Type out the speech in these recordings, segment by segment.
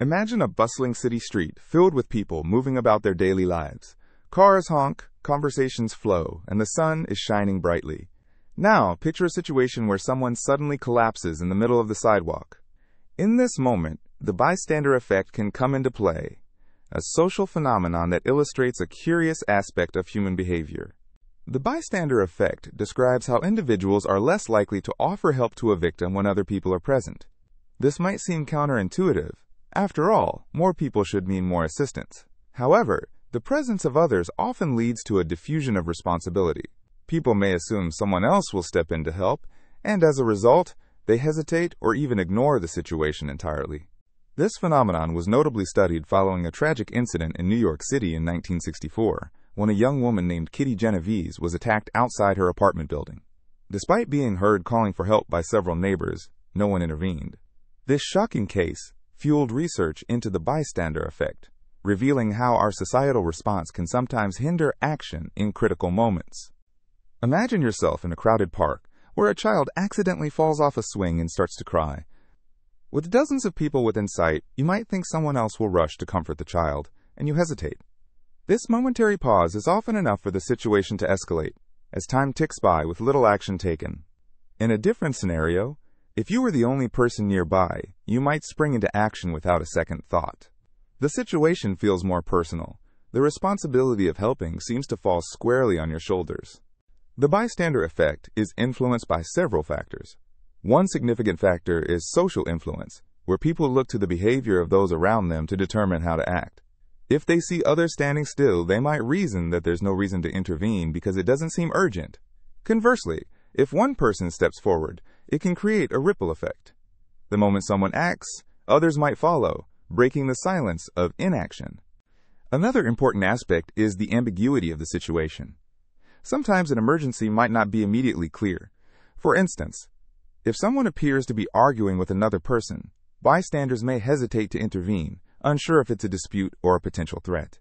Imagine a bustling city street filled with people moving about their daily lives. Cars honk, conversations flow, and the sun is shining brightly. Now, picture a situation where someone suddenly collapses in the middle of the sidewalk. In this moment, the bystander effect can come into play, a social phenomenon that illustrates a curious aspect of human behavior. The bystander effect describes how individuals are less likely to offer help to a victim when other people are present. This might seem counterintuitive. After all, more people should mean more assistance. However, the presence of others often leads to a diffusion of responsibility. People may assume someone else will step in to help, and as a result, they hesitate or even ignore the situation entirely. This phenomenon was notably studied following a tragic incident in New York City in 1964, when a young woman named Kitty Genovese was attacked outside her apartment building. Despite being heard calling for help by several neighbors, no one intervened. This shocking case fueled research into the bystander effect, revealing how our societal response can sometimes hinder action in critical moments. Imagine yourself in a crowded park where a child accidentally falls off a swing and starts to cry. With dozens of people within sight, you might think someone else will rush to comfort the child, and you hesitate. This momentary pause is often enough for the situation to escalate, as time ticks by with little action taken. In a different scenario, if you were the only person nearby, you might spring into action without a second thought. The situation feels more personal. The responsibility of helping seems to fall squarely on your shoulders. The bystander effect is influenced by several factors. One significant factor is social influence, where people look to the behavior of those around them to determine how to act. If they see others standing still, they might reason that there's no reason to intervene because it doesn't seem urgent. Conversely, if one person steps forward, it can create a ripple effect. The moment someone acts, others might follow, breaking the silence of inaction. Another important aspect is the ambiguity of the situation. Sometimes an emergency might not be immediately clear. For instance, if someone appears to be arguing with another person, bystanders may hesitate to intervene, unsure if it's a dispute or a potential threat.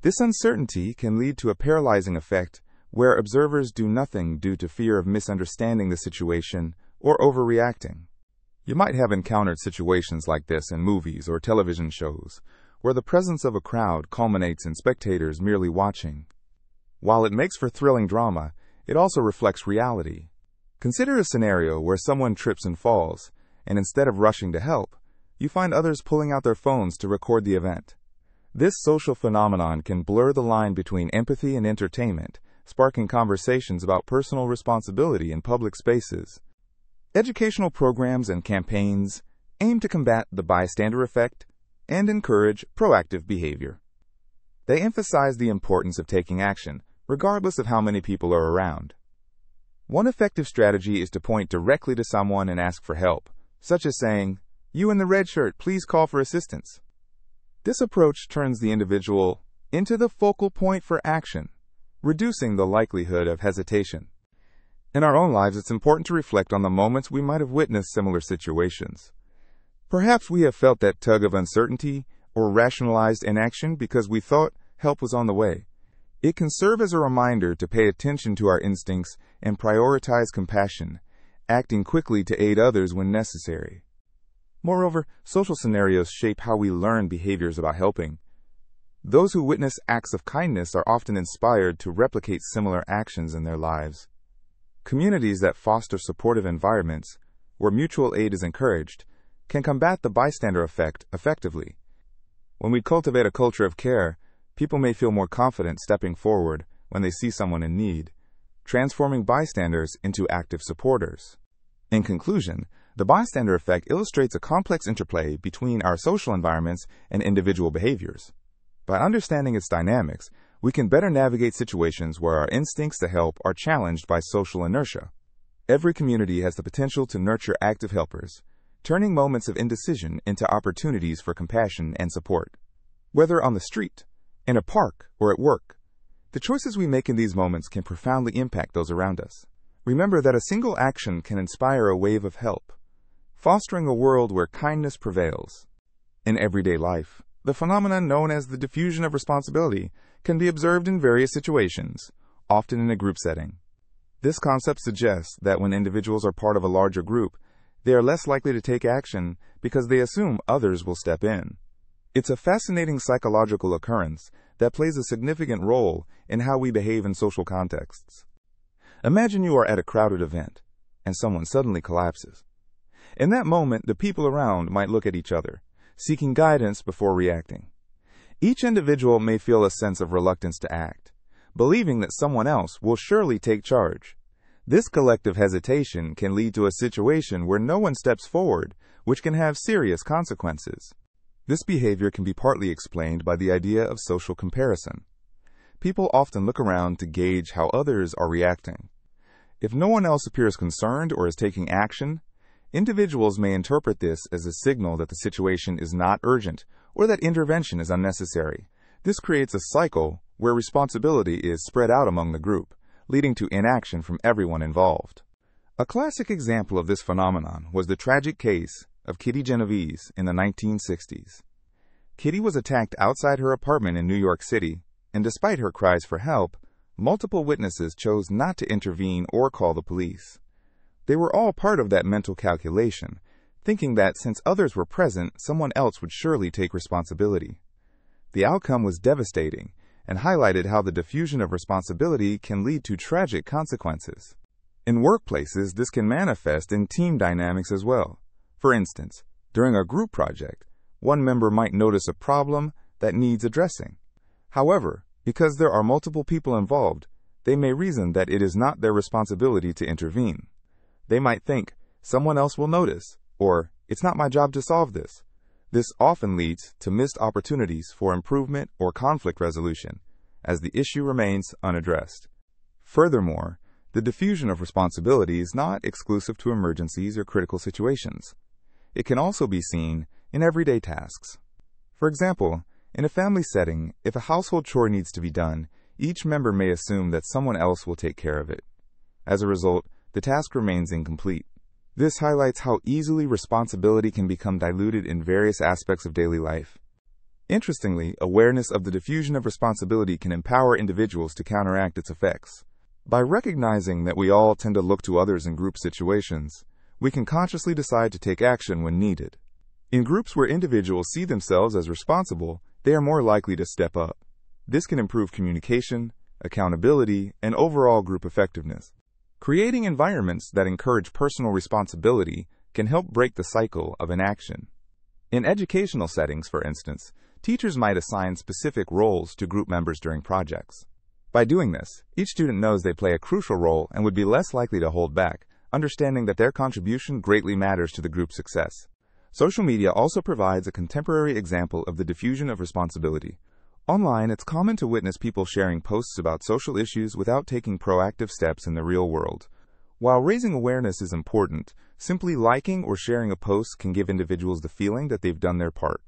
This uncertainty can lead to a paralyzing effect where observers do nothing due to fear of misunderstanding the situation or overreacting. You might have encountered situations like this in movies or television shows, where the presence of a crowd culminates in spectators merely watching. While it makes for thrilling drama, it also reflects reality. Consider a scenario where someone trips and falls, and instead of rushing to help, you find others pulling out their phones to record the event. This social phenomenon can blur the line between empathy and entertainment, sparking conversations about personal responsibility in public spaces. Educational programs and campaigns aim to combat the bystander effect and encourage proactive behavior. They emphasize the importance of taking action, regardless of how many people are around. One effective strategy is to point directly to someone and ask for help, such as saying, "You in the red shirt, please call for assistance." This approach turns the individual into the focal point for action, reducing the likelihood of hesitation. In our own lives, it's important to reflect on the moments we might have witnessed similar situations. Perhaps we have felt that tug of uncertainty or rationalized inaction because we thought help was on the way. It can serve as a reminder to pay attention to our instincts and prioritize compassion, acting quickly to aid others when necessary. Moreover, social scenarios shape how we learn behaviors about helping. Those who witness acts of kindness are often inspired to replicate similar actions in their lives. Communities that foster supportive environments, where mutual aid is encouraged, can combat the bystander effect effectively. When we cultivate a culture of care, people may feel more confident stepping forward when they see someone in need, transforming bystanders into active supporters. In conclusion, the bystander effect illustrates a complex interplay between our social environments and individual behaviors. By understanding its dynamics, we can better navigate situations where our instincts to help are challenged by social inertia. Every community has the potential to nurture active helpers, turning moments of indecision into opportunities for compassion and support. Whether on the street, in a park, or at work, the choices we make in these moments can profoundly impact those around us. Remember that a single action can inspire a wave of help, fostering a world where kindness prevails. In everyday life, the phenomenon known as the diffusion of responsibility can be observed in various situations, often in a group setting. This concept suggests that when individuals are part of a larger group, they are less likely to take action because they assume others will step in. It's a fascinating psychological occurrence that plays a significant role in how we behave in social contexts. Imagine you are at a crowded event, and someone suddenly collapses. In that moment, the people around might look at each other, seeking guidance before reacting. Each individual may feel a sense of reluctance to act, believing that someone else will surely take charge. This collective hesitation can lead to a situation where no one steps forward, which can have serious consequences. This behavior can be partly explained by the idea of social comparison. People often look around to gauge how others are reacting. If no one else appears concerned or is taking action, individuals may interpret this as a signal that the situation is not urgent or that intervention is unnecessary. This creates a cycle where responsibility is spread out among the group, leading to inaction from everyone involved. A classic example of this phenomenon was the tragic case of Kitty Genovese in the 1960s. Kitty was attacked outside her apartment in New York City, and despite her cries for help, multiple witnesses chose not to intervene or call the police. They were all part of that mental calculation, thinking that since others were present, someone else would surely take responsibility. The outcome was devastating and highlighted how the diffusion of responsibility can lead to tragic consequences. In workplaces, this can manifest in team dynamics as well. For instance, during a group project, one member might notice a problem that needs addressing. However, because there are multiple people involved, they may reason that it is not their responsibility to intervene. They might think, someone else will notice, or it's not my job to solve this. This often leads to missed opportunities for improvement or conflict resolution, as the issue remains unaddressed. Furthermore, the diffusion of responsibility is not exclusive to emergencies or critical situations. It can also be seen in everyday tasks. For example, in a family setting, if a household chore needs to be done, each member may assume that someone else will take care of it. As a result, the task remains incomplete. This highlights how easily responsibility can become diluted in various aspects of daily life. Interestingly, awareness of the diffusion of responsibility can empower individuals to counteract its effects. By recognizing that we all tend to look to others in group situations, we can consciously decide to take action when needed. In groups where individuals see themselves as responsible, they are more likely to step up. This can improve communication, accountability, and overall group effectiveness. Creating environments that encourage personal responsibility can help break the cycle of inaction. In educational settings, for instance, teachers might assign specific roles to group members during projects. By doing this, each student knows they play a crucial role and would be less likely to hold back, understanding that their contribution greatly matters to the group's success. Social media also provides a contemporary example of the diffusion of responsibility. Online, it's common to witness people sharing posts about social issues without taking proactive steps in the real world. While raising awareness is important, simply liking or sharing a post can give individuals the feeling that they've done their part.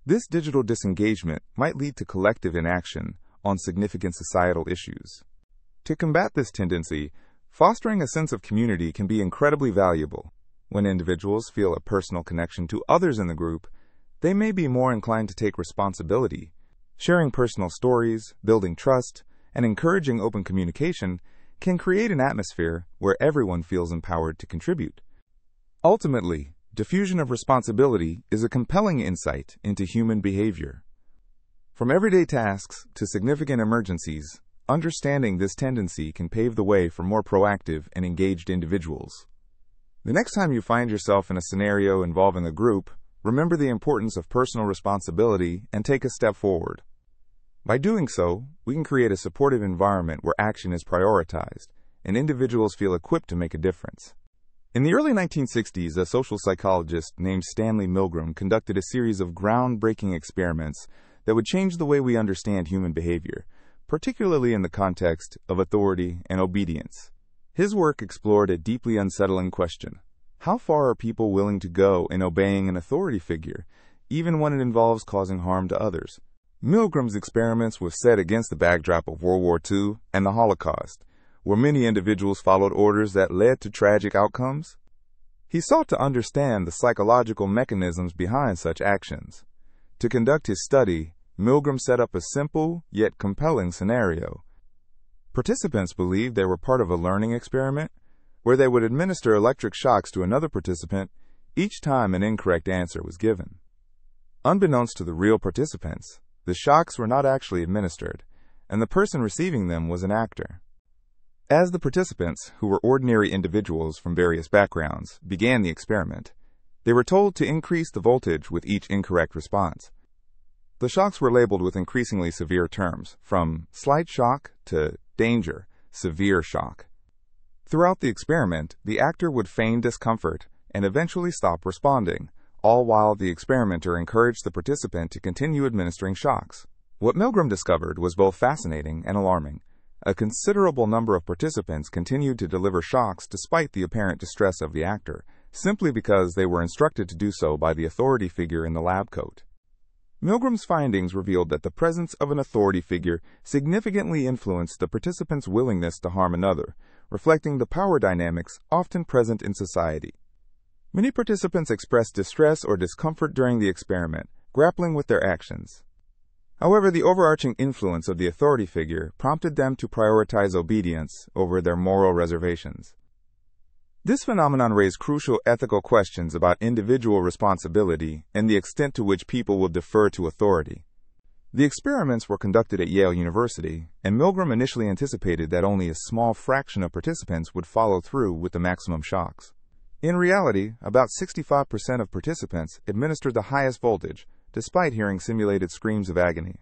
This digital disengagement might lead to collective inaction on significant societal issues. To combat this tendency, fostering a sense of community can be incredibly valuable. When individuals feel a personal connection to others in the group, they may be more inclined to take responsibility. Sharing personal stories, building trust, and encouraging open communication can create an atmosphere where everyone feels empowered to contribute. Ultimately, diffusion of responsibility is a compelling insight into human behavior. From everyday tasks to significant emergencies, understanding this tendency can pave the way for more proactive and engaged individuals. The next time you find yourself in a scenario involving a group, remember the importance of personal responsibility and take a step forward. By doing so, we can create a supportive environment where action is prioritized and individuals feel equipped to make a difference. In the early 1960s, a social psychologist named Stanley Milgram conducted a series of groundbreaking experiments that would change the way we understand human behavior, particularly in the context of authority and obedience. His work explored a deeply unsettling question. How far are people willing to go in obeying an authority figure, even when it involves causing harm to others? Milgram's experiments were set against the backdrop of World War II and the Holocaust, where many individuals followed orders that led to tragic outcomes. He sought to understand the psychological mechanisms behind such actions. To conduct his study, Milgram set up a simple yet compelling scenario. Participants believed they were part of a learning experiment where they would administer electric shocks to another participant each time an incorrect answer was given. Unbeknownst to the real participants, the shocks were not actually administered, and the person receiving them was an actor. As the participants, who were ordinary individuals from various backgrounds, began the experiment, they were told to increase the voltage with each incorrect response. The shocks were labeled with increasingly severe terms, from slight shock to danger, severe shock. Throughout the experiment, the actor would feign discomfort and eventually stop responding, all while the experimenter encouraged the participant to continue administering shocks. What Milgram discovered was both fascinating and alarming. A considerable number of participants continued to deliver shocks despite the apparent distress of the actor, simply because they were instructed to do so by the authority figure in the lab coat. Milgram's findings revealed that the presence of an authority figure significantly influenced the participant's willingness to harm another, reflecting the power dynamics often present in society. Many participants expressed distress or discomfort during the experiment, grappling with their actions. However, the overarching influence of the authority figure prompted them to prioritize obedience over their moral reservations. This phenomenon raised crucial ethical questions about individual responsibility and the extent to which people will defer to authority. The experiments were conducted at Yale University, and Milgram initially anticipated that only a small fraction of participants would follow through with the maximum shocks. In reality, about 65% of participants administered the highest voltage, despite hearing simulated screams of agony.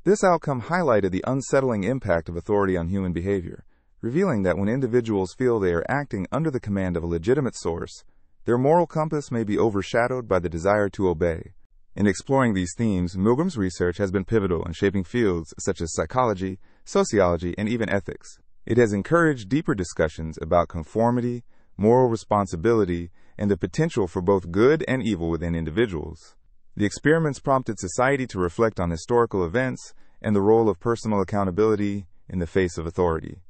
This outcome highlighted the unsettling impact of authority on human behavior, revealing that when individuals feel they are acting under the command of a legitimate source, their moral compass may be overshadowed by the desire to obey. In exploring these themes, Milgram's research has been pivotal in shaping fields such as psychology, sociology, and even ethics. It has encouraged deeper discussions about conformity, moral responsibility, and the potential for both good and evil within individuals. The experiments prompted society to reflect on historical events and the role of personal accountability in the face of authority.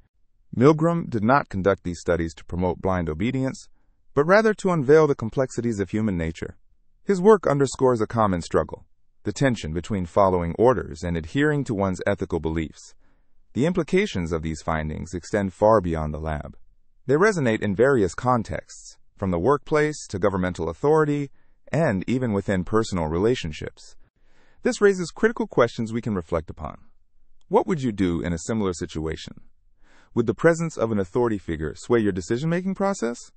Milgram did not conduct these studies to promote blind obedience, but rather to unveil the complexities of human nature. His work underscores a common struggle, the tension between following orders and adhering to one's ethical beliefs. The implications of these findings extend far beyond the lab. They resonate in various contexts, from the workplace to governmental authority, and even within personal relationships. This raises critical questions we can reflect upon. What would you do in a similar situation? Would the presence of an authority figure sway your decision-making process?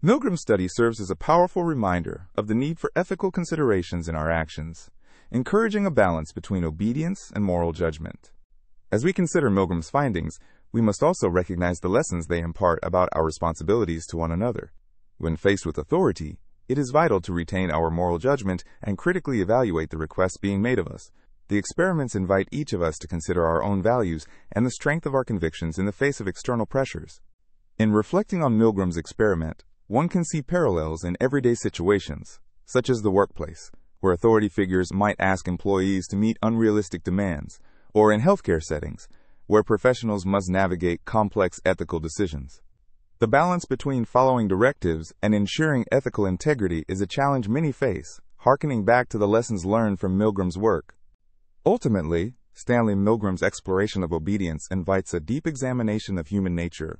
Milgram's study serves as a powerful reminder of the need for ethical considerations in our actions, encouraging a balance between obedience and moral judgment. As we consider Milgram's findings, we must also recognize the lessons they impart about our responsibilities to one another. When faced with authority, it is vital to retain our moral judgment and critically evaluate the requests being made of us. The experiments invite each of us to consider our own values and the strength of our convictions in the face of external pressures. In reflecting on Milgram's experiment, one can see parallels in everyday situations, such as the workplace, where authority figures might ask employees to meet unrealistic demands, or in healthcare settings, where professionals must navigate complex ethical decisions. The balance between following directives and ensuring ethical integrity is a challenge many face, hearkening back to the lessons learned from Milgram's work. Ultimately, Stanley Milgram's exploration of obedience invites a deep examination of human nature.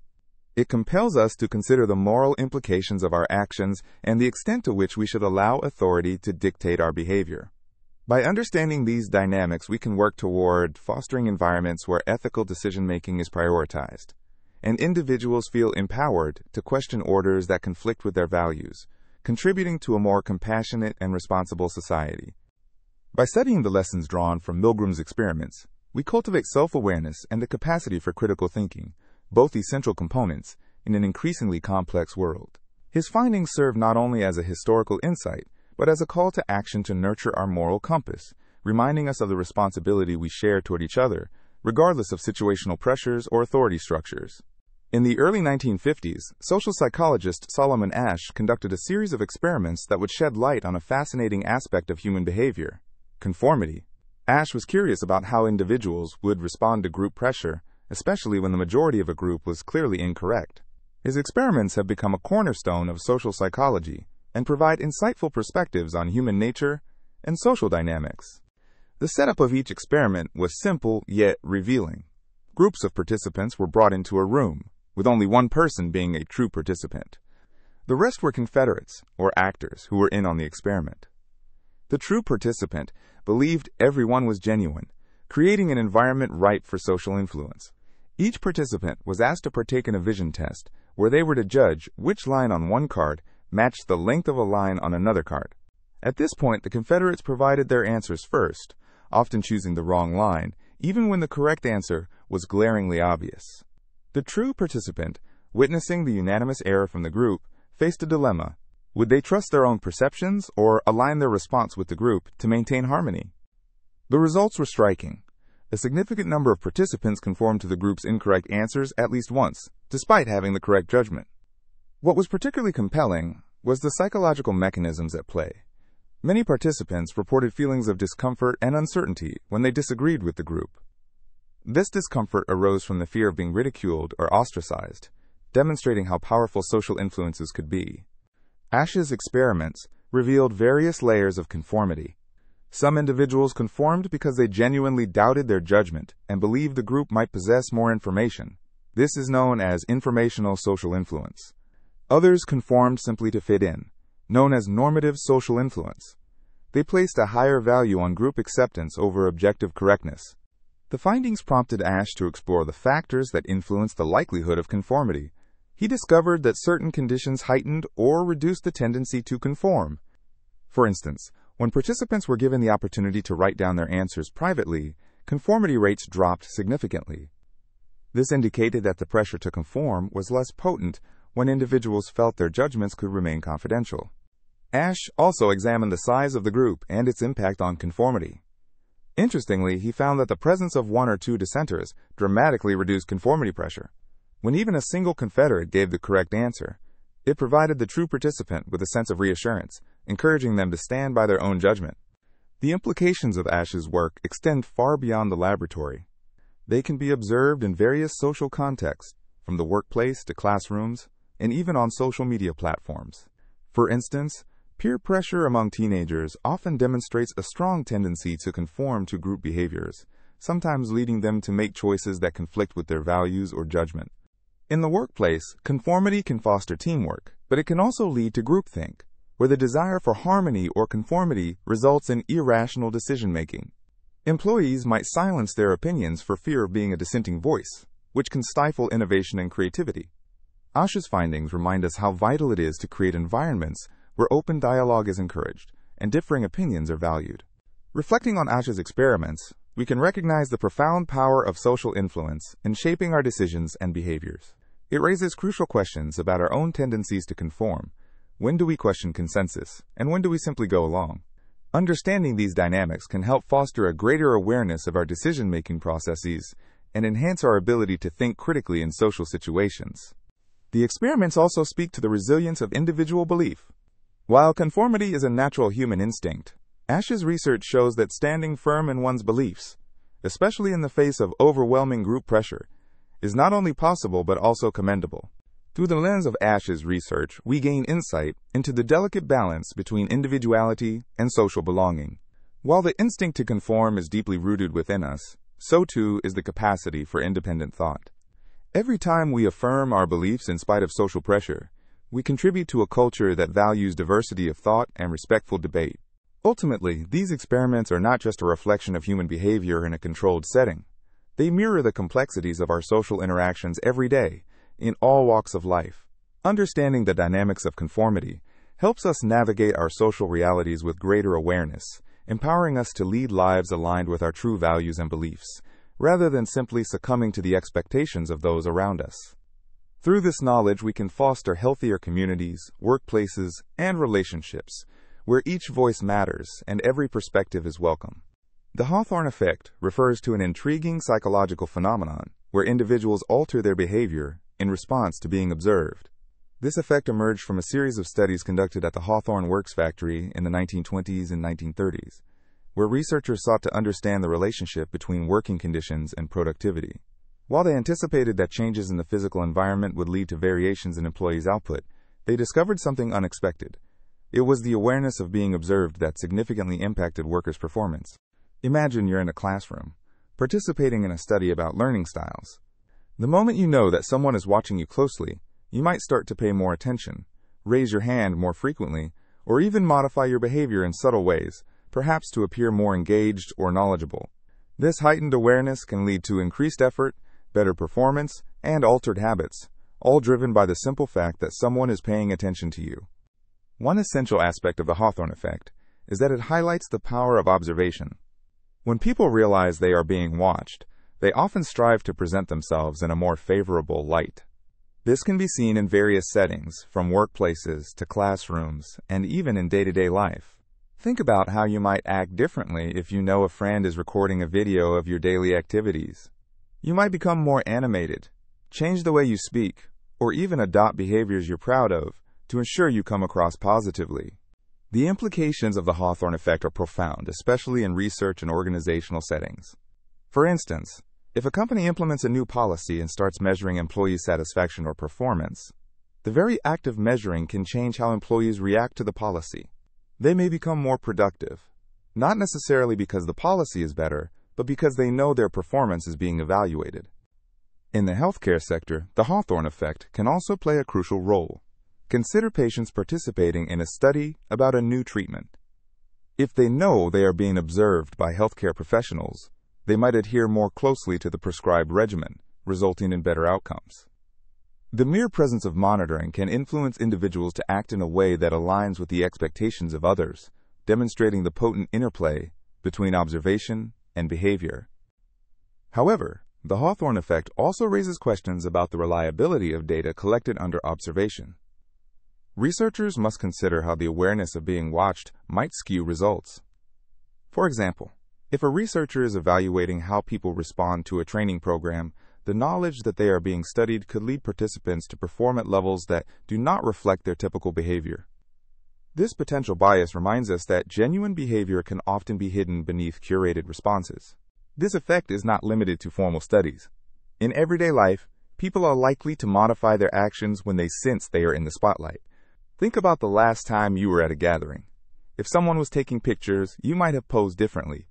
It compels us to consider the moral implications of our actions and the extent to which we should allow authority to dictate our behavior. By understanding these dynamics, we can work toward fostering environments where ethical decision-making is prioritized, and individuals feel empowered to question orders that conflict with their values, contributing to a more compassionate and responsible society. By studying the lessons drawn from Milgram's experiments, we cultivate self-awareness and the capacity for critical thinking, both essential components in an increasingly complex world. His findings serve not only as a historical insight, but as a call to action to nurture our moral compass, reminding us of the responsibility we share toward each other, regardless of situational pressures or authority structures. In the early 1950s, social psychologist Solomon Asch conducted a series of experiments that would shed light on a fascinating aspect of human behavior: conformity. Asch was curious about how individuals would respond to group pressure, especially when the majority of a group was clearly incorrect. His experiments have become a cornerstone of social psychology and provide insightful perspectives on human nature and social dynamics. The setup of each experiment was simple yet revealing. Groups of participants were brought into a room, with only one person being a true participant. The rest were confederates, or actors, who were in on the experiment. The true participant believed everyone was genuine, creating an environment ripe for social influence. Each participant was asked to partake in a vision test, where they were to judge which line on one card matched the length of a line on another card. At this point, the Confederates provided their answers first, often choosing the wrong line, even when the correct answer was glaringly obvious. The true participant, witnessing the unanimous error from the group, faced a dilemma. Would they trust their own perceptions or align their response with the group to maintain harmony? The results were striking. A significant number of participants conformed to the group's incorrect answers at least once, despite having the correct judgment. What was particularly compelling was the psychological mechanisms at play. Many participants reported feelings of discomfort and uncertainty when they disagreed with the group. This discomfort arose from the fear of being ridiculed or ostracized, demonstrating how powerful social influences could be. Asch's experiments revealed various layers of conformity. Some individuals conformed because they genuinely doubted their judgment and believed the group might possess more information. This is known as informational social influence. Others conformed simply to fit in, known as normative social influence. They placed a higher value on group acceptance over objective correctness. The findings prompted Asch to explore the factors that influenced the likelihood of conformity. He discovered that certain conditions heightened or reduced the tendency to conform. For instance, when participants were given the opportunity to write down their answers privately, conformity rates dropped significantly. This indicated that the pressure to conform was less potent when individuals felt their judgments could remain confidential. Asch also examined the size of the group and its impact on conformity. Interestingly, he found that the presence of one or two dissenters dramatically reduced conformity pressure. When even a single Confederate gave the correct answer, it provided the true participant with a sense of reassurance, encouraging them to stand by their own judgment. The implications of Asch's work extend far beyond the laboratory. They can be observed in various social contexts, from the workplace to classrooms, and even on social media platforms. For instance, peer pressure among teenagers often demonstrates a strong tendency to conform to group behaviors, sometimes leading them to make choices that conflict with their values or judgment. In the workplace, conformity can foster teamwork, but it can also lead to groupthink, where the desire for harmony or conformity results in irrational decision-making. Employees might silence their opinions for fear of being a dissenting voice, which can stifle innovation and creativity. Asch's findings remind us how vital it is to create environments where open dialogue is encouraged and differing opinions are valued. Reflecting on Asch's experiments, we can recognize the profound power of social influence in shaping our decisions and behaviors. It raises crucial questions about our own tendencies to conform. When do we question consensus, and when do we simply go along? Understanding these dynamics can help foster a greater awareness of our decision-making processes and enhance our ability to think critically in social situations. The experiments also speak to the resilience of individual belief. While conformity is a natural human instinct, Asch's research shows that standing firm in one's beliefs, especially in the face of overwhelming group pressure, is not only possible but also commendable. Through the lens of Asch's research, we gain insight into the delicate balance between individuality and social belonging. While the instinct to conform is deeply rooted within us, so too is the capacity for independent thought. Every time we affirm our beliefs in spite of social pressure, we contribute to a culture that values diversity of thought and respectful debate. Ultimately, these experiments are not just a reflection of human behavior in a controlled setting. They mirror the complexities of our social interactions every day, in all walks of life. Understanding the dynamics of conformity helps us navigate our social realities with greater awareness, empowering us to lead lives aligned with our true values and beliefs, rather than simply succumbing to the expectations of those around us. Through this knowledge, we can foster healthier communities, workplaces, and relationships, where each voice matters and every perspective is welcome. The Hawthorne Effect refers to an intriguing psychological phenomenon where individuals alter their behavior in response to being observed. This effect emerged from a series of studies conducted at the Hawthorne Works factory in the 1920s and 1930s, where researchers sought to understand the relationship between working conditions and productivity. While they anticipated that changes in the physical environment would lead to variations in employees' output, they discovered something unexpected. It was the awareness of being observed that significantly impacted workers' performance. Imagine you're in a classroom, participating in a study about learning styles. The moment you know that someone is watching you closely, you might start to pay more attention, raise your hand more frequently, or even modify your behavior in subtle ways, perhaps to appear more engaged or knowledgeable. This heightened awareness can lead to increased effort, better performance, and altered habits, all driven by the simple fact that someone is paying attention to you. One essential aspect of the Hawthorne Effect is that it highlights the power of observation. When people realize they are being watched, they often strive to present themselves in a more favorable light. This can be seen in various settings, from workplaces to classrooms, and even in day-to-day life. Think about how you might act differently if you know a friend is recording a video of your daily activities. You might become more animated, change the way you speak, or even adopt behaviors you're proud of to ensure you come across positively. The implications of the Hawthorne Effect are profound, especially in research and organizational settings. For instance, if a company implements a new policy and starts measuring employee satisfaction or performance, the very act of measuring can change how employees react to the policy. They may become more productive, not necessarily because the policy is better, but because they know their performance is being evaluated. In the healthcare sector, the Hawthorne Effect can also play a crucial role. Consider patients participating in a study about a new treatment. If they know they are being observed by healthcare professionals, they might adhere more closely to the prescribed regimen, resulting in better outcomes. The mere presence of monitoring can influence individuals to act in a way that aligns with the expectations of others, demonstrating the potent interplay between observation and behavior. However, the Hawthorne Effect also raises questions about the reliability of data collected under observation. Researchers must consider how the awareness of being watched might skew results. For example, if a researcher is evaluating how people respond to a training program, the knowledge that they are being studied could lead participants to perform at levels that do not reflect their typical behavior. This potential bias reminds us that genuine behavior can often be hidden beneath curated responses. This effect is not limited to formal studies. In everyday life, people are likely to modify their actions when they sense they are in the spotlight. Think about the last time you were at a gathering. If someone was taking pictures, you might have posed differently,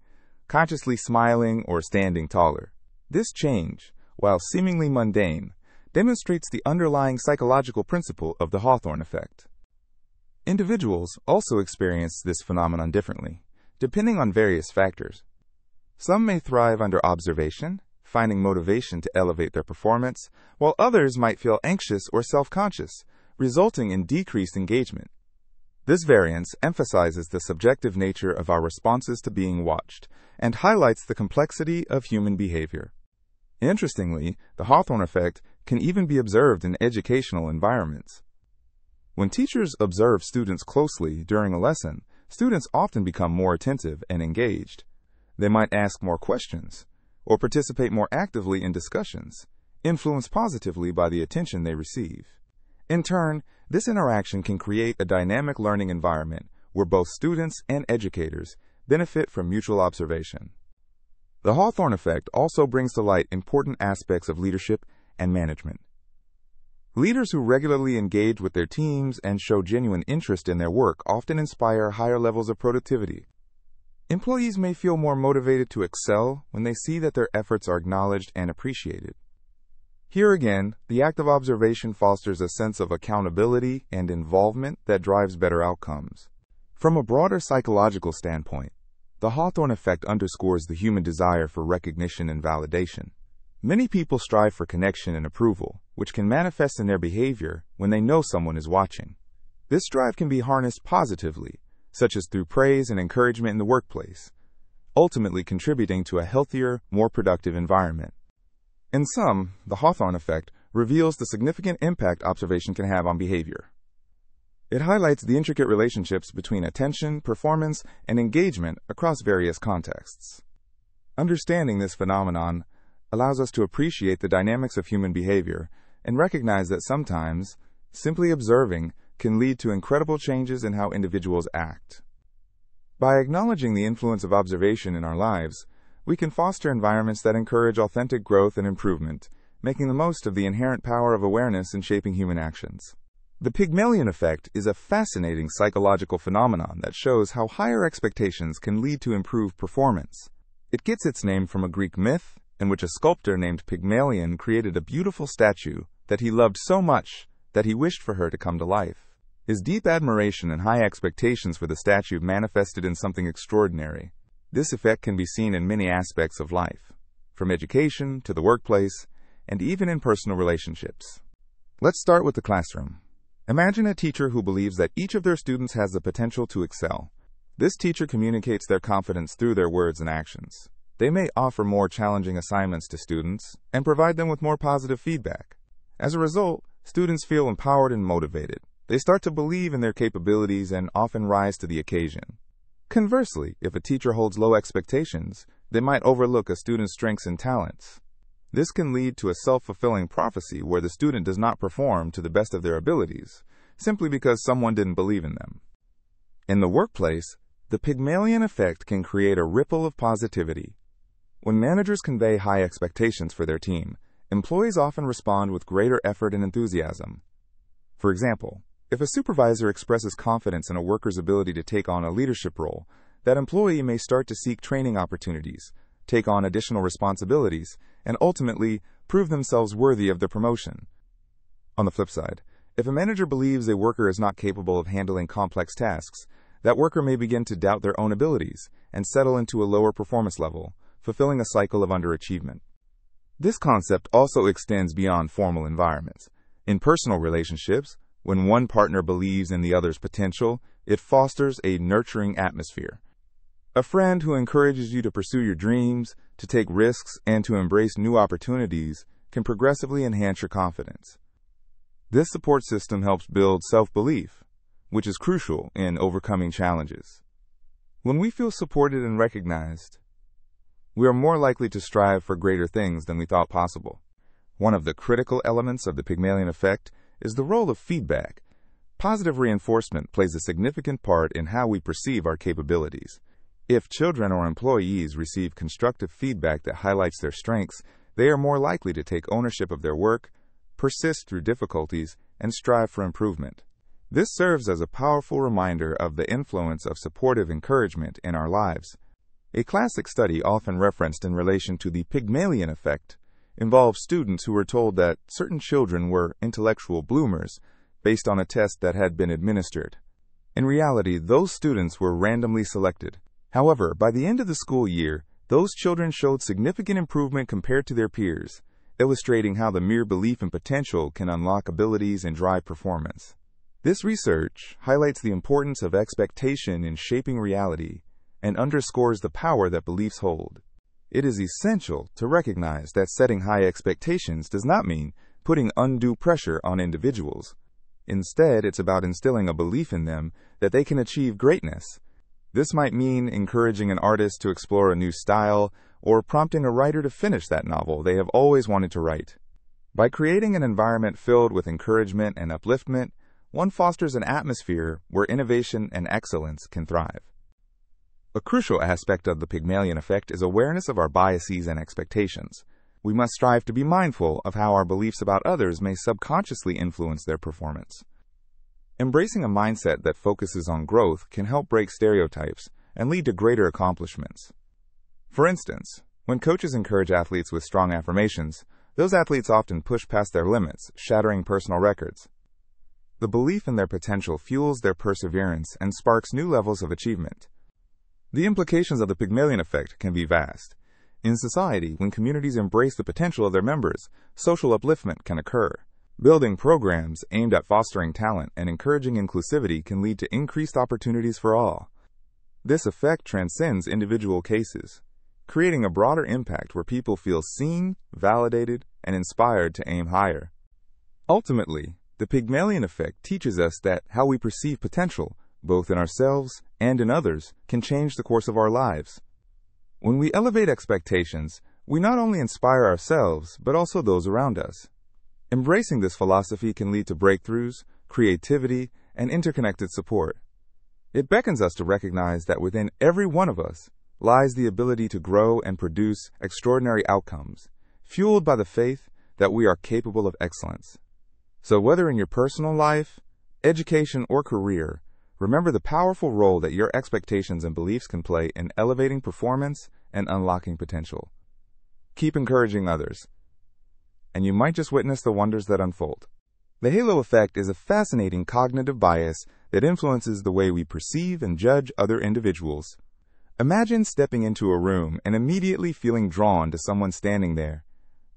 consciously smiling or standing taller. This change, while seemingly mundane, demonstrates the underlying psychological principle of the Hawthorne Effect. Individuals also experience this phenomenon differently, depending on various factors. Some may thrive under observation, finding motivation to elevate their performance, while others might feel anxious or self-conscious, resulting in decreased engagement. This variance emphasizes the subjective nature of our responses to being watched and highlights the complexity of human behavior. Interestingly, the Hawthorne Effect can even be observed in educational environments. When teachers observe students closely during a lesson, students often become more attentive and engaged. They might ask more questions or participate more actively in discussions, influenced positively by the attention they receive. In turn, this interaction can create a dynamic learning environment where both students and educators benefit from mutual observation. The Hawthorne Effect also brings to light important aspects of leadership and management. Leaders who regularly engage with their teams and show genuine interest in their work often inspire higher levels of productivity. Employees may feel more motivated to excel when they see that their efforts are acknowledged and appreciated. Here again, the act of observation fosters a sense of accountability and involvement that drives better outcomes. From a broader psychological standpoint, the Hawthorne Effect underscores the human desire for recognition and validation. Many people strive for connection and approval, which can manifest in their behavior when they know someone is watching. This drive can be harnessed positively, such as through praise and encouragement in the workplace, ultimately contributing to a healthier, more productive environment. In sum, the Hawthorne Effect reveals the significant impact observation can have on behavior. It highlights the intricate relationships between attention, performance, and engagement across various contexts. Understanding this phenomenon allows us to appreciate the dynamics of human behavior and recognize that sometimes, simply observing can lead to incredible changes in how individuals act. By acknowledging the influence of observation in our lives, we can foster environments that encourage authentic growth and improvement, making the most of the inherent power of awareness in shaping human actions. The Pygmalion Effect is a fascinating psychological phenomenon that shows how higher expectations can lead to improved performance. It gets its name from a Greek myth in which a sculptor named Pygmalion created a beautiful statue that he loved so much that he wished for her to come to life. is deep admiration and high expectations for the statue manifested in something extraordinary. This effect can be seen in many aspects of life, from education to the workplace, and even in personal relationships. Let's start with the classroom. Imagine a teacher who believes that each of their students has the potential to excel. This teacher communicates their confidence through their words and actions. They may offer more challenging assignments to students and provide them with more positive feedback. As a result, students feel empowered and motivated. They start to believe in their capabilities and often rise to the occasion. Conversely, if a teacher holds low expectations, they might overlook a student's strengths and talents. This can lead to a self-fulfilling prophecy where the student does not perform to the best of their abilities, simply because someone didn't believe in them. In the workplace, the Pygmalion Effect can create a ripple of positivity. When managers convey high expectations for their team, employees often respond with greater effort and enthusiasm. For example, if a supervisor expresses confidence in a worker's ability to take on a leadership role, that employee may start to seek training opportunities, take on additional responsibilities, and ultimately prove themselves worthy of the promotion. On the flip side, if a manager believes a worker is not capable of handling complex tasks, that worker may begin to doubt their own abilities and settle into a lower performance level, fulfilling a cycle of underachievement. This concept also extends beyond formal environments. In personal relationships, when one partner believes in the other's potential, it fosters a nurturing atmosphere. A friend who encourages you to pursue your dreams, to take risks, and to embrace new opportunities can progressively enhance your confidence. This support system helps build self-belief, which is crucial in overcoming challenges. When we feel supported and recognized, we are more likely to strive for greater things than we thought possible. One of the critical elements of the Pygmalion Effect is the role of feedback. Positive reinforcement plays a significant part in how we perceive our capabilities. If children or employees receive constructive feedback that highlights their strengths, they are more likely to take ownership of their work, persist through difficulties, and strive for improvement. This serves as a powerful reminder of the influence of supportive encouragement in our lives. A classic study often referenced in relation to the Pygmalion Effect involves students who were told that certain children were intellectual bloomers based on a test that had been administered. In reality, those students were randomly selected. However, by the end of the school year, those children showed significant improvement compared to their peers, illustrating how the mere belief in potential can unlock abilities and drive performance. This research highlights the importance of expectation in shaping reality and underscores the power that beliefs hold. It is essential to recognize that setting high expectations does not mean putting undue pressure on individuals. Instead, it's about instilling a belief in them that they can achieve greatness. This might mean encouraging an artist to explore a new style or prompting a writer to finish that novel they have always wanted to write. By creating an environment filled with encouragement and upliftment, one fosters an atmosphere where innovation and excellence can thrive. A crucial aspect of the Pygmalion Effect is awareness of our biases and expectations. We must strive to be mindful of how our beliefs about others may subconsciously influence their performance. Embracing a mindset that focuses on growth can help break stereotypes and lead to greater accomplishments. For instance, when coaches encourage athletes with strong affirmations, those athletes often push past their limits, shattering personal records. The belief in their potential fuels their perseverance and sparks new levels of achievement. The implications of the Pygmalion Effect can be vast. In society, when communities embrace the potential of their members, social upliftment can occur. Building programs aimed at fostering talent and encouraging inclusivity can lead to increased opportunities for all. This effect transcends individual cases, creating a broader impact where people feel seen, validated, and inspired to aim higher. Ultimately, the Pygmalion Effect teaches us that how we perceive potential, both in ourselves and in others, can change the course of our lives. When we elevate expectations, we not only inspire ourselves, but also those around us. Embracing this philosophy can lead to breakthroughs, creativity, and interconnected support. It beckons us to recognize that within every one of us lies the ability to grow and produce extraordinary outcomes, fueled by the faith that we are capable of excellence. So whether in your personal life, education, or career, remember the powerful role that your expectations and beliefs can play in elevating performance and unlocking potential. Keep encouraging others, and you might just witness the wonders that unfold. The halo effect is a fascinating cognitive bias that influences the way we perceive and judge other individuals. Imagine stepping into a room and immediately feeling drawn to someone standing there.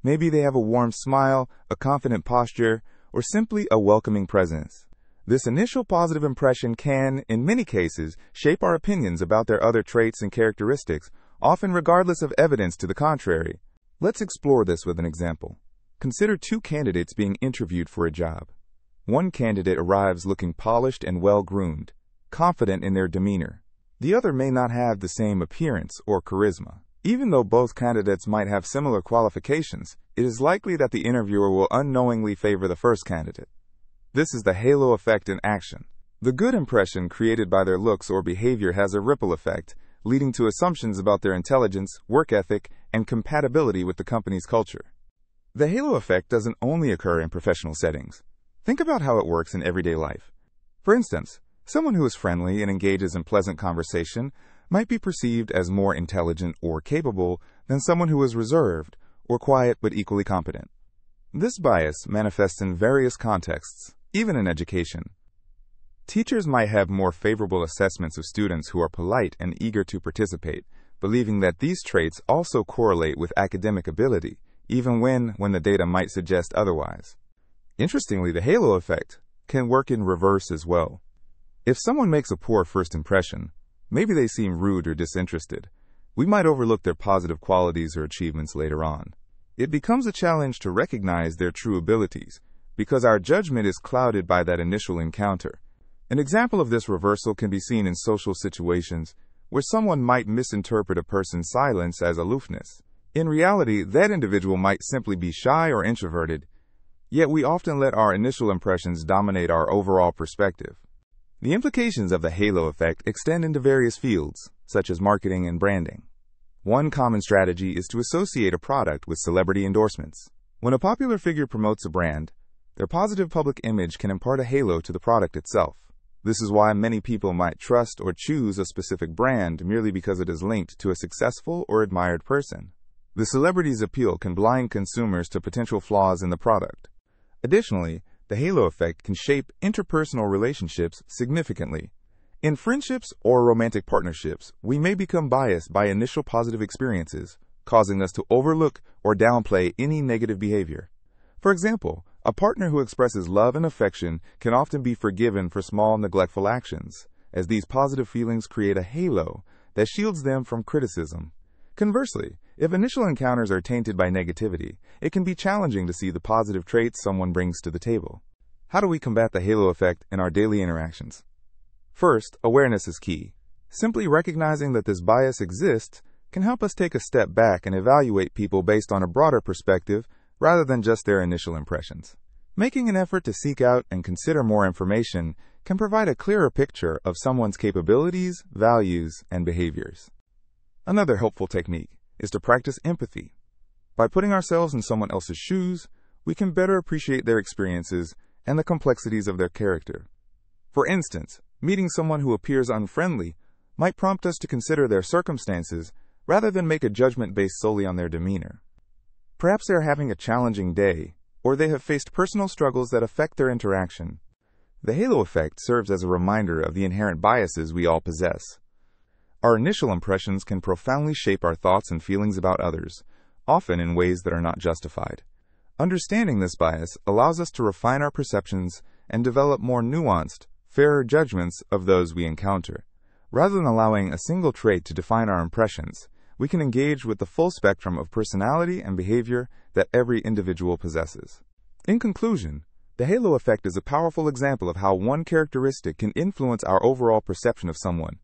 Maybe they have a warm smile, a confident posture, or simply a welcoming presence. This initial positive impression can, in many cases, shape our opinions about their other traits and characteristics, often regardless of evidence to the contrary. Let's explore this with an example. Consider two candidates being interviewed for a job. One candidate arrives looking polished and well-groomed, confident in their demeanor. The other may not have the same appearance or charisma. Even though both candidates might have similar qualifications, it is likely that the interviewer will unknowingly favor the first candidate. This is the halo effect in action. The good impression created by their looks or behavior has a ripple effect, leading to assumptions about their intelligence, work ethic, and compatibility with the company's culture. The halo effect doesn't only occur in professional settings. Think about how it works in everyday life. For instance, someone who is friendly and engages in pleasant conversation might be perceived as more intelligent or capable than someone who is reserved or quiet but equally competent. This bias manifests in various contexts, even in education. Teachers might have more favorable assessments of students who are polite and eager to participate, believing that these traits also correlate with academic ability, even when the data might suggest otherwise. Interestingly, the halo effect can work in reverse as well. If someone makes a poor first impression, maybe they seem rude or disinterested, we might overlook their positive qualities or achievements later on. It becomes a challenge to recognize their true abilities, because our judgment is clouded by that initial encounter. An example of this reversal can be seen in social situations where someone might misinterpret a person's silence as aloofness. In reality, that individual might simply be shy or introverted, yet we often let our initial impressions dominate our overall perspective. The implications of the halo effect extend into various fields, such as marketing and branding. One common strategy is to associate a product with celebrity endorsements. When a popular figure promotes a brand, their positive public image can impart a halo to the product itself. This is why many people might trust or choose a specific brand merely because it is linked to a successful or admired person. The celebrity's appeal can blind consumers to potential flaws in the product. Additionally, the halo effect can shape interpersonal relationships significantly. In friendships or romantic partnerships, we may become biased by initial positive experiences, causing us to overlook or downplay any negative behavior. For example, a partner who expresses love and affection can often be forgiven for small neglectful actions, as these positive feelings create a halo that shields them from criticism. Conversely, if initial encounters are tainted by negativity, it can be challenging to see the positive traits someone brings to the table. How do we combat the halo effect in our daily interactions? First, awareness is key. Simply recognizing that this bias exists can help us take a step back and evaluate people based on a broader perspective rather than just their initial impressions. Making an effort to seek out and consider more information can provide a clearer picture of someone's capabilities, values, and behaviors. Another helpful technique is to practice empathy. By putting ourselves in someone else's shoes, we can better appreciate their experiences and the complexities of their character. For instance, meeting someone who appears unfriendly might prompt us to consider their circumstances rather than make a judgment based solely on their demeanor. Perhaps they are having a challenging day, or they have faced personal struggles that affect their interaction. The halo effect serves as a reminder of the inherent biases we all possess. Our initial impressions can profoundly shape our thoughts and feelings about others, often in ways that are not justified. Understanding this bias allows us to refine our perceptions and develop more nuanced, fairer judgments of those we encounter. Rather than allowing a single trait to define our impressions, we can engage with the full spectrum of personality and behavior that every individual possesses. In conclusion, the halo effect is a powerful example of how one characteristic can influence our overall perception of someone.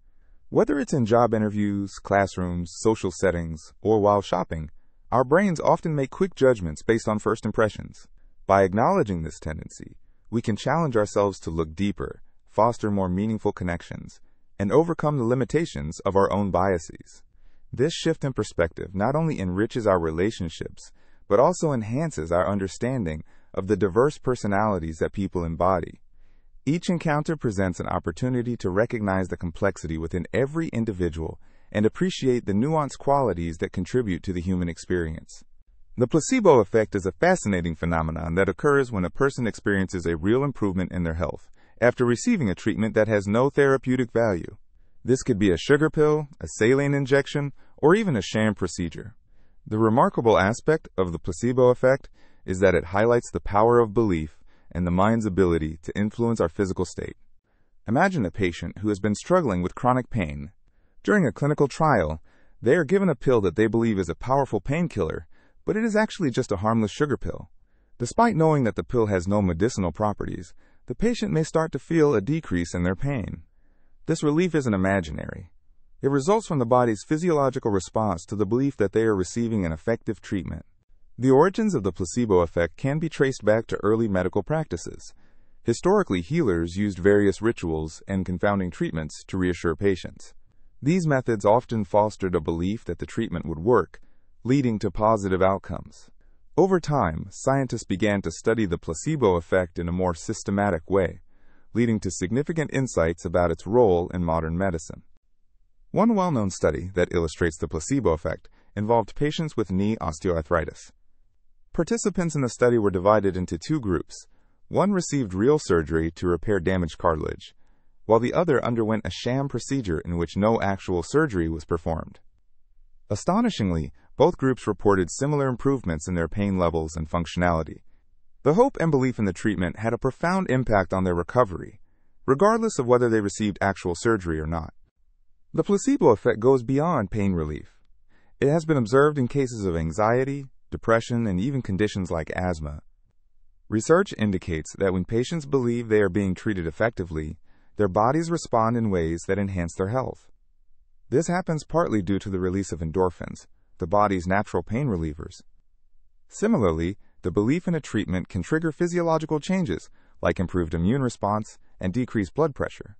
Whether it's in job interviews, classrooms, social settings, or while shopping, our brains often make quick judgments based on first impressions. By acknowledging this tendency, we can challenge ourselves to look deeper, foster more meaningful connections, and overcome the limitations of our own biases. This shift in perspective not only enriches our relationships, but also enhances our understanding of the diverse personalities that people embody. Each encounter presents an opportunity to recognize the complexity within every individual and appreciate the nuanced qualities that contribute to the human experience. The placebo effect is a fascinating phenomenon that occurs when a person experiences a real improvement in their health after receiving a treatment that has no therapeutic value. This could be a sugar pill, a saline injection, or even a sham procedure. The remarkable aspect of the placebo effect is that it highlights the power of belief and the mind's ability to influence our physical state. Imagine a patient who has been struggling with chronic pain. During a clinical trial, they are given a pill that they believe is a powerful painkiller, but it is actually just a harmless sugar pill. Despite knowing that the pill has no medicinal properties, the patient may start to feel a decrease in their pain. This relief isn't imaginary. It results from the body's physiological response to the belief that they are receiving an effective treatment. The origins of the placebo effect can be traced back to early medical practices. Historically, healers used various rituals and confounding treatments to reassure patients. These methods often fostered a belief that the treatment would work, leading to positive outcomes. Over time, scientists began to study the placebo effect in a more systematic way, leading to significant insights about its role in modern medicine. One well-known study that illustrates the placebo effect involved patients with knee osteoarthritis. Participants in the study were divided into two groups. One received real surgery to repair damaged cartilage, while the other underwent a sham procedure in which no actual surgery was performed. Astonishingly, both groups reported similar improvements in their pain levels and functionality. The hope and belief in the treatment had a profound impact on their recovery, regardless of whether they received actual surgery or not. The placebo effect goes beyond pain relief. It has been observed in cases of anxiety, depression, and even conditions like asthma. Research indicates that when patients believe they are being treated effectively, their bodies respond in ways that enhance their health. This happens partly due to the release of endorphins, the body's natural pain relievers. Similarly, the belief in a treatment can trigger physiological changes like improved immune response and decreased blood pressure.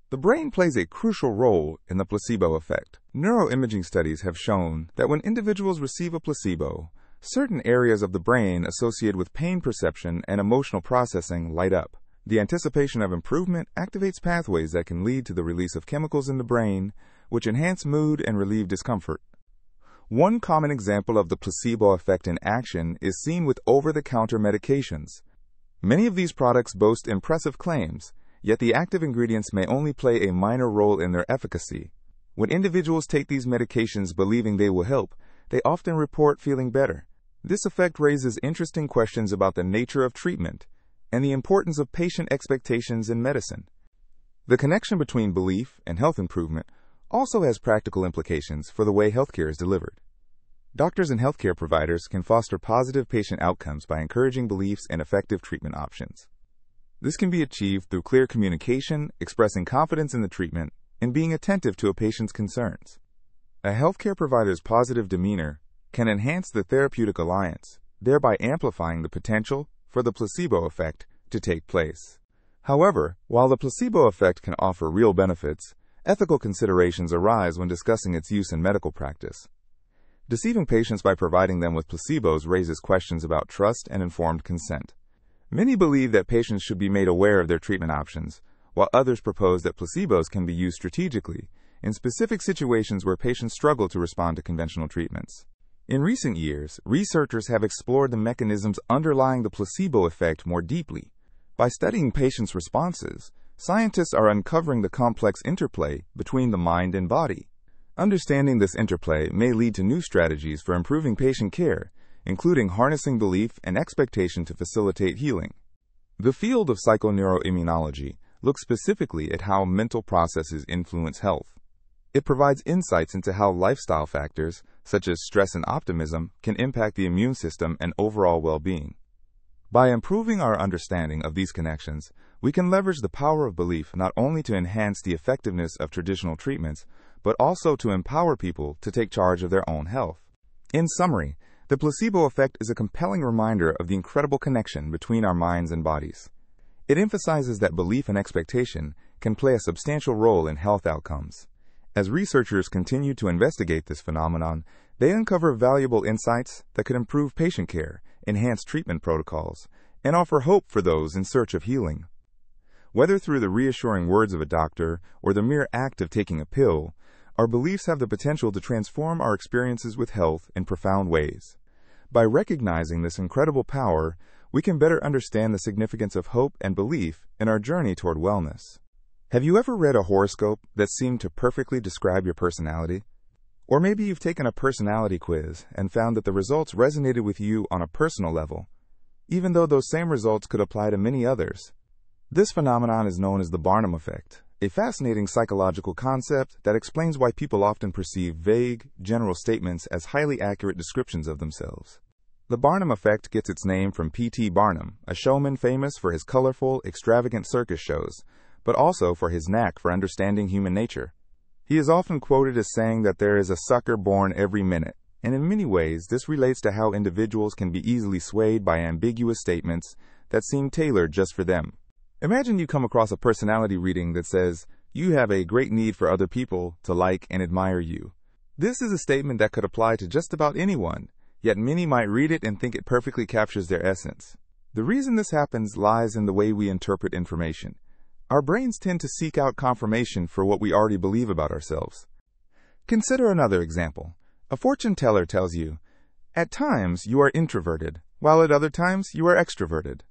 The brain plays a crucial role in the placebo effect. Neuroimaging studies have shown that when individuals receive a placebo, certain areas of the brain associated with pain perception and emotional processing light up. The anticipation of improvement activates pathways that can lead to the release of chemicals in the brain, which enhance mood and relieve discomfort. One common example of the placebo effect in action is seen with over-the-counter medications. Many of these products boast impressive claims, yet the active ingredients may only play a minor role in their efficacy. When individuals take these medications believing they will help, they often report feeling better. This effect raises interesting questions about the nature of treatment and the importance of patient expectations in medicine. The connection between belief and health improvement also has practical implications for the way healthcare is delivered. Doctors and healthcare providers can foster positive patient outcomes by encouraging beliefs and effective treatment options. This can be achieved through clear communication, expressing confidence in the treatment, and being attentive to a patient's concerns. A healthcare provider's positive demeanor can enhance the therapeutic alliance, thereby amplifying the potential for the placebo effect to take place. However, while the placebo effect can offer real benefits, ethical considerations arise when discussing its use in medical practice. Deceiving patients by providing them with placebos raises questions about trust and informed consent. Many believe that patients should be made aware of their treatment options, while others propose that placebos can be used strategically in specific situations where patients struggle to respond to conventional treatments. In recent years, researchers have explored the mechanisms underlying the placebo effect more deeply. By studying patients' responses, scientists are uncovering the complex interplay between the mind and body. Understanding this interplay may lead to new strategies for improving patient care, including harnessing belief and expectation to facilitate healing. The field of psychoneuroimmunology looks specifically at how mental processes influence health. It provides insights into how lifestyle factors, such as stress and optimism, can impact the immune system and overall well-being. By improving our understanding of these connections, we can leverage the power of belief not only to enhance the effectiveness of traditional treatments, but also to empower people to take charge of their own health. In summary, the placebo effect is a compelling reminder of the incredible connection between our minds and bodies. It emphasizes that belief and expectation can play a substantial role in health outcomes. As researchers continue to investigate this phenomenon, they uncover valuable insights that could improve patient care, enhance treatment protocols, and offer hope for those in search of healing. Whether through the reassuring words of a doctor or the mere act of taking a pill, our beliefs have the potential to transform our experiences with health in profound ways. By recognizing this incredible power, we can better understand the significance of hope and belief in our journey toward wellness. Have you ever read a horoscope that seemed to perfectly describe your personality? Or maybe you've taken a personality quiz and found that the results resonated with you on a personal level, even though those same results could apply to many others. This phenomenon is known as the Barnum Effect, a fascinating psychological concept that explains why people often perceive vague, general statements as highly accurate descriptions of themselves. The Barnum Effect gets its name from P.T. Barnum, a showman famous for his colorful, extravagant circus shows, but also for his knack for understanding human nature. He is often quoted as saying that there is a sucker born every minute, and in many ways this relates to how individuals can be easily swayed by ambiguous statements that seem tailored just for them. Imagine you come across a personality reading that says, "You have a great need for other people to like and admire you." This is a statement that could apply to just about anyone, yet many might read it and think it perfectly captures their essence. The reason this happens lies in the way we interpret information. Our brains tend to seek out confirmation for what we already believe about ourselves. Consider another example. A fortune teller tells you, "At times you are introverted, while at other times you are extroverted."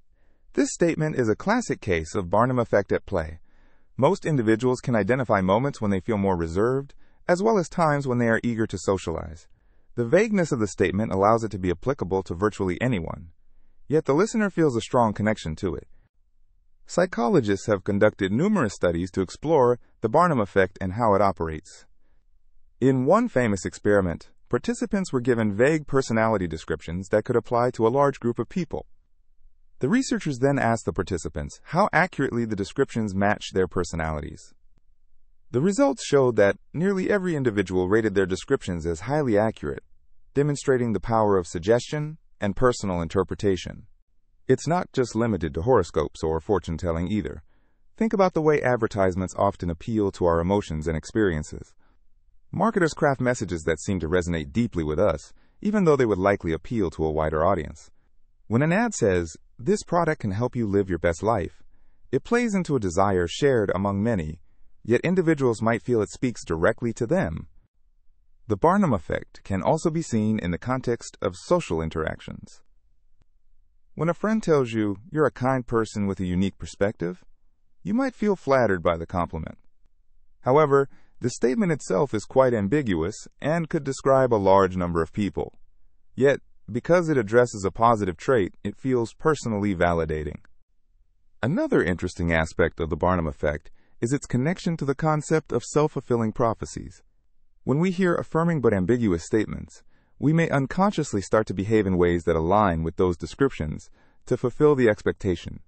This statement is a classic case of Barnum Effect at play. Most individuals can identify moments when they feel more reserved, as well as times when they are eager to socialize. The vagueness of the statement allows it to be applicable to virtually anyone, yet the listener feels a strong connection to it. Psychologists have conducted numerous studies to explore the Barnum Effect and how it operates. In one famous experiment, participants were given vague personality descriptions that could apply to a large group of people. The researchers then asked the participants how accurately the descriptions matched their personalities. The results showed that nearly every individual rated their descriptions as highly accurate, demonstrating the power of suggestion and personal interpretation. It's not just limited to horoscopes or fortune-telling either. Think about the way advertisements often appeal to our emotions and experiences. Marketers craft messages that seem to resonate deeply with us, even though they would likely appeal to a wider audience. When an ad says, "This product can help you live your best life," it plays into a desire shared among many, yet individuals might feel it speaks directly to them. The Barnum Effect can also be seen in the context of social interactions. When a friend tells you you're a kind person with a unique perspective, you might feel flattered by the compliment. However, the statement itself is quite ambiguous and could describe a large number of people. Yet, because it addresses a positive trait, it feels personally validating. Another interesting aspect of the Barnum Effect is its connection to the concept of self-fulfilling prophecies. When we hear affirming but ambiguous statements, we may unconsciously start to behave in ways that align with those descriptions to fulfill the expectation.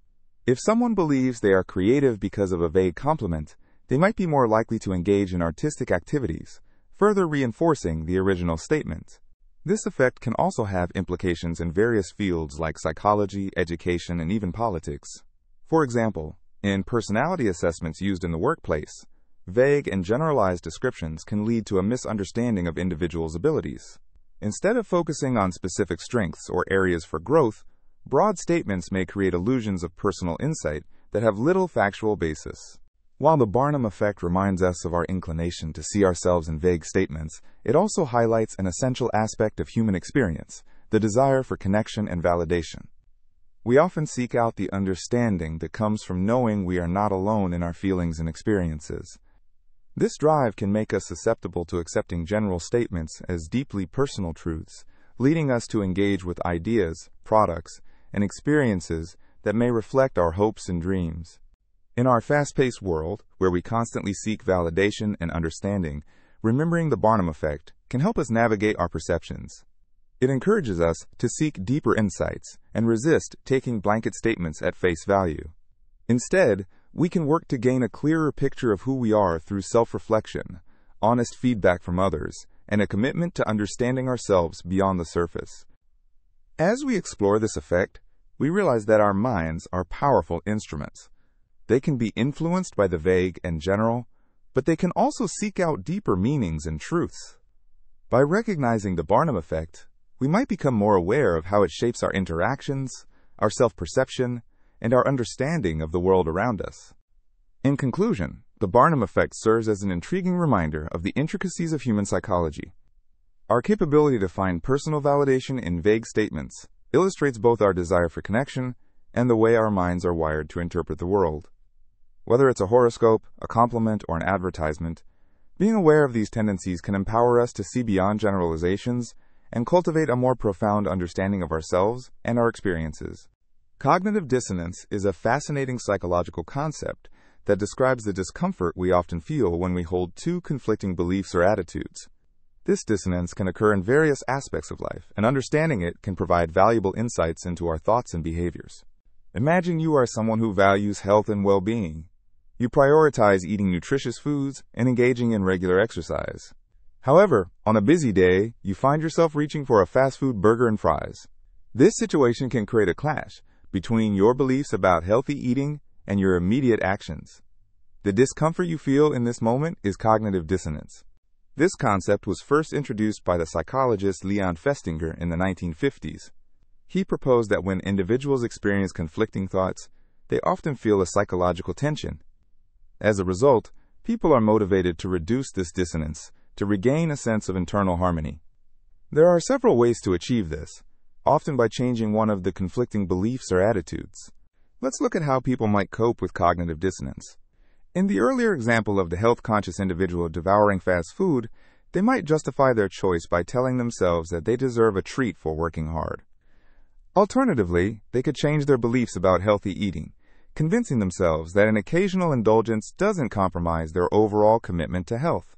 If someone believes they are creative because of a vague compliment, they might be more likely to engage in artistic activities, further reinforcing the original statement. This effect can also have implications in various fields like psychology, education, and even politics. For example, in personality assessments used in the workplace, vague and generalized descriptions can lead to a misunderstanding of individuals' abilities. Instead of focusing on specific strengths or areas for growth, broad statements may create illusions of personal insight that have little factual basis. While the Barnum Effect reminds us of our inclination to see ourselves in vague statements, it also highlights an essential aspect of human experience, the desire for connection and validation. We often seek out the understanding that comes from knowing we are not alone in our feelings and experiences. This drive can make us susceptible to accepting general statements as deeply personal truths, leading us to engage with ideas, products, and experiences that may reflect our hopes and dreams. In our fast-paced world, where we constantly seek validation and understanding, remembering the Barnum Effect can help us navigate our perceptions. It encourages us to seek deeper insights and resist taking blanket statements at face value. Instead, we can work to gain a clearer picture of who we are through self-reflection, honest feedback from others, and a commitment to understanding ourselves beyond the surface. As we explore this effect, we realize that our minds are powerful instruments. They can be influenced by the vague and general, but they can also seek out deeper meanings and truths. By recognizing the Barnum Effect, we might become more aware of how it shapes our interactions, our self-perception, and our understanding of the world around us. In conclusion, the Barnum Effect serves as an intriguing reminder of the intricacies of human psychology. Our capability to find personal validation in vague statements illustrates both our desire for connection and the way our minds are wired to interpret the world. Whether it's a horoscope, a compliment, or an advertisement, being aware of these tendencies can empower us to see beyond generalizations and cultivate a more profound understanding of ourselves and our experiences. Cognitive dissonance is a fascinating psychological concept that describes the discomfort we often feel when we hold two conflicting beliefs or attitudes. This dissonance can occur in various aspects of life, and understanding it can provide valuable insights into our thoughts and behaviors. Imagine you are someone who values health and well-being. You prioritize eating nutritious foods and engaging in regular exercise. However, on a busy day, you find yourself reaching for a fast food burger and fries. This situation can create a clash between your beliefs about healthy eating and your immediate actions. The discomfort you feel in this moment is cognitive dissonance. This concept was first introduced by the psychologist Leon Festinger in the 1950s. He proposed that when individuals experience conflicting thoughts, they often feel a psychological tension. As a result, people are motivated to reduce this dissonance, to regain a sense of internal harmony. There are several ways to achieve this, often by changing one of the conflicting beliefs or attitudes. Let's look at how people might cope with cognitive dissonance. In the earlier example of the health-conscious individual devouring fast food, they might justify their choice by telling themselves that they deserve a treat for working hard. Alternatively, they could change their beliefs about healthy eating, convincing themselves that an occasional indulgence doesn't compromise their overall commitment to health.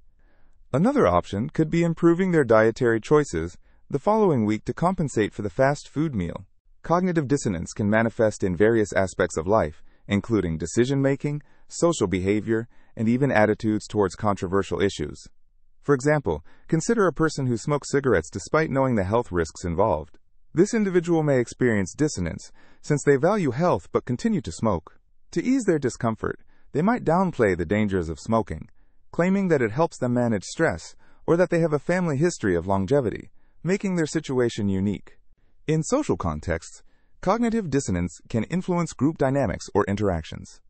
Another option could be improving their dietary choices the following week to compensate for the fast food meal. Cognitive dissonance can manifest in various aspects of life, including decision-making, social behavior, and even attitudes towards controversial issues. For example, consider a person who smokes cigarettes despite knowing the health risks involved. This individual may experience dissonance since they value health but continue to smoke. To ease their discomfort, they might downplay the dangers of smoking, claiming that it helps them manage stress or that they have a family history of longevity, making their situation unique. In social contexts, cognitive dissonance can influence group dynamics or interactions.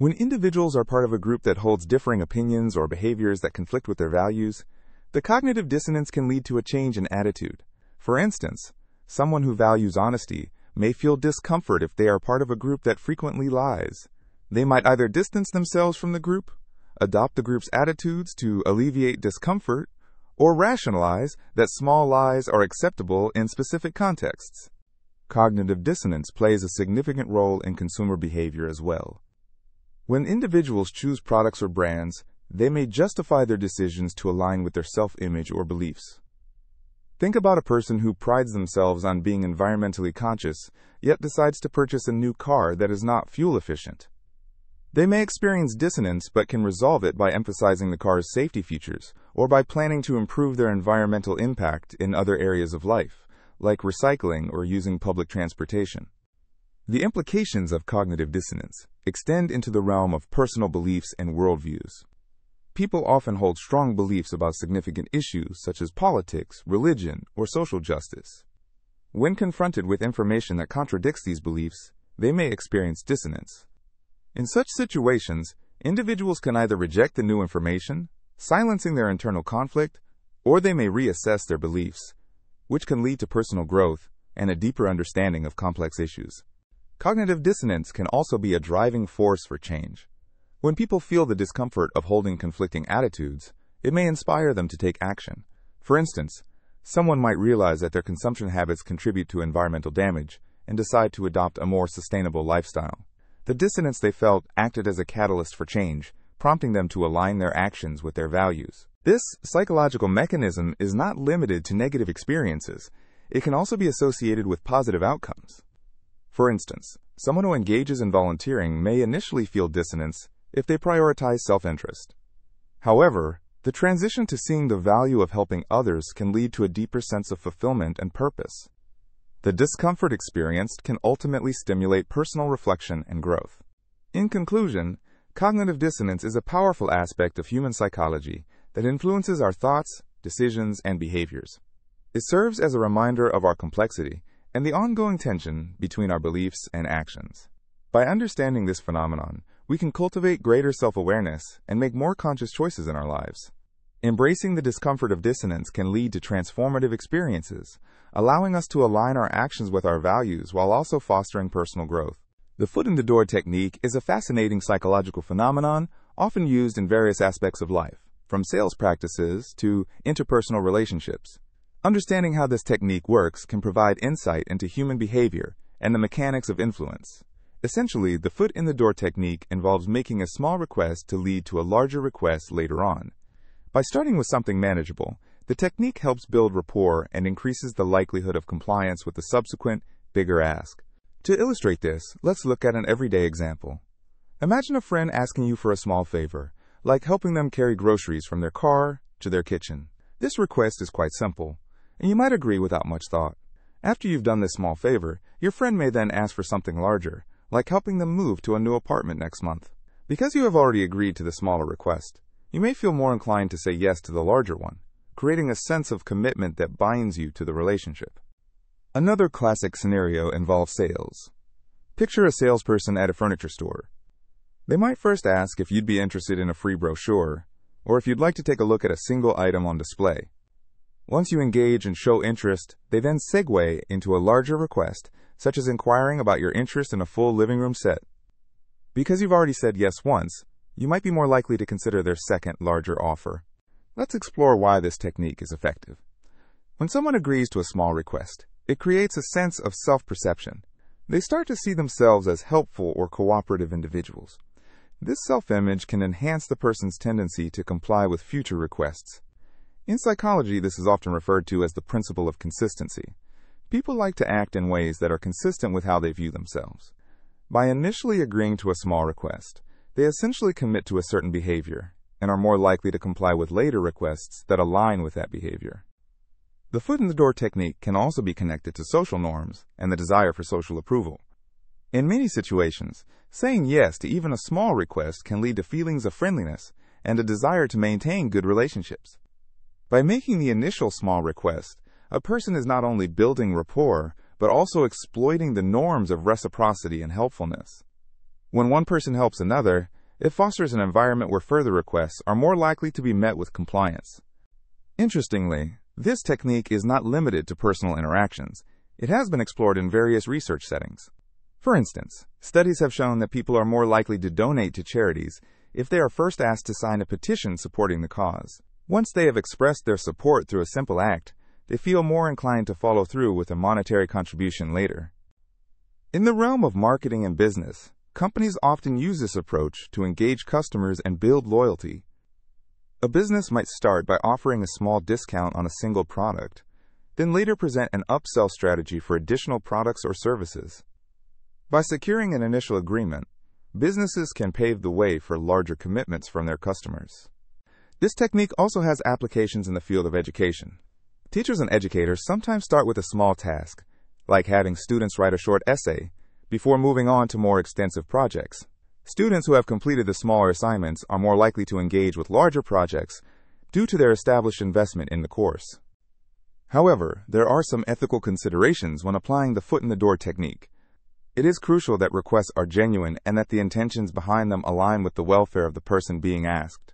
When individuals are part of a group that holds differing opinions or behaviors that conflict with their values, the cognitive dissonance can lead to a change in attitude. For instance, someone who values honesty may feel discomfort if they are part of a group that frequently lies. They might either distance themselves from the group, adopt the group's attitudes to alleviate discomfort, or rationalize that small lies are acceptable in specific contexts. Cognitive dissonance plays a significant role in consumer behavior as well. When individuals choose products or brands, they may justify their decisions to align with their self-image or beliefs. Think about a person who prides themselves on being environmentally conscious, yet decides to purchase a new car that is not fuel efficient. They may experience dissonance but can resolve it by emphasizing the car's safety features or by planning to improve their environmental impact in other areas of life, like recycling or using public transportation. The implications of cognitive dissonance extend into the realm of personal beliefs and worldviews. People often hold strong beliefs about significant issues such as politics, religion, or social justice. When confronted with information that contradicts these beliefs, they may experience dissonance. In such situations, individuals can either reject the new information, silencing their internal conflict, or they may reassess their beliefs, which can lead to personal growth and a deeper understanding of complex issues. Cognitive dissonance can also be a driving force for change. When people feel the discomfort of holding conflicting attitudes, it may inspire them to take action. For instance, someone might realize that their consumption habits contribute to environmental damage and decide to adopt a more sustainable lifestyle. The dissonance they felt acted as a catalyst for change, prompting them to align their actions with their values. This psychological mechanism is not limited to negative experiences. It can also be associated with positive outcomes. For instance, someone who engages in volunteering may initially feel dissonance if they prioritize self-interest. However, the transition to seeing the value of helping others can lead to a deeper sense of fulfillment and purpose. The discomfort experienced can ultimately stimulate personal reflection and growth. In conclusion, cognitive dissonance is a powerful aspect of human psychology that influences our thoughts, decisions, and behaviors. It serves as a reminder of our complexity and the ongoing tension between our beliefs and actions. By understanding this phenomenon, we can cultivate greater self-awareness and make more conscious choices in our lives. Embracing the discomfort of dissonance can lead to transformative experiences, allowing us to align our actions with our values while also fostering personal growth. The foot in the door technique is a fascinating psychological phenomenon often used in various aspects of life, from sales practices to interpersonal relationships. Understanding how this technique works can provide insight into human behavior and the mechanics of influence. Essentially, the foot in the door technique involves making a small request to lead to a larger request later on. By starting with something manageable, the technique helps build rapport and increases the likelihood of compliance with the subsequent, bigger ask. To illustrate this, let's look at an everyday example. Imagine a friend asking you for a small favor, like helping them carry groceries from their car to their kitchen. This request is quite simple, and you might agree without much thought. After you've done this small favor, your friend may then ask for something larger, like helping them move to a new apartment next month. Because you have already agreed to the smaller request, you may feel more inclined to say yes to the larger one, creating a sense of commitment that binds you to the relationship. Another classic scenario involves sales. Picture a salesperson at a furniture store. They might first ask if you'd be interested in a free brochure, or if you'd like to take a look at a single item on display. Once you engage and show interest, they then segue into a larger request, such as inquiring about your interest in a full living room set. Because you've already said yes once, you might be more likely to consider their second, larger offer. Let's explore why this technique is effective. When someone agrees to a small request, it creates a sense of self-perception. They start to see themselves as helpful or cooperative individuals. This self-image can enhance the person's tendency to comply with future requests. In psychology, this is often referred to as the principle of consistency. People like to act in ways that are consistent with how they view themselves. By initially agreeing to a small request, they essentially commit to a certain behavior and are more likely to comply with later requests that align with that behavior. The foot in the door technique can also be connected to social norms and the desire for social approval. In many situations, saying yes to even a small request can lead to feelings of friendliness and a desire to maintain good relationships. By making the initial small request, a person is not only building rapport, but also exploiting the norms of reciprocity and helpfulness. When one person helps another, it fosters an environment where further requests are more likely to be met with compliance. Interestingly, this technique is not limited to personal interactions. It has been explored in various research settings. For instance, studies have shown that people are more likely to donate to charities if they are first asked to sign a petition supporting the cause. Once they have expressed their support through a simple act, they feel more inclined to follow through with a monetary contribution later. In the realm of marketing and business, companies often use this approach to engage customers and build loyalty. A business might start by offering a small discount on a single product, then later present an upsell strategy for additional products or services. By securing an initial agreement, businesses can pave the way for larger commitments from their customers. This technique also has applications in the field of education. Teachers and educators sometimes start with a small task, like having students write a short essay, before moving on to more extensive projects. Students who have completed the smaller assignments are more likely to engage with larger projects due to their established investment in the course. However, there are some ethical considerations when applying the foot in the door technique. It is crucial that requests are genuine and that the intentions behind them align with the welfare of the person being asked.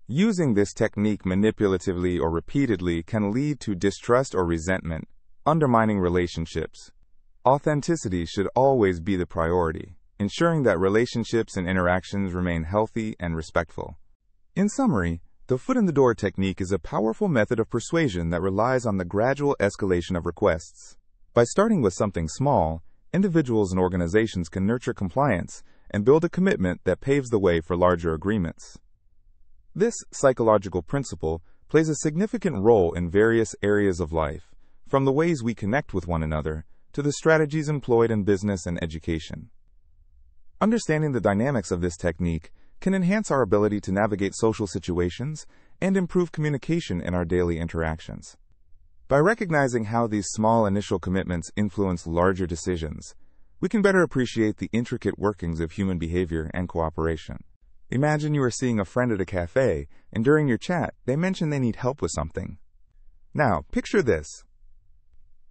Using this technique manipulatively or repeatedly can lead to distrust or resentment, undermining relationships. Authenticity should always be the priority, ensuring that relationships and interactions remain healthy and respectful. In summary, the foot in the door technique is a powerful method of persuasion that relies on the gradual escalation of requests. By starting with something small, individuals and organizations can nurture compliance and build a commitment that paves the way for larger agreements. This psychological principle plays a significant role in various areas of life, from the ways we connect with one another to the strategies employed in business and education. Understanding the dynamics of this technique can enhance our ability to navigate social situations and improve communication in our daily interactions. By recognizing how these small initial commitments influence larger decisions, we can better appreciate the intricate workings of human behavior and cooperation. Imagine you are seeing a friend at a cafe, and during your chat, they mention they need help with something. Now, picture this.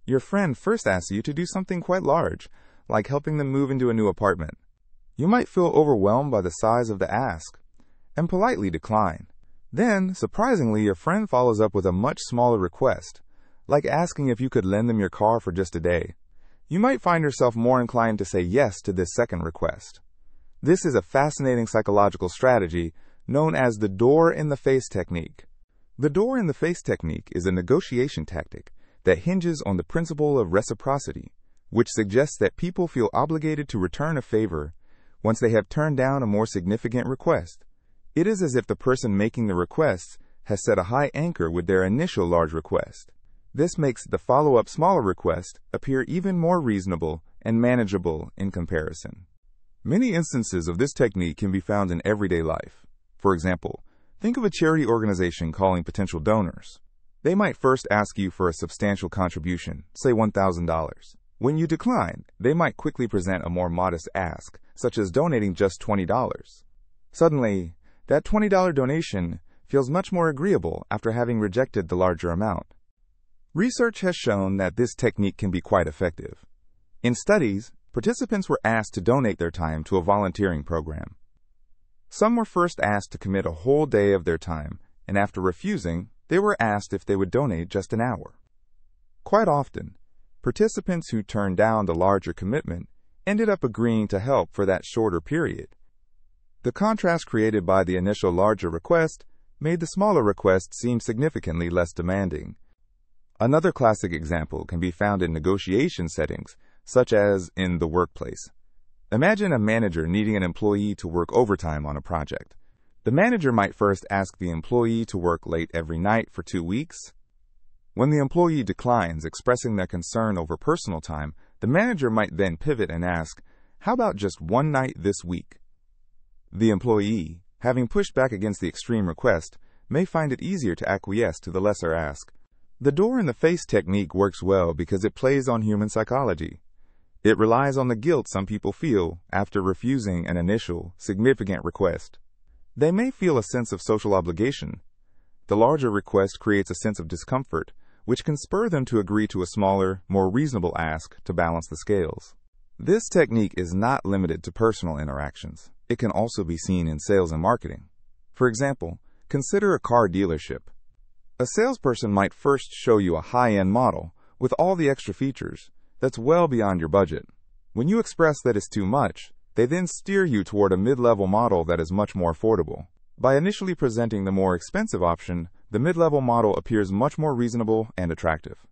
Your friend first asks you to do something quite large, like helping them move into a new apartment. You might feel overwhelmed by the size of the ask, and politely decline. Then, surprisingly, your friend follows up with a much smaller request, like asking if you could lend them your car for just a day. You might find yourself more inclined to say yes to this second request. This is a fascinating psychological strategy known as the door-in-the-face technique. The door-in-the-face technique is a negotiation tactic that hinges on the principle of reciprocity, which suggests that people feel obligated to return a favor once they have turned down a more significant request. It is as if the person making the request has set a high anchor with their initial large request. This makes the follow-up smaller request appear even more reasonable and manageable in comparison. Many instances of this technique can be found in everyday life. For example, think of a charity organization calling potential donors. They might first ask you for a substantial contribution, say $1,000. When you decline, they might quickly present a more modest ask, such as donating just $20. Suddenly, that $20 donation feels much more agreeable after having rejected the larger amount. Research has shown that this technique can be quite effective. In studies, participants were asked to donate their time to a volunteering program. Some were first asked to commit a whole day of their time, and after refusing, they were asked if they would donate just an hour. Quite often, participants who turned down the larger commitment ended up agreeing to help for that shorter period. The contrast created by the initial larger request made the smaller request seem significantly less demanding. Another classic example can be found in negotiation settings, such as in the workplace. Imagine a manager needing an employee to work overtime on a project. The manager might first ask the employee to work late every night for 2 weeks. When the employee declines, expressing their concern over personal time, the manager might then pivot and ask, "How about just one night this week?" The employee, having pushed back against the extreme request, may find it easier to acquiesce to the lesser ask. The door-in-the-face technique works well because it plays on human psychology. It relies on the guilt some people feel after refusing an initial, significant request. They may feel a sense of social obligation. The larger request creates a sense of discomfort, which can spur them to agree to a smaller, more reasonable ask to balance the scales. This technique is not limited to personal interactions. It can also be seen in sales and marketing. For example, consider a car dealership. A salesperson might first show you a high-end model with all the extra features that's well beyond your budget. When you express that it's too much, they then steer you toward a mid-level model that is much more affordable. By initially presenting the more expensive option, the mid-level model appears much more reasonable and attractive.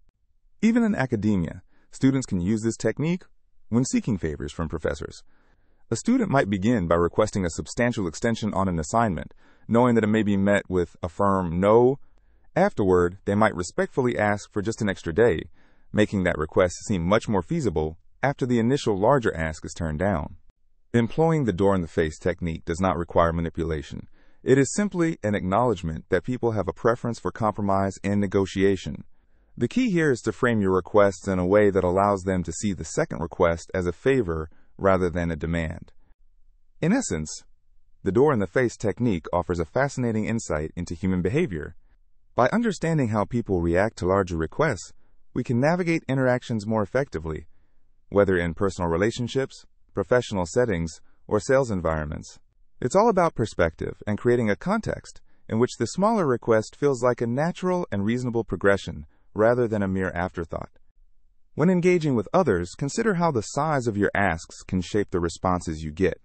Even in academia, students can use this technique when seeking favors from professors. A student might begin by requesting a substantial extension on an assignment, knowing that it may be met with a firm no. Afterward, they might respectfully ask for just an extra day, making that request seem much more feasible after the initial larger ask is turned down. Employing the door-in-the-face technique does not require manipulation. It is simply an acknowledgement that people have a preference for compromise and negotiation. The key here is to frame your requests in a way that allows them to see the second request as a favor rather than a demand. In essence, the door-in-the-face technique offers a fascinating insight into human behavior. By understanding how people react to larger requests, we can navigate interactions more effectively, whether in personal relationships, professional settings, or sales environments. It's all about perspective and creating a context in which the smaller request feels like a natural and reasonable progression rather than a mere afterthought. When engaging with others, consider how the size of your asks can shape the responses you get.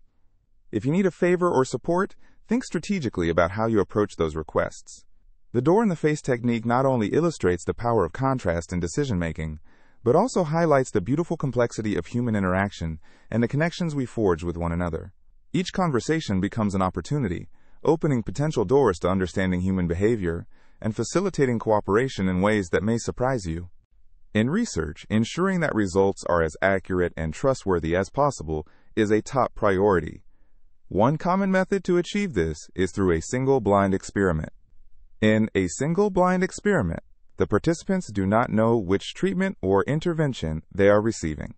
If you need a favor or support, think strategically about how you approach those requests. The door-in-the-face technique not only illustrates the power of contrast in decision-making, but also highlights the beautiful complexity of human interaction and the connections we forge with one another. Each conversation becomes an opportunity, opening potential doors to understanding human behavior and facilitating cooperation in ways that may surprise you. In research, ensuring that results are as accurate and trustworthy as possible is a top priority. One common method to achieve this is through a single blind experiment. In a single blind experiment, the participants do not know which treatment or intervention they are receiving.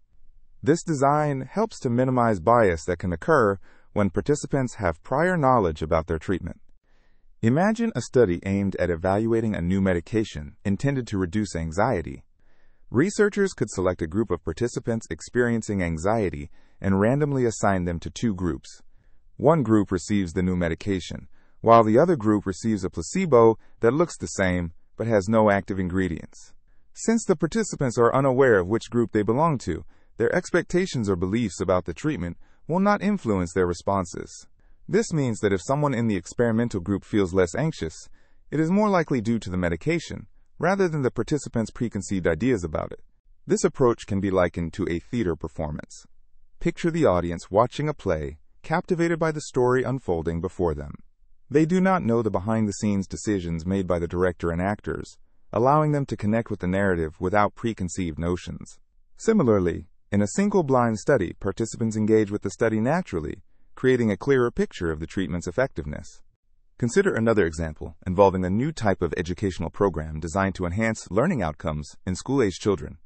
This design helps to minimize bias that can occur when participants have prior knowledge about their treatment. Imagine a study aimed at evaluating a new medication intended to reduce anxiety. Researchers could select a group of participants experiencing anxiety and randomly assign them to two groups. One group receives the new medication, while the other group receives a placebo that looks the same but has no active ingredients. Since the participants are unaware of which group they belong to, their expectations or beliefs about the treatment will not influence their responses. This means that if someone in the experimental group feels less anxious, it is more likely due to the medication, rather than the participants' preconceived ideas about it. This approach can be likened to a theater performance. Picture the audience watching a play, captivated by the story unfolding before them. They do not know the behind-the-scenes decisions made by the director and actors, allowing them to connect with the narrative without preconceived notions. Similarly, in a single-blind study, participants engage with the study naturally, creating a clearer picture of the treatment's effectiveness. Consider another example involving a new type of educational program designed to enhance learning outcomes in school-age children.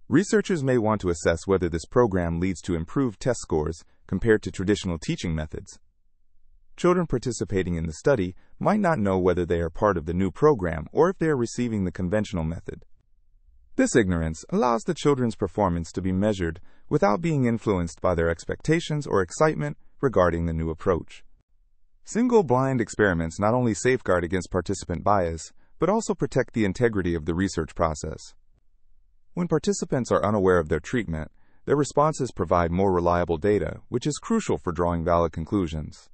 Researchers may want to assess whether this program leads to improved test scores compared to traditional teaching methods. Children participating in the study might not know whether they are part of the new program or if they are receiving the conventional method. This ignorance allows the children's performance to be measured without being influenced by their expectations or excitement regarding the new approach. Single-blind experiments not only safeguard against participant bias, but also protect the integrity of the research process. When participants are unaware of their treatment, their responses provide more reliable data, which is crucial for drawing valid conclusions.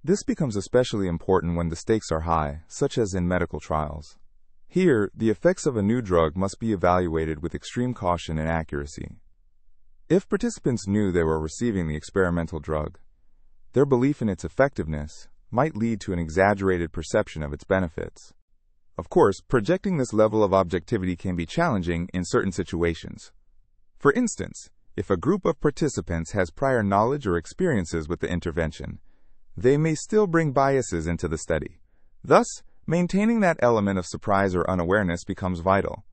This becomes especially important when the stakes are high, such as in medical trials. Here, the effects of a new drug must be evaluated with extreme caution and accuracy. If participants knew they were receiving the experimental drug, their belief in its effectiveness might lead to an exaggerated perception of its benefits. Of course, projecting this level of objectivity can be challenging in certain situations. For instance, if a group of participants has prior knowledge or experiences with the intervention, they may still bring biases into the study. Thus, maintaining that element of surprise or unawareness becomes vital.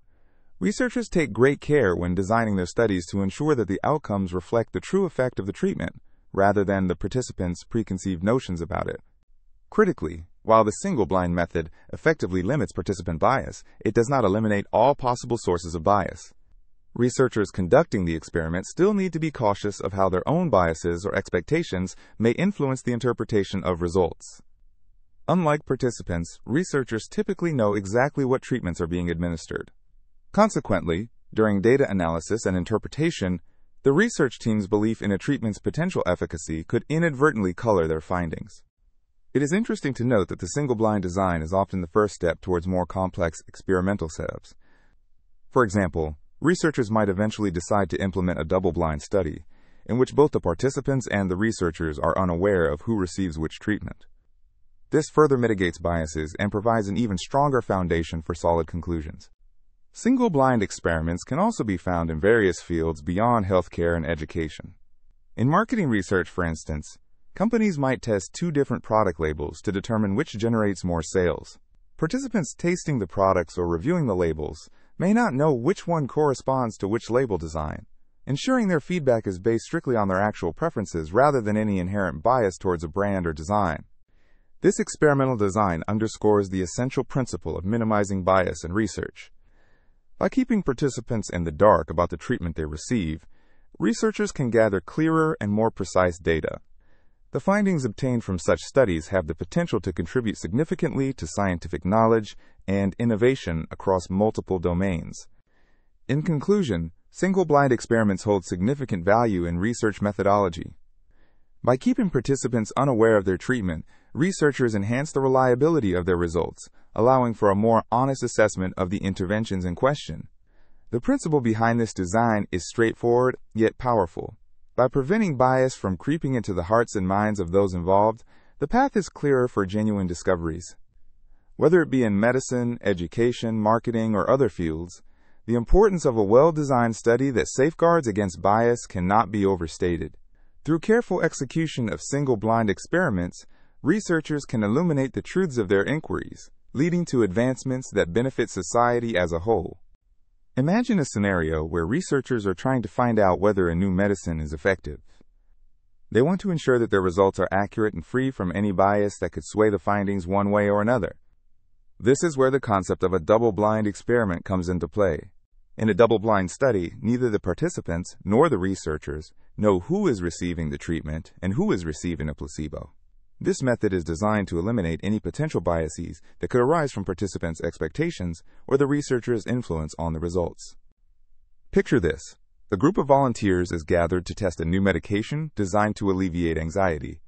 Researchers take great care when designing their studies to ensure that the outcomes reflect the true effect of the treatment, rather than the participants' preconceived notions about it. Critically, while the single-blind method effectively limits participant bias, it does not eliminate all possible sources of bias. Researchers conducting the experiment still need to be cautious of how their own biases or expectations may influence the interpretation of results. Unlike participants, researchers typically know exactly what treatments are being administered. Consequently, during data analysis and interpretation, the research team's belief in a treatment's potential efficacy could inadvertently color their findings. It is interesting to note that the single-blind design is often the first step towards more complex experimental setups. For example, researchers might eventually decide to implement a double-blind study, in which both the participants and the researchers are unaware of who receives which treatment. This further mitigates biases and provides an even stronger foundation for solid conclusions. Single-blind experiments can also be found in various fields beyond healthcare and education. In marketing research, for instance, companies might test two different product labels to determine which generates more sales. Participants tasting the products or reviewing the labels may not know which one corresponds to which label design, ensuring their feedback is based strictly on their actual preferences rather than any inherent bias towards a brand or design. This experimental design underscores the essential principle of minimizing bias in research. By keeping participants in the dark about the treatment they receive, researchers can gather clearer and more precise data. The findings obtained from such studies have the potential to contribute significantly to scientific knowledge and innovation across multiple domains. In conclusion, single-blind experiments hold significant value in research methodology. By keeping participants unaware of their treatment, researchers enhance the reliability of their results, allowing for a more honest assessment of the interventions in question. The principle behind this design is straightforward yet powerful. By preventing bias from creeping into the hearts and minds of those involved, the path is clearer for genuine discoveries. Whether it be in medicine, education, marketing, or other fields, the importance of a well-designed study that safeguards against bias cannot be overstated. Through careful execution of single-blind experiments, researchers can illuminate the truths of their inquiries, leading to advancements that benefit society as a whole. Imagine a scenario where researchers are trying to find out whether a new medicine is effective. They want to ensure that their results are accurate and free from any bias that could sway the findings one way or another. This is where the concept of a double-blind experiment comes into play. In a double-blind study, neither the participants nor the researchers know who is receiving the treatment and who is receiving a placebo. This method is designed to eliminate any potential biases that could arise from participants' expectations or the researcher's influence on the results. Picture this. A group of volunteers is gathered to test a new medication designed to alleviate anxiety.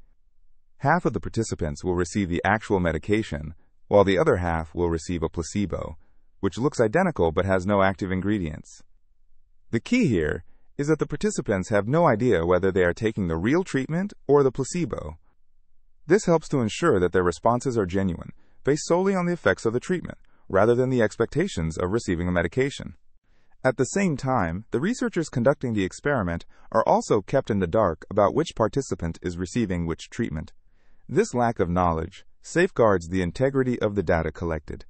Half of the participants will receive the actual medication, while the other half will receive a placebo, which looks identical but has no active ingredients. The key here is that the participants have no idea whether they are taking the real treatment or the placebo. This helps to ensure that their responses are genuine, based solely on the effects of the treatment, rather than the expectations of receiving a medication. At the same time, the researchers conducting the experiment are also kept in the dark about which participant is receiving which treatment. This lack of knowledge safeguards the integrity of the data collected.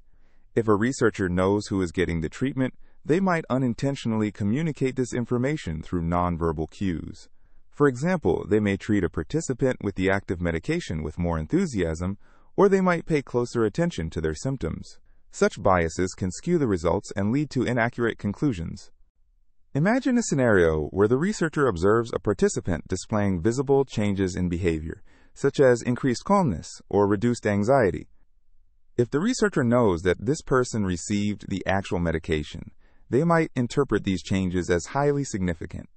If a researcher knows who is getting the treatment, they might unintentionally communicate this information through nonverbal cues. For example, they may treat a participant with the active medication with more enthusiasm, or they might pay closer attention to their symptoms. Such biases can skew the results and lead to inaccurate conclusions. Imagine a scenario where the researcher observes a participant displaying visible changes in behavior, such as increased calmness or reduced anxiety. If the researcher knows that this person received the actual medication, they might interpret these changes as highly significant.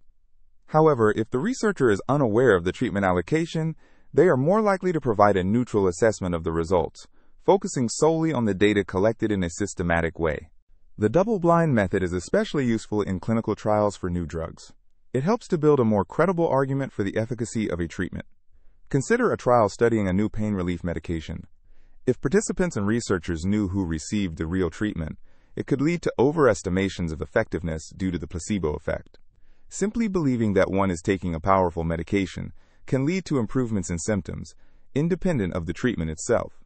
However, if the researcher is unaware of the treatment allocation, they are more likely to provide a neutral assessment of the results, focusing solely on the data collected in a systematic way. The double-blind method is especially useful in clinical trials for new drugs. It helps to build a more credible argument for the efficacy of a treatment. Consider a trial studying a new pain relief medication. If participants and researchers knew who received the real treatment, it could lead to overestimations of effectiveness due to the placebo effect. Simply believing that one is taking a powerful medication can lead to improvements in symptoms, independent of the treatment itself.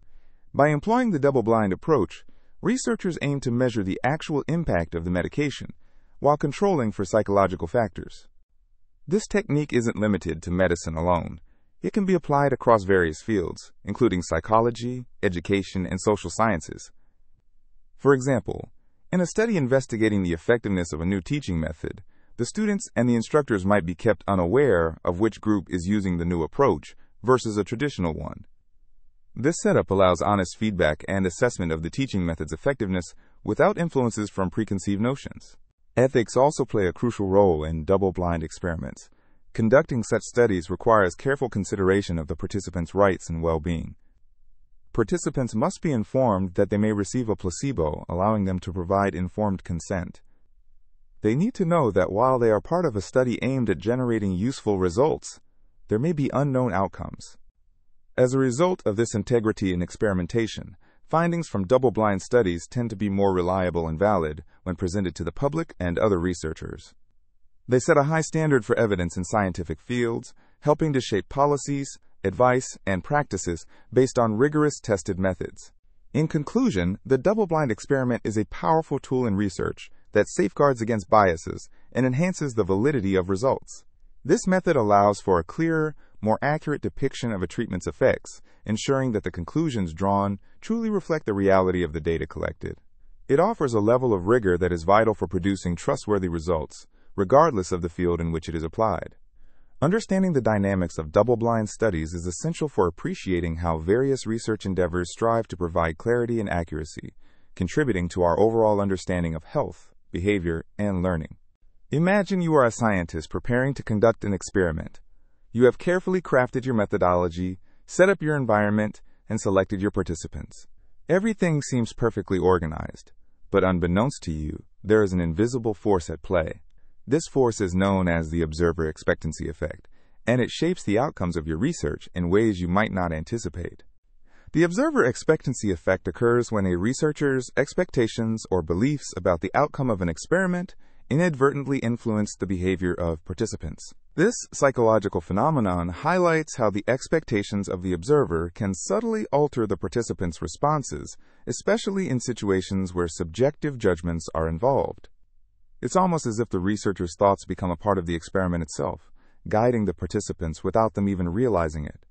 By employing the double-blind approach, researchers aim to measure the actual impact of the medication, while controlling for psychological factors. This technique isn't limited to medicine alone. It can be applied across various fields, including psychology, education, and social sciences. For example, in a study investigating the effectiveness of a new teaching method, the students and the instructors might be kept unaware of which group is using the new approach versus a traditional one. This setup allows honest feedback and assessment of the teaching method's effectiveness without influences from preconceived notions. Ethics also play a crucial role in double-blind experiments. Conducting such studies requires careful consideration of the participants' rights and well-being. Participants must be informed that they may receive a placebo, allowing them to provide informed consent. They need to know that while they are part of a study aimed at generating useful results, there may be unknown outcomes. As a result of this integrity in experimentation, findings from double-blind studies tend to be more reliable and valid when presented to the public and other researchers. They set a high standard for evidence in scientific fields, helping to shape policies, advice, and practices based on rigorous tested methods. In conclusion, the double-blind experiment is a powerful tool in research that safeguards against biases and enhances the validity of results. This method allows for a clearer, more accurate depiction of a treatment's effects, ensuring that the conclusions drawn truly reflect the reality of the data collected. It offers a level of rigor that is vital for producing trustworthy results, regardless of the field in which it is applied. Understanding the dynamics of double-blind studies is essential for appreciating how various research endeavors strive to provide clarity and accuracy, contributing to our overall understanding of health, behavior, and learning. Imagine you are a scientist preparing to conduct an experiment. You have carefully crafted your methodology, set up your environment, and selected your participants. Everything seems perfectly organized, but unbeknownst to you, there is an invisible force at play. This force is known as the Observer Expectancy Effect, and it shapes the outcomes of your research in ways you might not anticipate. The Observer Expectancy Effect occurs when a researcher's expectations or beliefs about the outcome of an experiment inadvertently influence the behavior of participants. This psychological phenomenon highlights how the expectations of the observer can subtly alter the participants' responses, especially in situations where subjective judgments are involved. It's almost as if the researcher's thoughts become a part of the experiment itself, guiding the participants without them even realizing it.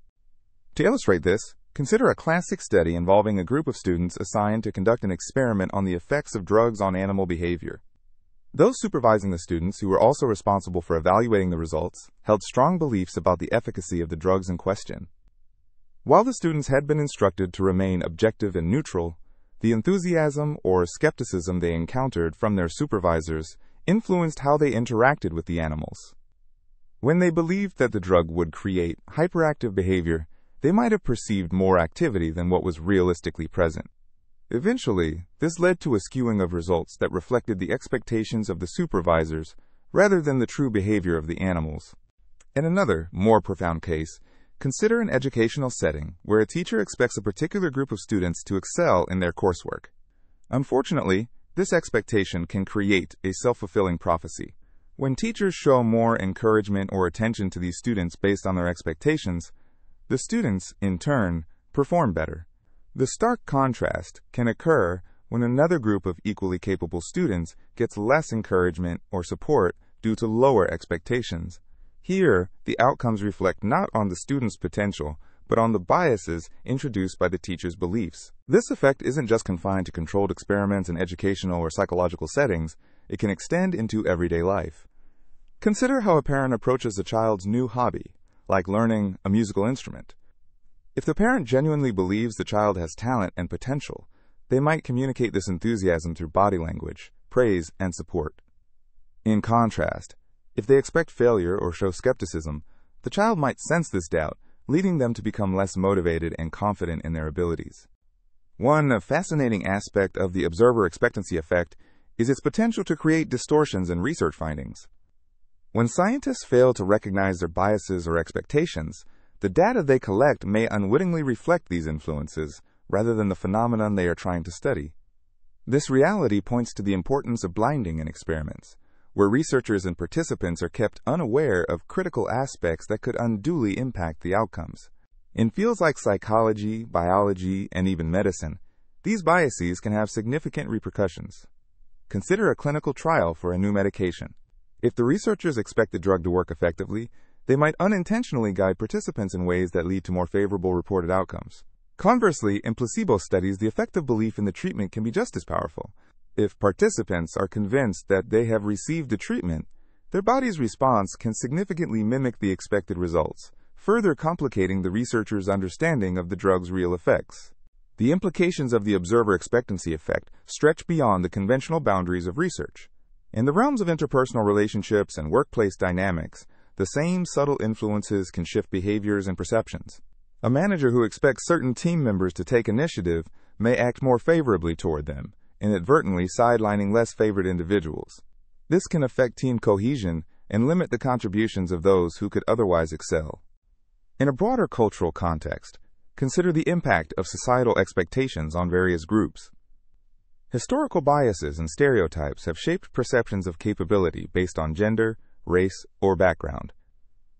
To illustrate this, consider a classic study involving a group of students assigned to conduct an experiment on the effects of drugs on animal behavior. Those supervising the students, who were also responsible for evaluating the results, held strong beliefs about the efficacy of the drugs in question. While the students had been instructed to remain objective and neutral, the enthusiasm or skepticism they encountered from their supervisors influenced how they interacted with the animals. When they believed that the drug would create hyperactive behavior, they might have perceived more activity than what was realistically present. Eventually, this led to a skewing of results that reflected the expectations of the supervisors rather than the true behavior of the animals. In another, more profound case, consider an educational setting where a teacher expects a particular group of students to excel in their coursework. Unfortunately, this expectation can create a self-fulfilling prophecy. When teachers show more encouragement or attention to these students based on their expectations, the students, in turn, perform better. The stark contrast can occur when another group of equally capable students gets less encouragement or support due to lower expectations. Here, the outcomes reflect not on the student's potential, but on the biases introduced by the teacher's beliefs. This effect isn't just confined to controlled experiments in educational or psychological settings, it can extend into everyday life. Consider how a parent approaches a child's new hobby, like learning a musical instrument. If the parent genuinely believes the child has talent and potential, they might communicate this enthusiasm through body language, praise, and support. In contrast, if they expect failure or show skepticism, the child might sense this doubt, leading them to become less motivated and confident in their abilities. One fascinating aspect of the observer expectancy effect is its potential to create distortions in research findings. When scientists fail to recognize their biases or expectations, the data they collect may unwittingly reflect these influences rather than the phenomenon they are trying to study. This reality points to the importance of blinding in experiments, where researchers and participants are kept unaware of critical aspects that could unduly impact the outcomes. In fields like psychology, biology, and even medicine, these biases can have significant repercussions. Consider a clinical trial for a new medication. If the researchers expect the drug to work effectively, they might unintentionally guide participants in ways that lead to more favorable reported outcomes. Conversely, in placebo studies, the effect of belief in the treatment can be just as powerful. If participants are convinced that they have received the treatment, their body's response can significantly mimic the expected results, further complicating the researchers' understanding of the drug's real effects. The implications of the observer expectancy effect stretch beyond the conventional boundaries of research. In the realms of interpersonal relationships and workplace dynamics, the same subtle influences can shift behaviors and perceptions. A manager who expects certain team members to take initiative may act more favorably toward them, inadvertently sidelining less favored individuals. This can affect team cohesion and limit the contributions of those who could otherwise excel. In a broader cultural context, consider the impact of societal expectations on various groups. Historical biases and stereotypes have shaped perceptions of capability based on gender, race, or background.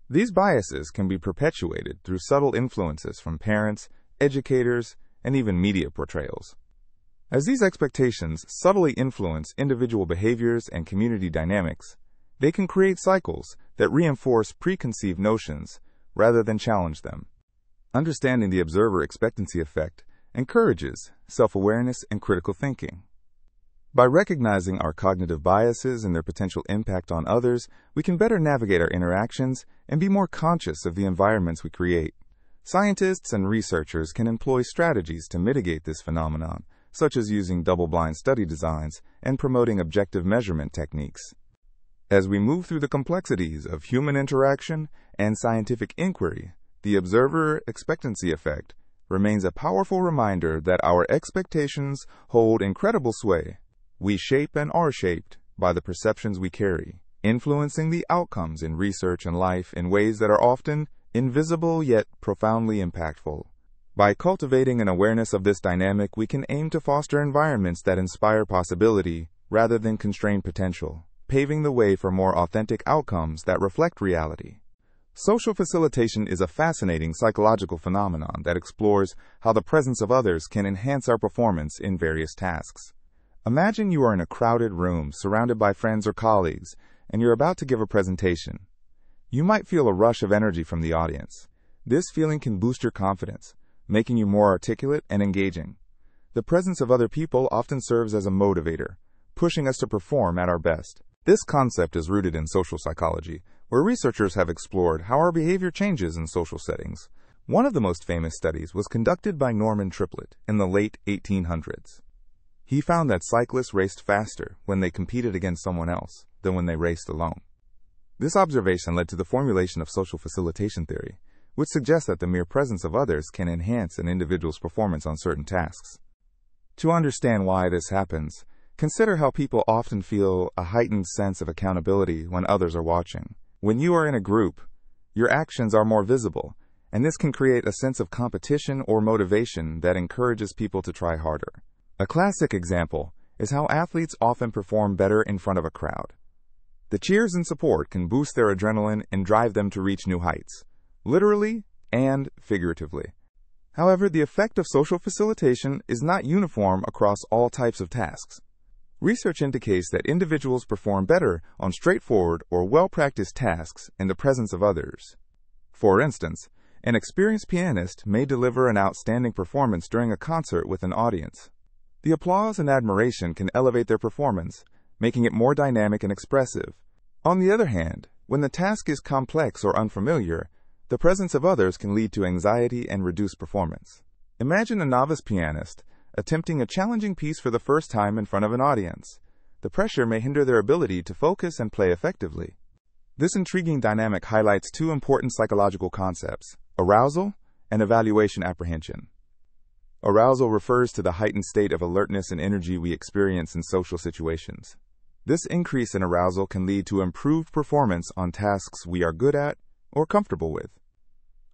These biases can be perpetuated through subtle influences from parents, educators, and even media portrayals. As these expectations subtly influence individual behaviors and community dynamics, they can create cycles that reinforce preconceived notions rather than challenge them. Understanding the observer expectancy effect encourages self-awareness and critical thinking. By recognizing our cognitive biases and their potential impact on others, we can better navigate our interactions and be more conscious of the environments we create. Scientists and researchers can employ strategies to mitigate this phenomenon, such as using double-blind study designs and promoting objective measurement techniques. As we move through the complexities of human interaction and scientific inquiry, the observer expectancy effect remains a powerful reminder that our expectations hold incredible sway. We shape and are shaped by the perceptions we carry, influencing the outcomes in research and life in ways that are often invisible yet profoundly impactful. By cultivating an awareness of this dynamic, we can aim to foster environments that inspire possibility rather than constrain potential, paving the way for more authentic outcomes that reflect reality. Social facilitation is a fascinating psychological phenomenon that explores how the presence of others can enhance our performance in various tasks. Imagine you are in a crowded room surrounded by friends or colleagues, and you're about to give a presentation. You might feel a rush of energy from the audience. This feeling can boost your confidence, making you more articulate and engaging. The presence of other people often serves as a motivator, pushing us to perform at our best. This concept is rooted in social psychology, where researchers have explored how our behavior changes in social settings. One of the most famous studies was conducted by Norman Triplett in the late 1800s. He found that cyclists raced faster when they competed against someone else than when they raced alone. This observation led to the formulation of social facilitation theory, which suggests that the mere presence of others can enhance an individual's performance on certain tasks. To understand why this happens, consider how people often feel a heightened sense of accountability when others are watching. When you are in a group, your actions are more visible, and this can create a sense of competition or motivation that encourages people to try harder. A classic example is how athletes often perform better in front of a crowd. The cheers and support can boost their adrenaline and drive them to reach new heights, literally and figuratively. However, the effect of social facilitation is not uniform across all types of tasks. Research indicates that individuals perform better on straightforward or well-practiced tasks in the presence of others. For instance, an experienced pianist may deliver an outstanding performance during a concert with an audience. The applause and admiration can elevate their performance, making it more dynamic and expressive. On the other hand, when the task is complex or unfamiliar, the presence of others can lead to anxiety and reduce performance. Imagine a novice pianist attempting a challenging piece for the first time in front of an audience. The pressure may hinder their ability to focus and play effectively. This intriguing dynamic highlights two important psychological concepts: arousal and evaluation apprehension. Arousal refers to the heightened state of alertness and energy we experience in social situations. This increase in arousal can lead to improved performance on tasks we are good at or comfortable with.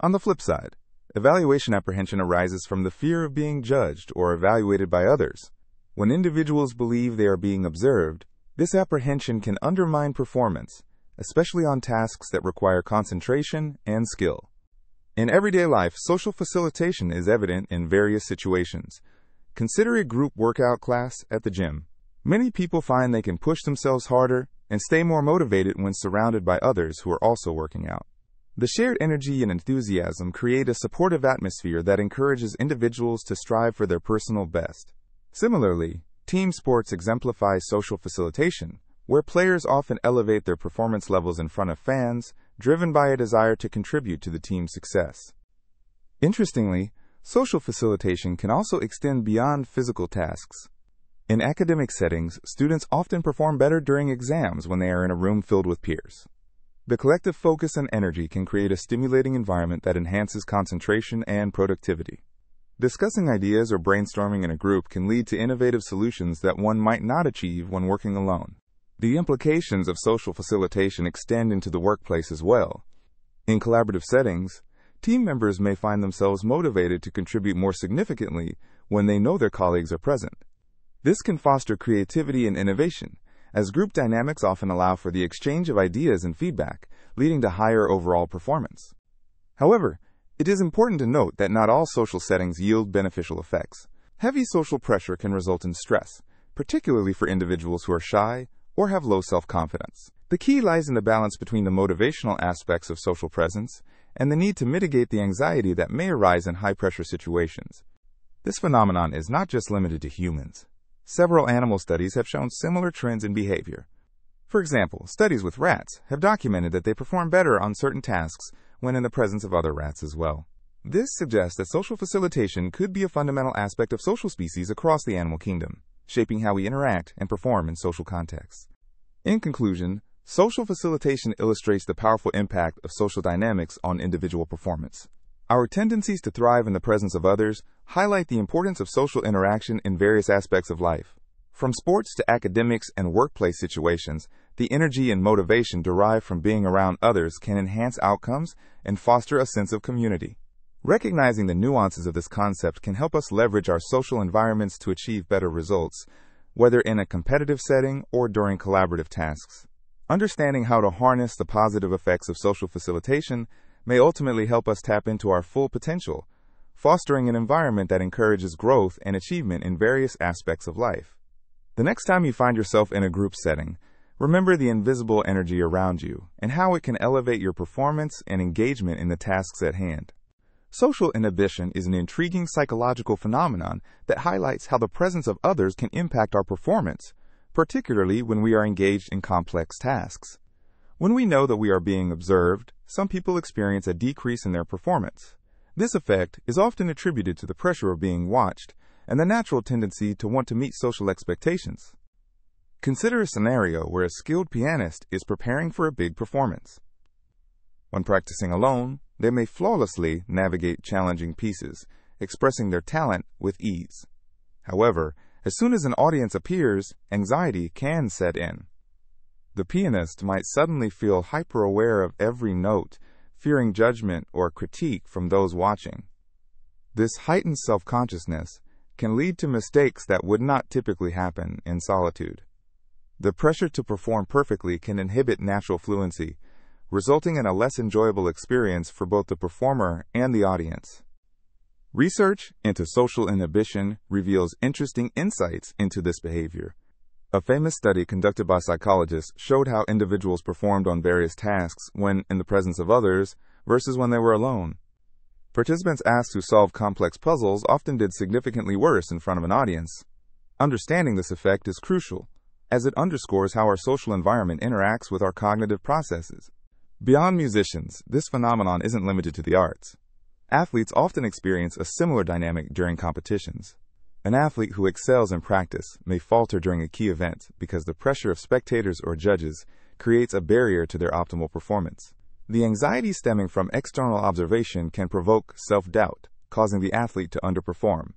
On the flip side, evaluation apprehension arises from the fear of being judged or evaluated by others. When individuals believe they are being observed, this apprehension can undermine performance, especially on tasks that require concentration and skill. In everyday life, social facilitation is evident in various situations. Consider a group workout class at the gym. Many people find they can push themselves harder and stay more motivated when surrounded by others who are also working out. The shared energy and enthusiasm create a supportive atmosphere that encourages individuals to strive for their personal best. Similarly, team sports exemplify social facilitation, where players often elevate their performance levels in front of fans, driven by a desire to contribute to the team's success. Interestingly, social facilitation can also extend beyond physical tasks. In academic settings, students often perform better during exams when they are in a room filled with peers. The collective focus and energy can create a stimulating environment that enhances concentration and productivity. Discussing ideas or brainstorming in a group can lead to innovative solutions that one might not achieve when working alone. The implications of social facilitation extend into the workplace as well. In collaborative settings, team members may find themselves motivated to contribute more significantly when they know their colleagues are present. This can foster creativity and innovation, as group dynamics often allow for the exchange of ideas and feedback, leading to higher overall performance. However, it is important to note that not all social settings yield beneficial effects. Heavy social pressure can result in stress, particularly for individuals who are shy or have low self-confidence. The key lies in the balance between the motivational aspects of social presence and the need to mitigate the anxiety that may arise in high-pressure situations. This phenomenon is not just limited to humans. Several animal studies have shown similar trends in behavior. For example, studies with rats have documented that they perform better on certain tasks when in the presence of other rats as well. This suggests that social facilitation could be a fundamental aspect of social species across the animal kingdom, shaping how we interact and perform in social contexts. In conclusion, social facilitation illustrates the powerful impact of social dynamics on individual performance. Our tendencies to thrive in the presence of others highlight the importance of social interaction in various aspects of life. From sports to academics and workplace situations, the energy and motivation derived from being around others can enhance outcomes and foster a sense of community. Recognizing the nuances of this concept can help us leverage our social environments to achieve better results, whether in a competitive setting or during collaborative tasks. Understanding how to harness the positive effects of social facilitation may ultimately help us tap into our full potential, fostering an environment that encourages growth and achievement in various aspects of life. The next time you find yourself in a group setting, remember the invisible energy around you and how it can elevate your performance and engagement in the tasks at hand. Social inhibition is an intriguing psychological phenomenon that highlights how the presence of others can impact our performance, particularly when we are engaged in complex tasks. When we know that we are being observed, some people experience a decrease in their performance. This effect is often attributed to the pressure of being watched and the natural tendency to want to meet social expectations. Consider a scenario where a skilled pianist is preparing for a big performance. When practicing alone, they may flawlessly navigate challenging pieces, expressing their talent with ease. However, as soon as an audience appears, anxiety can set in. The pianist might suddenly feel hyper-aware of every note, fearing judgment or critique from those watching. This heightened self-consciousness can lead to mistakes that would not typically happen in solitude. The pressure to perform perfectly can inhibit natural fluency, resulting in a less enjoyable experience for both the performer and the audience. Research into social inhibition reveals interesting insights into this behavior. A famous study conducted by psychologists showed how individuals performed on various tasks when in the presence of others versus when they were alone. Participants asked to solve complex puzzles often did significantly worse in front of an audience. Understanding this effect is crucial, as it underscores how our social environment interacts with our cognitive processes. Beyond musicians, this phenomenon isn't limited to the arts. Athletes often experience a similar dynamic during competitions. An athlete who excels in practice may falter during a key event because the pressure of spectators or judges creates a barrier to their optimal performance. The anxiety stemming from external observation can provoke self-doubt, causing the athlete to underperform.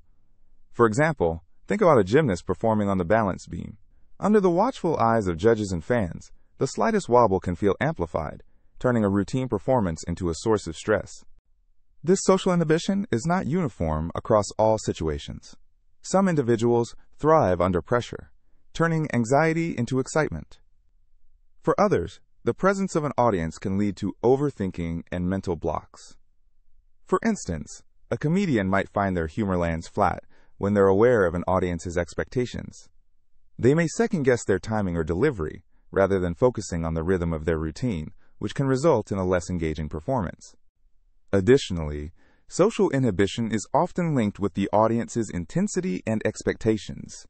For example, think about a gymnast performing on the balance beam. Under the watchful eyes of judges and fans, the slightest wobble can feel amplified, turning a routine performance into a source of stress. This social inhibition is not uniform across all situations. Some individuals thrive under pressure, turning anxiety into excitement. For others, the presence of an audience can lead to overthinking and mental blocks. For instance, a comedian might find their humor lands flat when they're aware of an audience's expectations. They may second-guess their timing or delivery, rather than focusing on the rhythm of their routine, which can result in a less engaging performance. Additionally, social inhibition is often linked with the audience's intensity and expectations.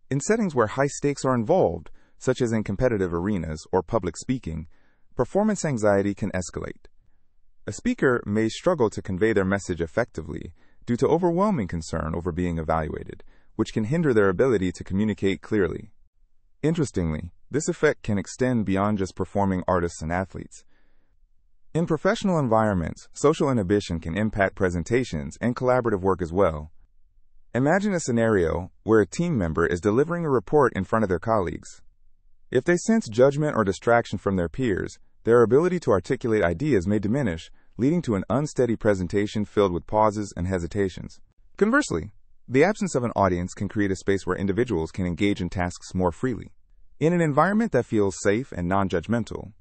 In settings where high stakes are involved, such as in competitive arenas or public speaking, performance anxiety can escalate. A speaker may struggle to convey their message effectively due to overwhelming concern over being evaluated, which can hinder their ability to communicate clearly. Interestingly, this effect can extend beyond just performing artists and athletes. In professional environments, social inhibition can impact presentations and collaborative work as well. Imagine a scenario where a team member is delivering a report in front of their colleagues. If they sense judgment or distraction from their peers, their ability to articulate ideas may diminish, leading to an unsteady presentation filled with pauses and hesitations. Conversely, the absence of an audience can create a space where individuals can engage in tasks more freely. In an environment that feels safe and non-judgmental,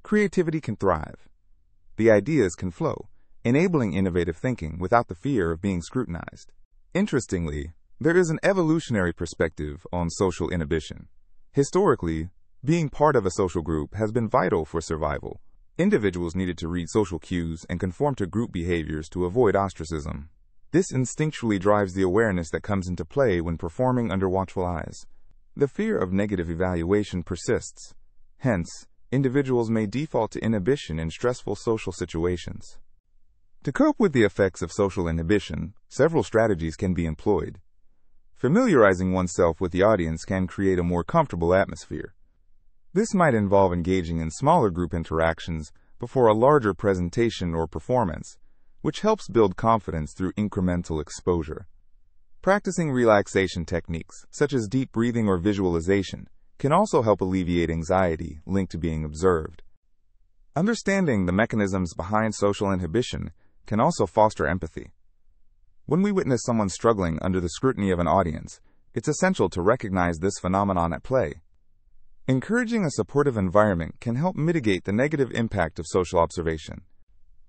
creativity can thrive. The ideas can flow, enabling innovative thinking without the fear of being scrutinized. Interestingly, there is an evolutionary perspective on social inhibition. Historically, being part of a social group has been vital for survival. Individuals needed to read social cues and conform to group behaviors to avoid ostracism. This instinctually drives the awareness that comes into play when performing under watchful eyes. The fear of negative evaluation persists. Hence, individuals may default to inhibition in stressful social situations. To cope with the effects of social inhibition, several strategies can be employed. Familiarizing oneself with the audience can create a more comfortable atmosphere. This might involve engaging in smaller group interactions before a larger presentation or performance, which helps build confidence through incremental exposure. Practicing relaxation techniques, such as deep breathing or visualization, can also help alleviate anxiety linked to being observed. Understanding the mechanisms behind social inhibition can also foster empathy. When we witness someone struggling under the scrutiny of an audience, it's essential to recognize this phenomenon at play. Encouraging a supportive environment can help mitigate the negative impact of social observation.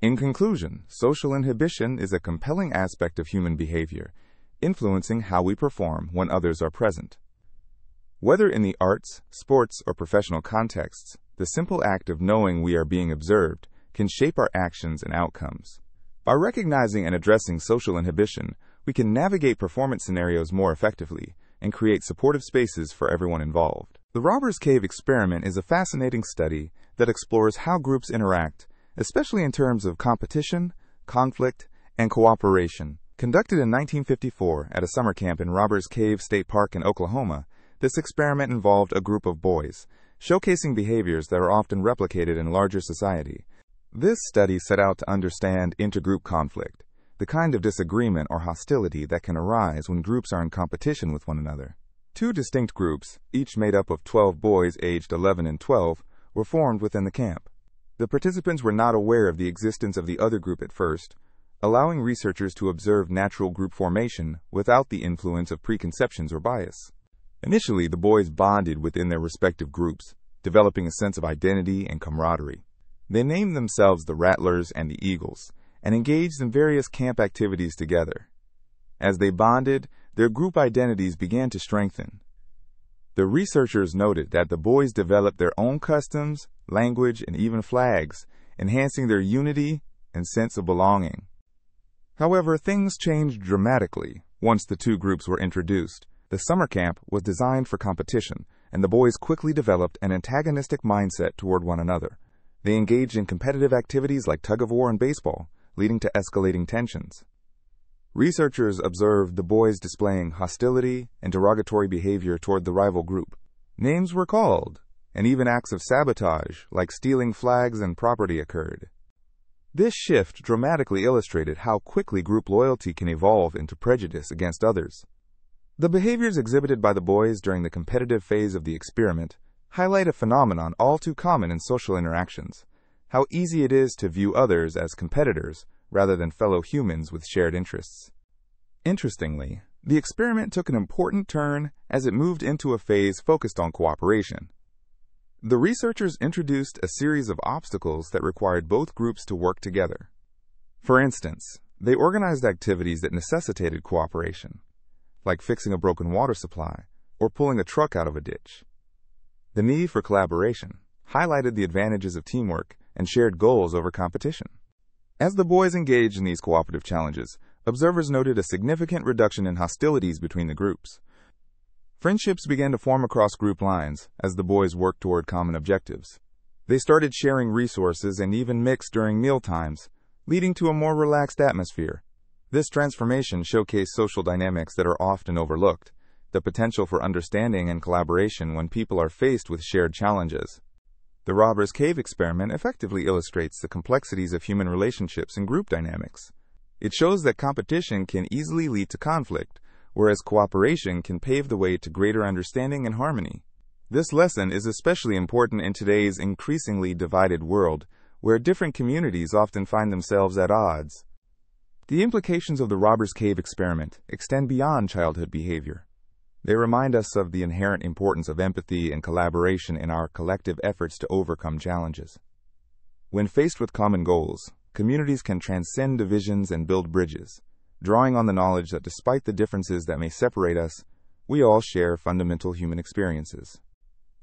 In conclusion, social inhibition is a compelling aspect of human behavior, influencing how we perform when others are present. Whether in the arts, sports, or professional contexts, the simple act of knowing we are being observed can shape our actions and outcomes. By recognizing and addressing social inhibition, we can navigate performance scenarios more effectively and create supportive spaces for everyone involved. The Robbers Cave experiment is a fascinating study that explores how groups interact, especially in terms of competition, conflict, and Cooperation. Conducted in 1954 at a summer camp in Robbers Cave State Park in Oklahoma, this experiment involved a group of boys, showcasing behaviors that are often replicated in larger society. This study set out to understand intergroup conflict, the kind of disagreement or hostility that can arise when groups are in competition with one another. Two distinct groups, each made up of 12 boys aged 11 and 12, were formed within the camp. The participants were not aware of the existence of the other group at first, allowing researchers to observe natural group formation without the influence of preconceptions or bias. Initially, the boys bonded within their respective groups, developing a sense of identity and camaraderie. They named themselves the Rattlers and the Eagles, and engaged in various camp activities together. As they bonded, their group identities began to strengthen. The researchers noted that the boys developed their own customs, language, and even flags, enhancing their unity and sense of belonging. However, things changed dramatically once the two groups were introduced. The summer camp was designed for competition, and the boys quickly developed an antagonistic mindset toward one another. They engaged in competitive activities like tug-of-war and baseball, leading to escalating tensions. Researchers observed the boys displaying hostility and derogatory behavior toward the rival group. Names were called, and even acts of sabotage, like stealing flags and property, occurred. This shift dramatically illustrated how quickly group loyalty can evolve into prejudice against others. The behaviors exhibited by the boys during the competitive phase of the experiment highlight a phenomenon all too common in social interactions: how easy it is to view others as competitors rather than fellow humans with shared interests. Interestingly, the experiment took an important turn as it moved into a phase focused on cooperation. The researchers introduced a series of obstacles that required both groups to work together. For instance, they organized activities that necessitated cooperation, like fixing a broken water supply or pulling a truck out of a ditch. The need for collaboration highlighted the advantages of teamwork and shared goals over competition. As the boys engaged in these cooperative challenges, observers noted a significant reduction in hostilities between the groups. Friendships began to form across group lines as the boys worked toward common objectives. They started sharing resources and even mixed during meal times, leading to a more relaxed atmosphere. This transformation showcased social dynamics that are often overlooked: the potential for understanding and collaboration when people are faced with shared challenges. The Robbers Cave experiment effectively illustrates the complexities of human relationships and group dynamics. It shows that competition can easily lead to conflict, whereas cooperation can pave the way to greater understanding and harmony. This lesson is especially important in today's increasingly divided world, where different communities often find themselves at odds. The implications of the Robbers Cave experiment extend beyond childhood behavior. They remind us of the inherent importance of empathy and collaboration in our collective efforts to overcome challenges. When faced with common goals, communities can transcend divisions and build bridges, drawing on the knowledge that despite the differences that may separate us, we all share fundamental human experiences.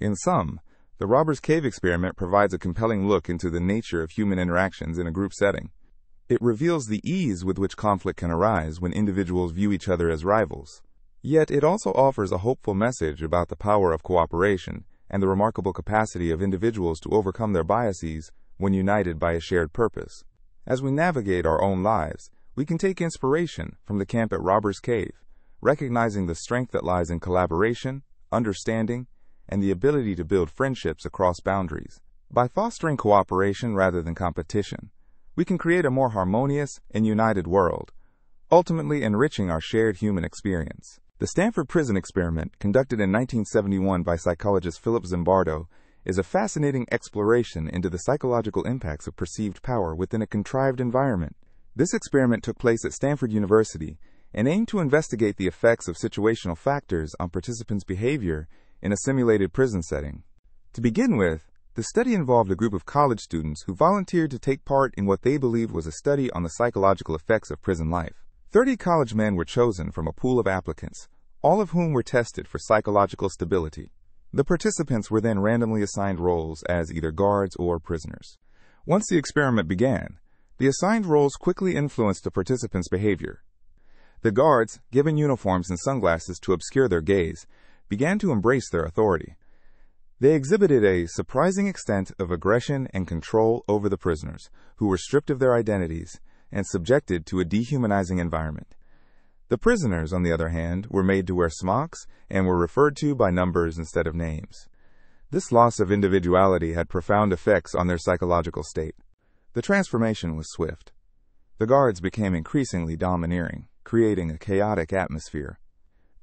In sum, the Robbers Cave experiment provides a compelling look into the nature of human interactions in a group setting. It reveals the ease with which conflict can arise when individuals view each other as rivals. Yet it also offers a hopeful message about the power of cooperation and the remarkable capacity of individuals to overcome their biases when united by a shared purpose. As we navigate our own lives, we can take inspiration from the camp at Robbers Cave, recognizing the strength that lies in collaboration, understanding, and the ability to build friendships across boundaries. By fostering cooperation rather than competition, we can create a more harmonious and united world, ultimately enriching our shared human experience. The Stanford prison experiment, conducted in 1971 by psychologist Philip Zimbardo, is a fascinating exploration into the psychological impacts of perceived power within a contrived environment. This experiment took place at Stanford University and aimed to investigate the effects of situational factors on participants' behavior in a simulated prison setting. To begin with, the study involved a group of college students who volunteered to take part in what they believed was a study on the psychological effects of prison life. 30 college men were chosen from a pool of applicants, all of whom were tested for psychological stability. The participants were then randomly assigned roles as either guards or prisoners. Once the experiment began, the assigned roles quickly influenced the participants' behavior. The guards, given uniforms and sunglasses to obscure their gaze, began to embrace their authority. They exhibited a surprising extent of aggression and control over the prisoners, who were stripped of their identities, and subjected to a dehumanizing environment. The prisoners, on the other hand, were made to wear smocks and were referred to by numbers instead of names. This loss of individuality had profound effects on their psychological state. The transformation was swift. The guards became increasingly domineering, creating a chaotic atmosphere.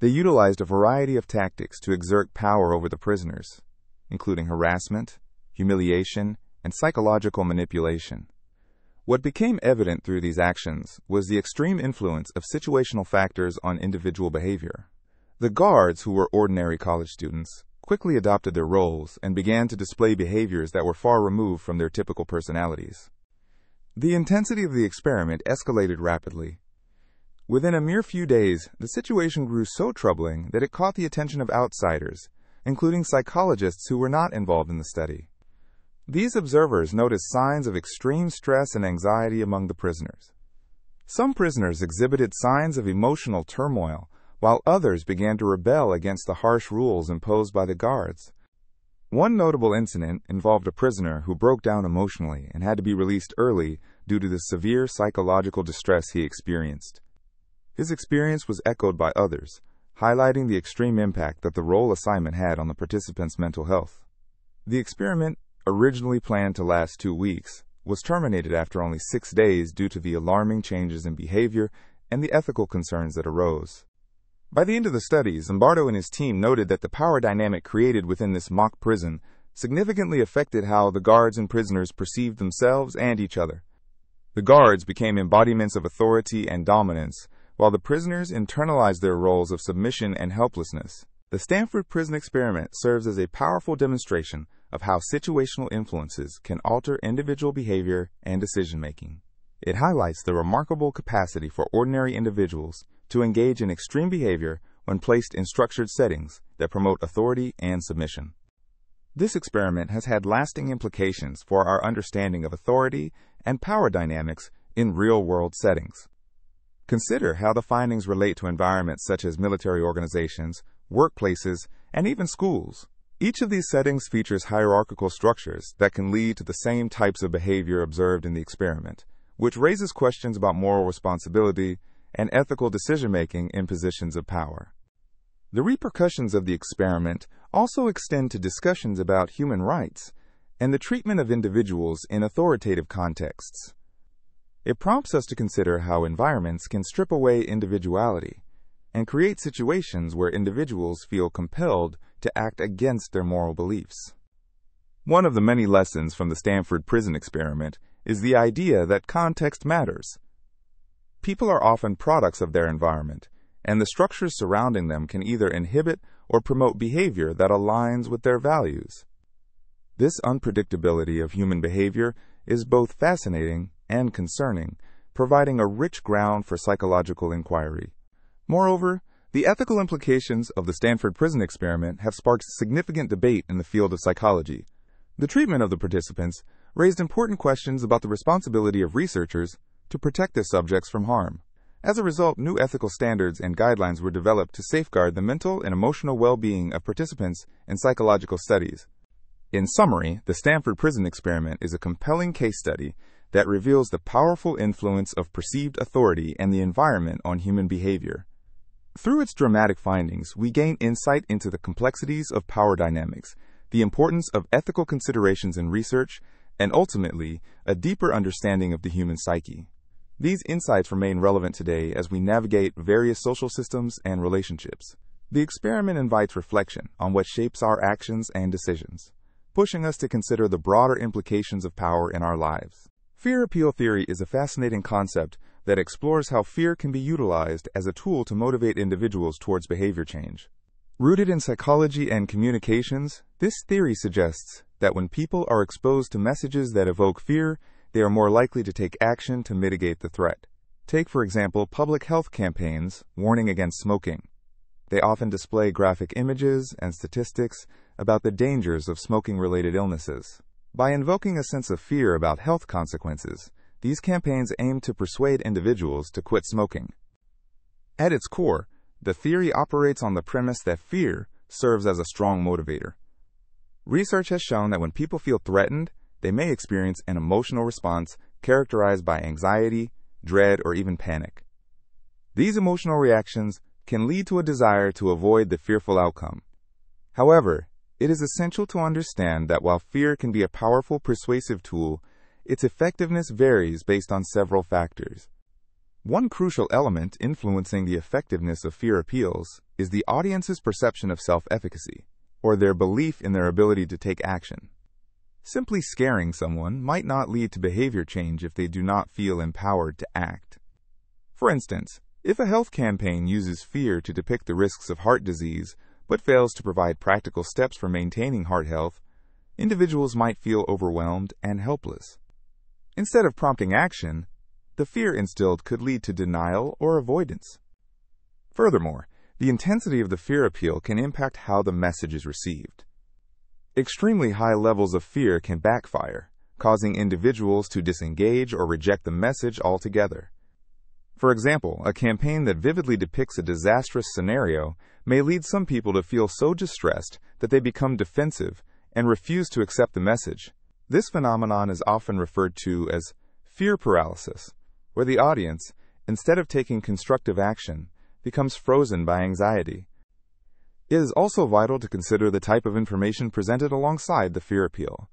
They utilized a variety of tactics to exert power over the prisoners, including harassment, humiliation, and psychological manipulation. What became evident through these actions was the extreme influence of situational factors on individual behavior. The guards, who were ordinary college students, quickly adopted their roles and began to display behaviors that were far removed from their typical personalities. The intensity of the experiment escalated rapidly. Within a mere few days, the situation grew so troubling that it caught the attention of outsiders, including psychologists who were not involved in the study. These observers noticed signs of extreme stress and anxiety among the prisoners. Some prisoners exhibited signs of emotional turmoil, while others began to rebel against the harsh rules imposed by the guards. One notable incident involved a prisoner who broke down emotionally and had to be released early due to the severe psychological distress he experienced. His experience was echoed by others, highlighting the extreme impact that the role assignment had on the participants' mental health. The experiment, originally planned to last 2 weeks, was terminated after only 6 days due to the alarming changes in behavior and the ethical concerns that arose. By the end of the study, Zimbardo and his team noted that the power dynamic created within this mock prison significantly affected how the guards and prisoners perceived themselves and each other. The guards became embodiments of authority and dominance, while the prisoners internalized their roles of submission and helplessness. The Stanford prison experiment serves as a powerful demonstration of how situational influences can alter individual behavior and decision-making. It highlights the remarkable capacity for ordinary individuals to engage in extreme behavior when placed in structured settings that promote authority and submission. This experiment has had lasting implications for our understanding of authority and power dynamics in real-world settings. Consider how the findings relate to environments such as military organizations, workplaces, and even schools. Each of these settings features hierarchical structures that can lead to the same types of behavior observed in the experiment, which raises questions about moral responsibility and ethical decision-making in positions of power. The repercussions of the experiment also extend to discussions about human rights and the treatment of individuals in authoritative contexts. It prompts us to consider how environments can strip away individuality and create situations where individuals feel compelled to act against their moral beliefs. One of the many lessons from the Stanford prison experiment is the idea that context matters. People are often products of their environment, and the structures surrounding them can either inhibit or promote behavior that aligns with their values. This unpredictability of human behavior is both fascinating and concerning, providing a rich ground for psychological inquiry. Moreover, the ethical implications of the Stanford prison experiment have sparked significant debate in the field of psychology. The treatment of the participants raised important questions about the responsibility of researchers to protect their subjects from harm. As a result, new ethical standards and guidelines were developed to safeguard the mental and emotional well-being of participants in psychological studies. In summary, the Stanford prison experiment is a compelling case study that reveals the powerful influence of perceived authority and the environment on human behavior. Through its dramatic findings, we gain insight into the complexities of power dynamics, the importance of ethical considerations in research, and ultimately, a deeper understanding of the human psyche. These insights remain relevant today as we navigate various social systems and relationships. The experiment invites reflection on what shapes our actions and decisions, pushing us to consider the broader implications of power in our lives. Fear appeal theory is a fascinating concept that explores how fear can be utilized as a tool to motivate individuals towards behavior change. Rooted in psychology and communications, this theory suggests that when people are exposed to messages that evoke fear, they are more likely to take action to mitigate the threat. Take, for example, public health campaigns warning against smoking. They often display graphic images and statistics about the dangers of smoking-related illnesses. By invoking a sense of fear about health consequences, these campaigns aim to persuade individuals to quit smoking. At its core, the theory operates on the premise that fear serves as a strong motivator. Research has shown that when people feel threatened, they may experience an emotional response characterized by anxiety, dread, or even panic. These emotional reactions can lead to a desire to avoid the fearful outcome. However, it is essential to understand that while fear can be a powerful persuasive tool, its effectiveness varies based on several factors. One crucial element influencing the effectiveness of fear appeals is the audience's perception of self-efficacy, or their belief in their ability to take action. Simply scaring someone might not lead to behavior change if they do not feel empowered to act. For instance, if a health campaign uses fear to depict the risks of heart disease but fails to provide practical steps for maintaining heart health, individuals might feel overwhelmed and helpless. Instead of prompting action, the fear instilled could lead to denial or avoidance. Furthermore, the intensity of the fear appeal can impact how the message is received. Extremely high levels of fear can backfire, causing individuals to disengage or reject the message altogether. For example, a campaign that vividly depicts a disastrous scenario may lead some people to feel so distressed that they become defensive and refuse to accept the message. This phenomenon is often referred to as fear paralysis, where the audience, instead of taking constructive action, becomes frozen by anxiety. It is also vital to consider the type of information presented alongside the fear appeal.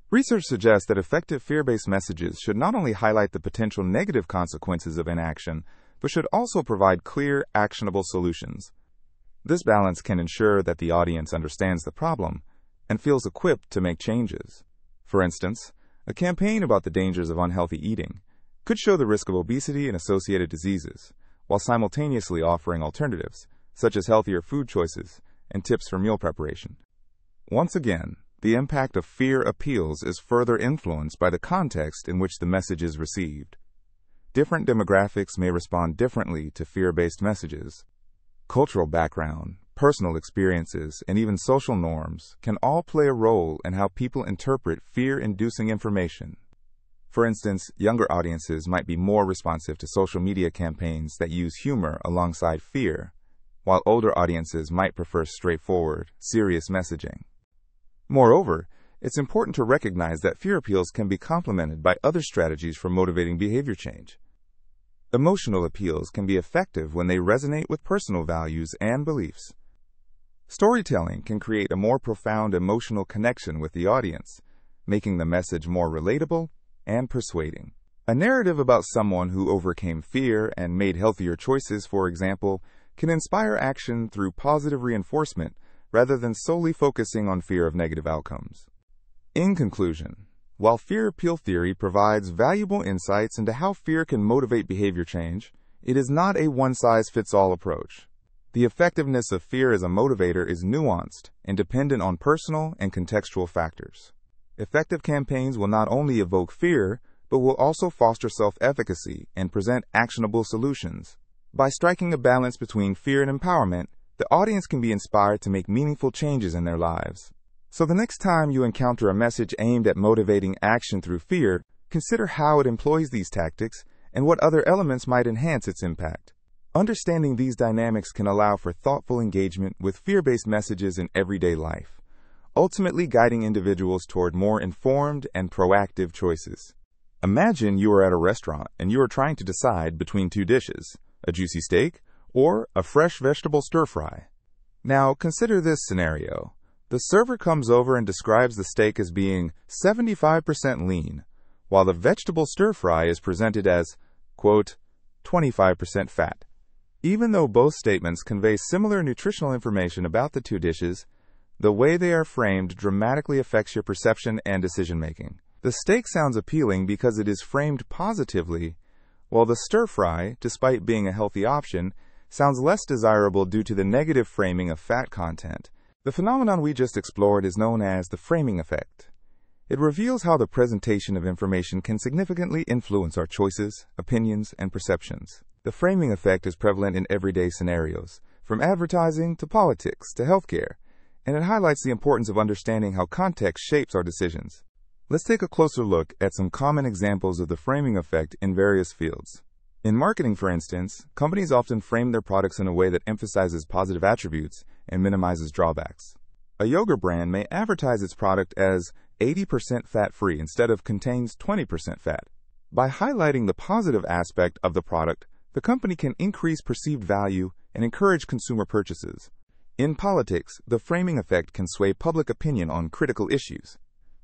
Research suggests that effective fear-based messages should not only highlight the potential negative consequences of inaction, but should also provide clear, actionable solutions. This balance can ensure that the audience understands the problem and feels equipped to make changes. For instance, a campaign about the dangers of unhealthy eating could show the risk of obesity and associated diseases, while simultaneously offering alternatives, such as healthier food choices and tips for meal preparation. Once again, the impact of fear appeals is further influenced by the context in which the message is received. Different demographics may respond differently to fear-based messages. Cultural background, personal experiences, and even social norms can all play a role in how people interpret fear-inducing information. For instance, younger audiences might be more responsive to social media campaigns that use humor alongside fear, while older audiences might prefer straightforward, serious messaging. Moreover, it's important to recognize that fear appeals can be complemented by other strategies for motivating behavior change. Emotional appeals can be effective when they resonate with personal values and beliefs. Storytelling can create a more profound emotional connection with the audience, making the message more relatable and persuading. A narrative about someone who overcame fear and made healthier choices, for example, can inspire action through positive reinforcement rather than solely focusing on fear of negative outcomes. In conclusion, while fear appeal theory provides valuable insights into how fear can motivate behavior change, it is not a one-size-fits-all approach. The effectiveness of fear as a motivator is nuanced and dependent on personal and contextual factors. Effective campaigns will not only evoke fear, but will also foster self-efficacy and present actionable solutions. By striking a balance between fear and empowerment, the audience can be inspired to make meaningful changes in their lives. So the next time you encounter a message aimed at motivating action through fear, consider how it employs these tactics and what other elements might enhance its impact. Understanding these dynamics can allow for thoughtful engagement with fear-based messages in everyday life, ultimately guiding individuals toward more informed and proactive choices. Imagine you are at a restaurant and you are trying to decide between two dishes, a juicy steak or a fresh vegetable stir-fry. Now, consider this scenario. The server comes over and describes the steak as being 75% lean, while the vegetable stir-fry is presented as, quote, 25% fat. Even though both statements convey similar nutritional information about the two dishes, the way they are framed dramatically affects your perception and decision-making. The steak sounds appealing because it is framed positively, while the stir-fry, despite being a healthy option, sounds less desirable due to the negative framing of fat content. The phenomenon we just explored is known as the framing effect. It reveals how the presentation of information can significantly influence our choices, opinions, and perceptions. The framing effect is prevalent in everyday scenarios, from advertising to politics to healthcare, and it highlights the importance of understanding how context shapes our decisions. Let's take a closer look at some common examples of the framing effect in various fields. In marketing, for instance, companies often frame their products in a way that emphasizes positive attributes and minimizes drawbacks. A yogurt brand may advertise its product as 80% fat-free instead of contains 20% fat. By highlighting the positive aspect of the product, the company can increase perceived value and encourage consumer purchases. In politics, the framing effect can sway public opinion on critical issues.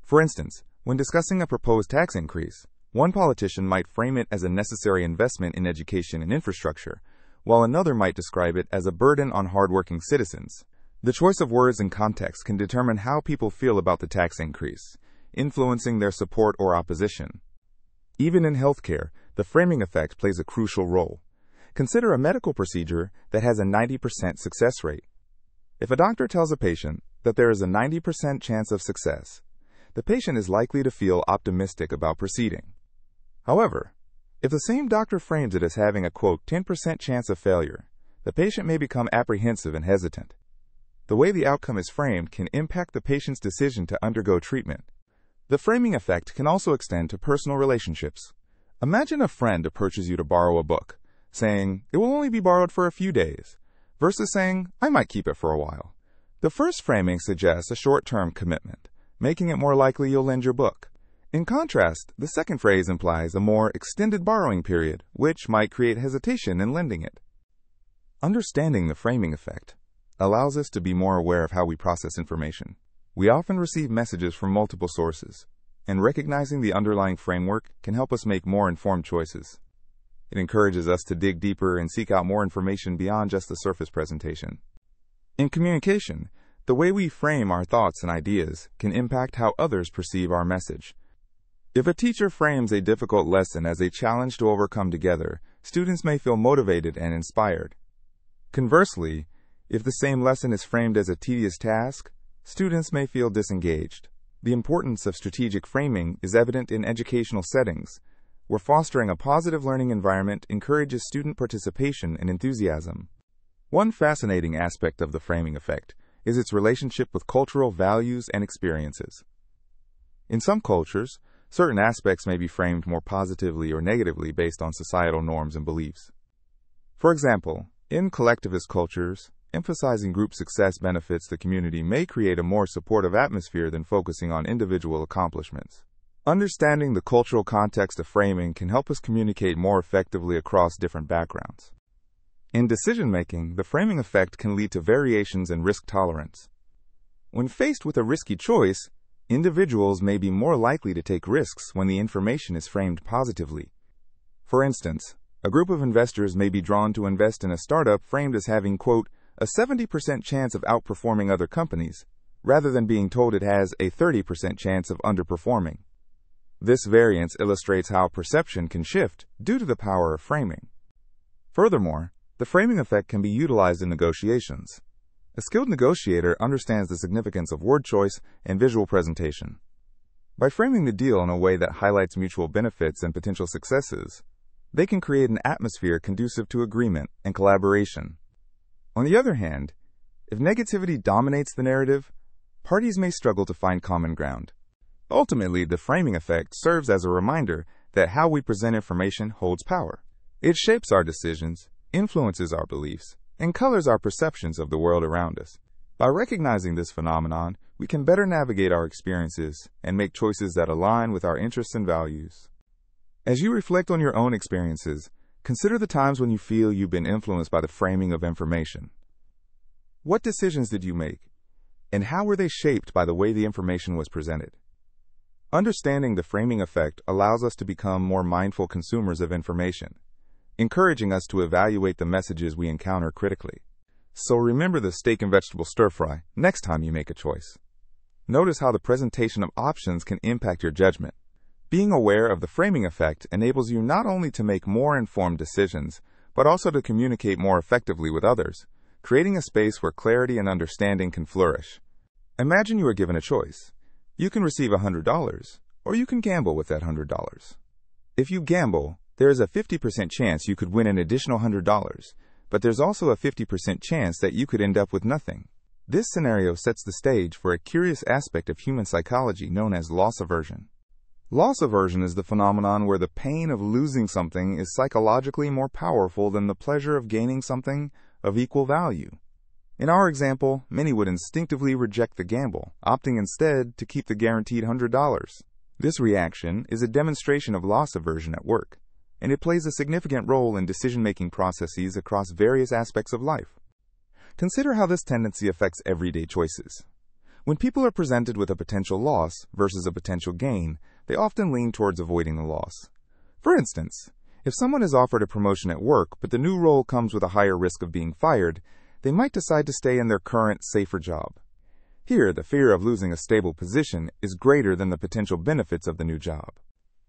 For instance, when discussing a proposed tax increase, one politician might frame it as a necessary investment in education and infrastructure, while another might describe it as a burden on hardworking citizens. The choice of words and context can determine how people feel about the tax increase, influencing their support or opposition. Even in healthcare, the framing effect plays a crucial role. Consider a medical procedure that has a 90% success rate. If a doctor tells a patient that there is a 90% chance of success, the patient is likely to feel optimistic about proceeding. However, if the same doctor frames it as having a, quote, 10% chance of failure, the patient may become apprehensive and hesitant. The way the outcome is framed can impact the patient's decision to undergo treatment. The framing effect can also extend to personal relationships. Imagine a friend approaches you to borrow a book, saying, "It will only be borrowed for a few days," versus saying, "I might keep it for a while." The first framing suggests a short-term commitment, making it more likely you'll lend your book. In contrast, the second phrase implies a more extended borrowing period, which might create hesitation in lending it. Understanding the framing effect allows us to be more aware of how we process information. We often receive messages from multiple sources, and recognizing the underlying framework can help us make more informed choices. It encourages us to dig deeper and seek out more information beyond just the surface presentation. In communication, the way we frame our thoughts and ideas can impact how others perceive our message. If a teacher frames a difficult lesson as a challenge to overcome together, students may feel motivated and inspired. Conversely, if the same lesson is framed as a tedious task, students may feel disengaged. The importance of strategic framing is evident in educational settings, where fostering a positive learning environment encourages student participation and enthusiasm. One fascinating aspect of the framing effect is its relationship with cultural values and experiences. In some cultures, certain aspects may be framed more positively or negatively based on societal norms and beliefs. For example, in collectivist cultures, emphasizing group success benefits the community may create a more supportive atmosphere than focusing on individual accomplishments. Understanding the cultural context of framing can help us communicate more effectively across different backgrounds. In decision-making, the framing effect can lead to variations in risk tolerance. When faced with a risky choice, individuals may be more likely to take risks when the information is framed positively. For instance, a group of investors may be drawn to invest in a startup framed as having, quote, a 70% chance of outperforming other companies, rather than being told it has a 30% chance of underperforming. This variance illustrates how perception can shift due to the power of framing. Furthermore, the framing effect can be utilized in negotiations. A skilled negotiator understands the significance of word choice and visual presentation. By framing the deal in a way that highlights mutual benefits and potential successes, they can create an atmosphere conducive to agreement and collaboration. On the other hand, if negativity dominates the narrative, parties may struggle to find common ground. Ultimately, the framing effect serves as a reminder that how we present information holds power. It shapes our decisions, influences our beliefs, and colors our perceptions of the world around us. By recognizing this phenomenon, we can better navigate our experiences and make choices that align with our interests and values. As you reflect on your own experiences, consider the times when you feel you've been influenced by the framing of information. What decisions did you make, and how were they shaped by the way the information was presented? Understanding the framing effect allows us to become more mindful consumers of information, encouraging us to evaluate the messages we encounter critically. So remember the steak and vegetable stir-fry next time you make a choice. Notice how the presentation of options can impact your judgment. Being aware of the framing effect enables you not only to make more informed decisions, but also to communicate more effectively with others, creating a space where clarity and understanding can flourish. Imagine you are given a choice. You can receive $100, or you can gamble with that $100. If you gamble, there is a 50% chance you could win an additional $100, but there's also a 50% chance that you could end up with nothing. This scenario sets the stage for a curious aspect of human psychology known as loss aversion. Loss aversion is the phenomenon where the pain of losing something is psychologically more powerful than the pleasure of gaining something of equal value. In our example, many would instinctively reject the gamble, opting instead to keep the guaranteed $100. This reaction is a demonstration of loss aversion at work, and it plays a significant role in decision-making processes across various aspects of life. Consider how this tendency affects everyday choices. When people are presented with a potential loss versus a potential gain, they often lean towards avoiding the loss. For instance, if someone is offered a promotion at work, but the new role comes with a higher risk of being fired, they might decide to stay in their current, safer job. Here, the fear of losing a stable position is greater than the potential benefits of the new job.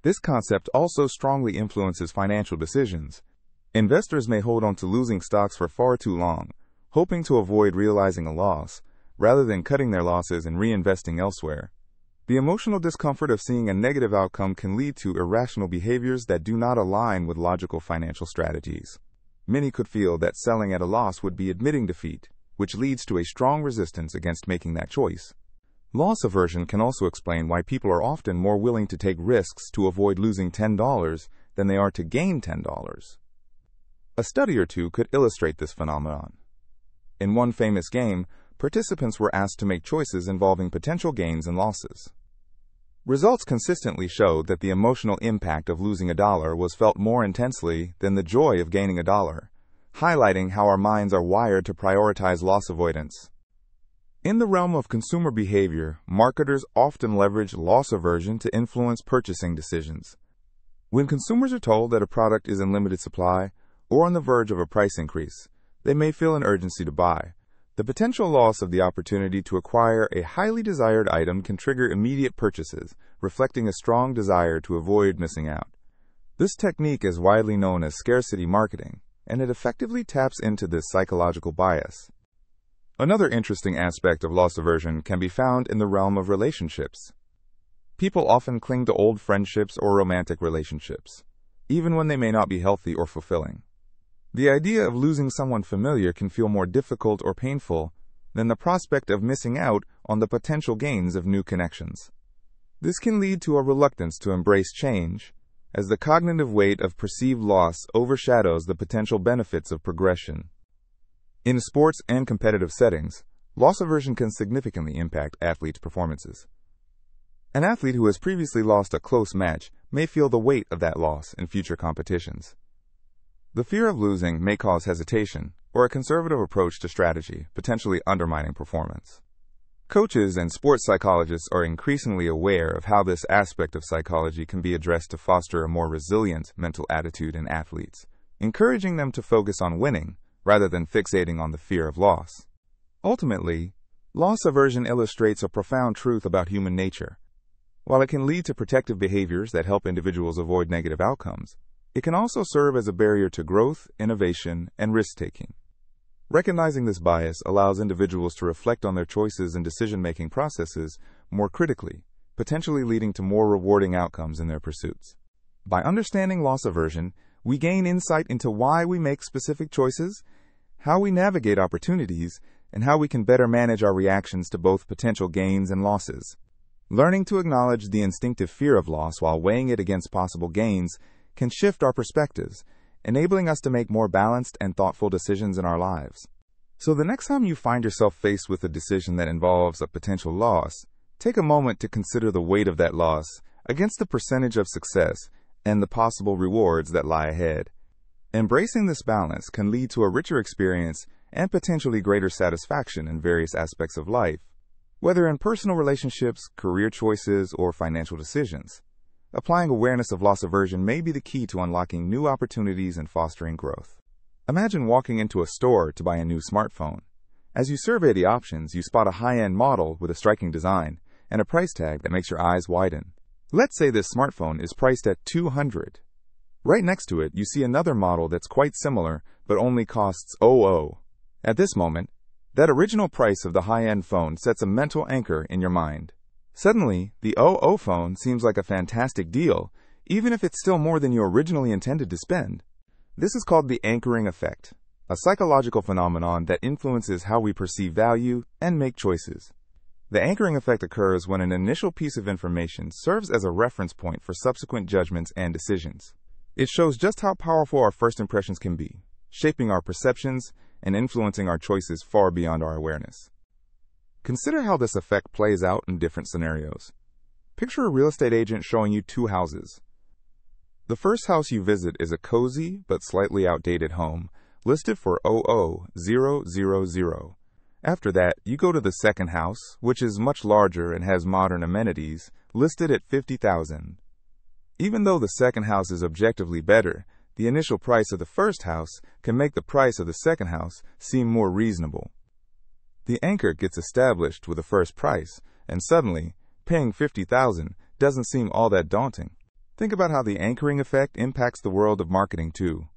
This concept also strongly influences financial decisions. Investors may hold on to losing stocks for far too long, hoping to avoid realizing a loss, rather than cutting their losses and reinvesting elsewhere. The emotional discomfort of seeing a negative outcome can lead to irrational behaviors that do not align with logical financial strategies. Many could feel that selling at a loss would be admitting defeat, which leads to a strong resistance against making that choice. Loss aversion can also explain why people are often more willing to take risks to avoid losing $10 than they are to gain $10. A study or two could illustrate this phenomenon. In one famous game, participants were asked to make choices involving potential gains and losses. Results consistently showed that the emotional impact of losing $1 was felt more intensely than the joy of gaining $1, highlighting how our minds are wired to prioritize loss avoidance. In the realm of consumer behavior, marketers often leverage loss aversion to influence purchasing decisions. When consumers are told that a product is in limited supply or on the verge of a price increase, they may feel an urgency to buy. The potential loss of the opportunity to acquire a highly desired item can trigger immediate purchases, reflecting a strong desire to avoid missing out. This technique is widely known as scarcity marketing, and it effectively taps into this psychological bias. Another interesting aspect of loss aversion can be found in the realm of relationships. People often cling to old friendships or romantic relationships, even when they may not be healthy or fulfilling. The idea of losing someone familiar can feel more difficult or painful than the prospect of missing out on the potential gains of new connections. This can lead to a reluctance to embrace change, as the cognitive weight of perceived loss overshadows the potential benefits of progression. In sports and competitive settings, loss aversion can significantly impact athletes' performances. An athlete who has previously lost a close match may feel the weight of that loss in future competitions. The fear of losing may cause hesitation or a conservative approach to strategy, potentially undermining performance. Coaches and sports psychologists are increasingly aware of how this aspect of psychology can be addressed to foster a more resilient mental attitude in athletes, encouraging them to focus on winning rather than fixating on the fear of loss. Ultimately, loss aversion illustrates a profound truth about human nature. While it can lead to protective behaviors that help individuals avoid negative outcomes, it can also serve as a barrier to growth, innovation, and risk-taking. Recognizing this bias allows individuals to reflect on their choices and decision-making processes more critically, potentially leading to more rewarding outcomes in their pursuits. By understanding loss aversion, we gain insight into why we make specific choices, how we navigate opportunities, and how we can better manage our reactions to both potential gains and losses. Learning to acknowledge the instinctive fear of loss while weighing it against possible gains can shift our perspectives, enabling us to make more balanced and thoughtful decisions in our lives. So the next time you find yourself faced with a decision that involves a potential loss, take a moment to consider the weight of that loss against the percentage of success and the possible rewards that lie ahead. Embracing this balance can lead to a richer experience and potentially greater satisfaction in various aspects of life, whether in personal relationships, career choices, or financial decisions. Applying awareness of loss aversion may be the key to unlocking new opportunities and fostering growth. Imagine walking into a store to buy a new smartphone. As you survey the options, you spot a high-end model with a striking design and a price tag that makes your eyes widen. Let's say this smartphone is priced at $200. Right next to it, you see another model that's quite similar but only costs $00. At this moment, that original price of the high-end phone sets a mental anchor in your mind. Suddenly, the $00 phone seems like a fantastic deal, even if it's still more than you originally intended to spend. This is called the anchoring effect, a psychological phenomenon that influences how we perceive value and make choices. The anchoring effect occurs when an initial piece of information serves as a reference point for subsequent judgments and decisions. It shows just how powerful our first impressions can be, shaping our perceptions and influencing our choices far beyond our awareness. Consider how this effect plays out in different scenarios. Picture a real estate agent showing you two houses. The first house you visit is a cozy but slightly outdated home, listed for 00000. After that, you go to the second house, which is much larger and has modern amenities, listed at 50,000. Even though the second house is objectively better, the initial price of the first house can make the price of the second house seem more reasonable. The anchor gets established with the first price, and suddenly, paying 50,000 doesn't seem all that daunting. Think about how the anchoring effect impacts the world of marketing too.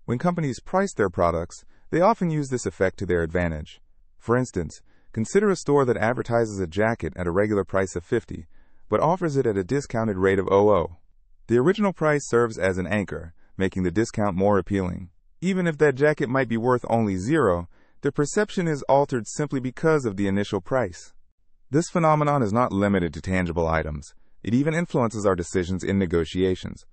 When companies price their products, they often use this effect to their advantage. For instance, consider a store that advertises a jacket at a regular price of 50, but offers it at a discounted rate of 00. The original price serves as an anchor, making the discount more appealing. Even if that jacket might be worth only 0, the perception is altered simply because of the initial price. This phenomenon is not limited to tangible items. It even influences our decisions in negotiations.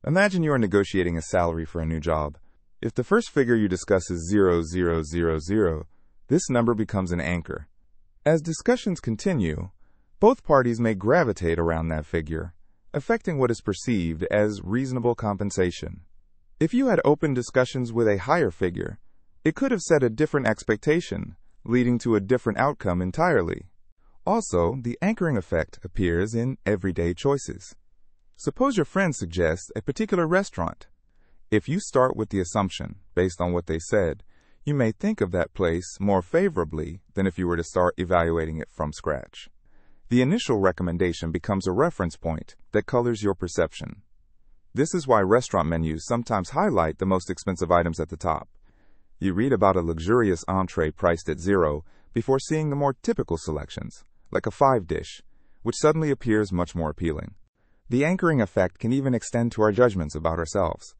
Imagine you are negotiating a salary for a new job. If the first figure you discuss is 0000, this number becomes an anchor. As discussions continue, both parties may gravitate around that figure, affecting what is perceived as reasonable compensation. If you had open discussions with a higher figure, it could have set a different expectation, leading to a different outcome entirely. Also, the anchoring effect appears in everyday choices. Suppose your friend suggests a particular restaurant. If you start with the assumption, based on what they said, you may think of that place more favorably than if you were to start evaluating it from scratch. The initial recommendation becomes a reference point that colors your perception. This is why restaurant menus sometimes highlight the most expensive items at the top. You read about a luxurious entree priced at 0 before seeing the more typical selections, like a 5-dish, which suddenly appears much more appealing. The anchoring effect can even extend to our judgments about ourselves.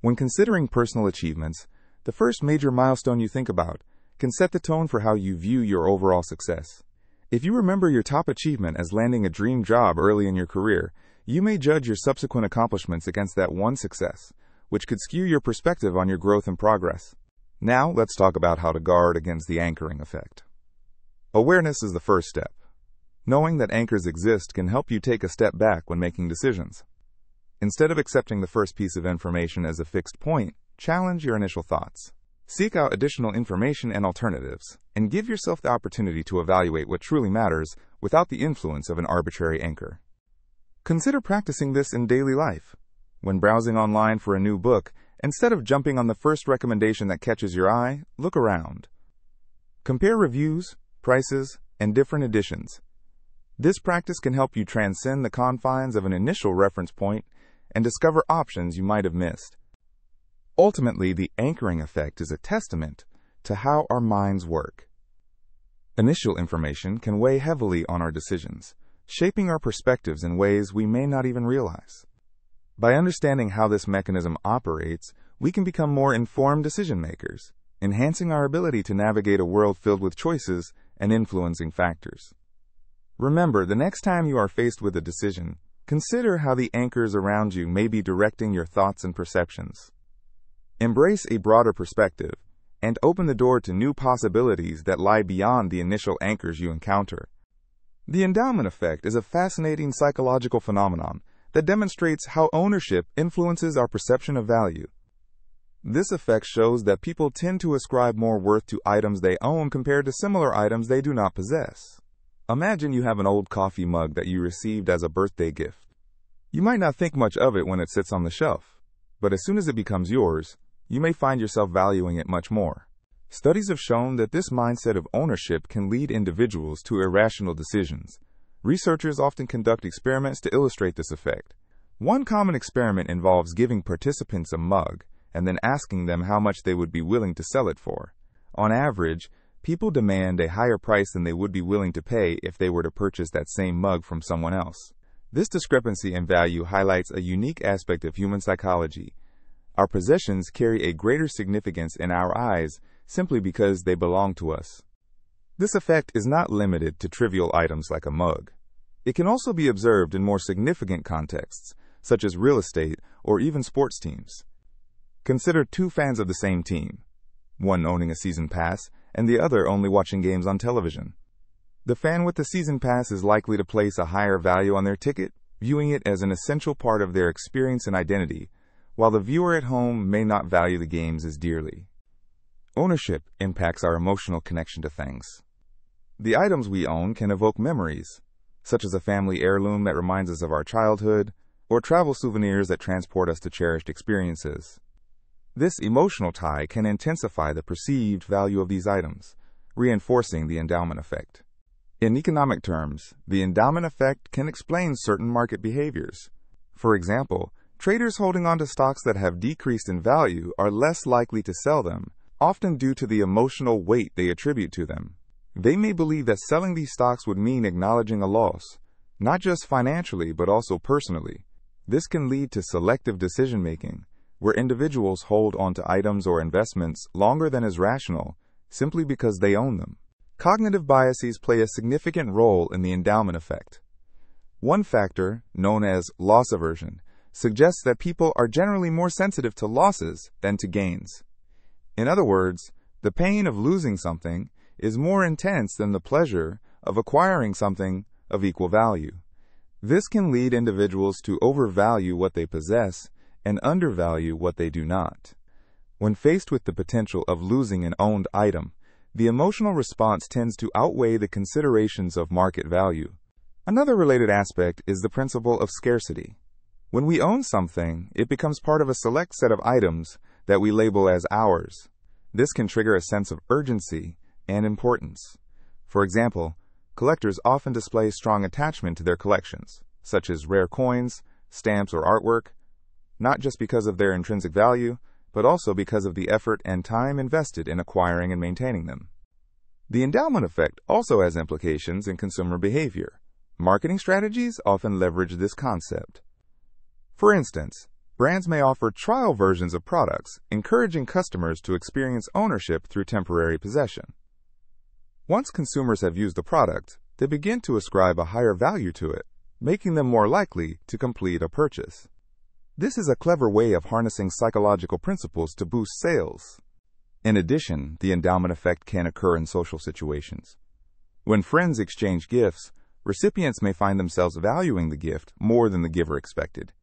When considering personal achievements, the first major milestone you think about can set the tone for how you view your overall success. If you remember your top achievement as landing a dream job early in your career, you may judge your subsequent accomplishments against that one success, which could skew your perspective on your growth and progress. Now, let's talk about how to guard against the anchoring effect. Awareness is the first step. Knowing that anchors exist can help you take a step back when making decisions. Instead of accepting the first piece of information as a fixed point, challenge your initial thoughts. Seek out additional information and alternatives, and give yourself the opportunity to evaluate what truly matters without the influence of an arbitrary anchor. Consider practicing this in daily life. When browsing online for a new book, instead of jumping on the first recommendation that catches your eye, look around. Compare reviews, prices, and different editions. This practice can help you transcend the confines of an initial reference point and discover options you might have missed. Ultimately, the anchoring effect is a testament to how our minds work. Initial information can weigh heavily on our decisions, shaping our perspectives in ways we may not even realize. By understanding how this mechanism operates, we can become more informed decision makers, enhancing our ability to navigate a world filled with choices and influencing factors. Remember, the next time you are faced with a decision, consider how the anchors around you may be directing your thoughts and perceptions. Embrace a broader perspective and open the door to new possibilities that lie beyond the initial anchors you encounter. The Endowment Effect is a fascinating psychological phenomenon that demonstrates how ownership influences our perception of value. This effect shows that people tend to ascribe more worth to items they own compared to similar items they do not possess. Imagine you have an old coffee mug that you received as a birthday gift. You might not think much of it when it sits on the shelf, but as soon as it becomes yours, you may find yourself valuing it much more. Studies have shown that this mindset of ownership can lead individuals to irrational decisions. Researchers often conduct experiments to illustrate this effect. One common experiment involves giving participants a mug and then asking them how much they would be willing to sell it for. On average, people demand a higher price than they would be willing to pay if they were to purchase that same mug from someone else. This discrepancy in value highlights a unique aspect of human psychology. Our possessions carry a greater significance in our eyes simply because they belong to us. This effect is not limited to trivial items like a mug. It can also be observed in more significant contexts, such as real estate or even sports teams. Consider two fans of the same team, one owning a season pass and the other only watching games on television. The fan with the season pass is likely to place a higher value on their ticket, viewing it as an essential part of their experience and identity, while the viewer at home may not value the games as dearly. Ownership impacts our emotional connection to things. The items we own can evoke memories, such as a family heirloom that reminds us of our childhood, or travel souvenirs that transport us to cherished experiences. This emotional tie can intensify the perceived value of these items, reinforcing the endowment effect. In economic terms, the endowment effect can explain certain market behaviors. For example, traders holding onto stocks that have decreased in value are less likely to sell them, often due to the emotional weight they attribute to them. They may believe that selling these stocks would mean acknowledging a loss, not just financially but also personally. This can lead to selective decision-making, where individuals hold onto items or investments longer than is rational, simply because they own them. Cognitive biases play a significant role in the endowment effect. One factor, known as loss aversion, suggests that people are generally more sensitive to losses than to gains. In other words, the pain of losing something is more intense than the pleasure of acquiring something of equal value. This can lead individuals to overvalue what they possess and undervalue what they do not. When faced with the potential of losing an owned item, the emotional response tends to outweigh the considerations of market value. Another related aspect is the principle of scarcity. When we own something, it becomes part of a select set of items that we label as ours. This can trigger a sense of urgency and importance. For example, collectors often display strong attachment to their collections, such as rare coins, stamps, or artwork, not just because of their intrinsic value, but also because of the effort and time invested in acquiring and maintaining them. The endowment effect also has implications in consumer behavior. Marketing strategies often leverage this concept. For instance, brands may offer trial versions of products, encouraging customers to experience ownership through temporary possession. Once consumers have used the product, they begin to ascribe a higher value to it, making them more likely to complete a purchase. This is a clever way of harnessing psychological principles to boost sales. In addition, the endowment effect can occur in social situations. When friends exchange gifts, recipients may find themselves valuing the gift more than the giver expected.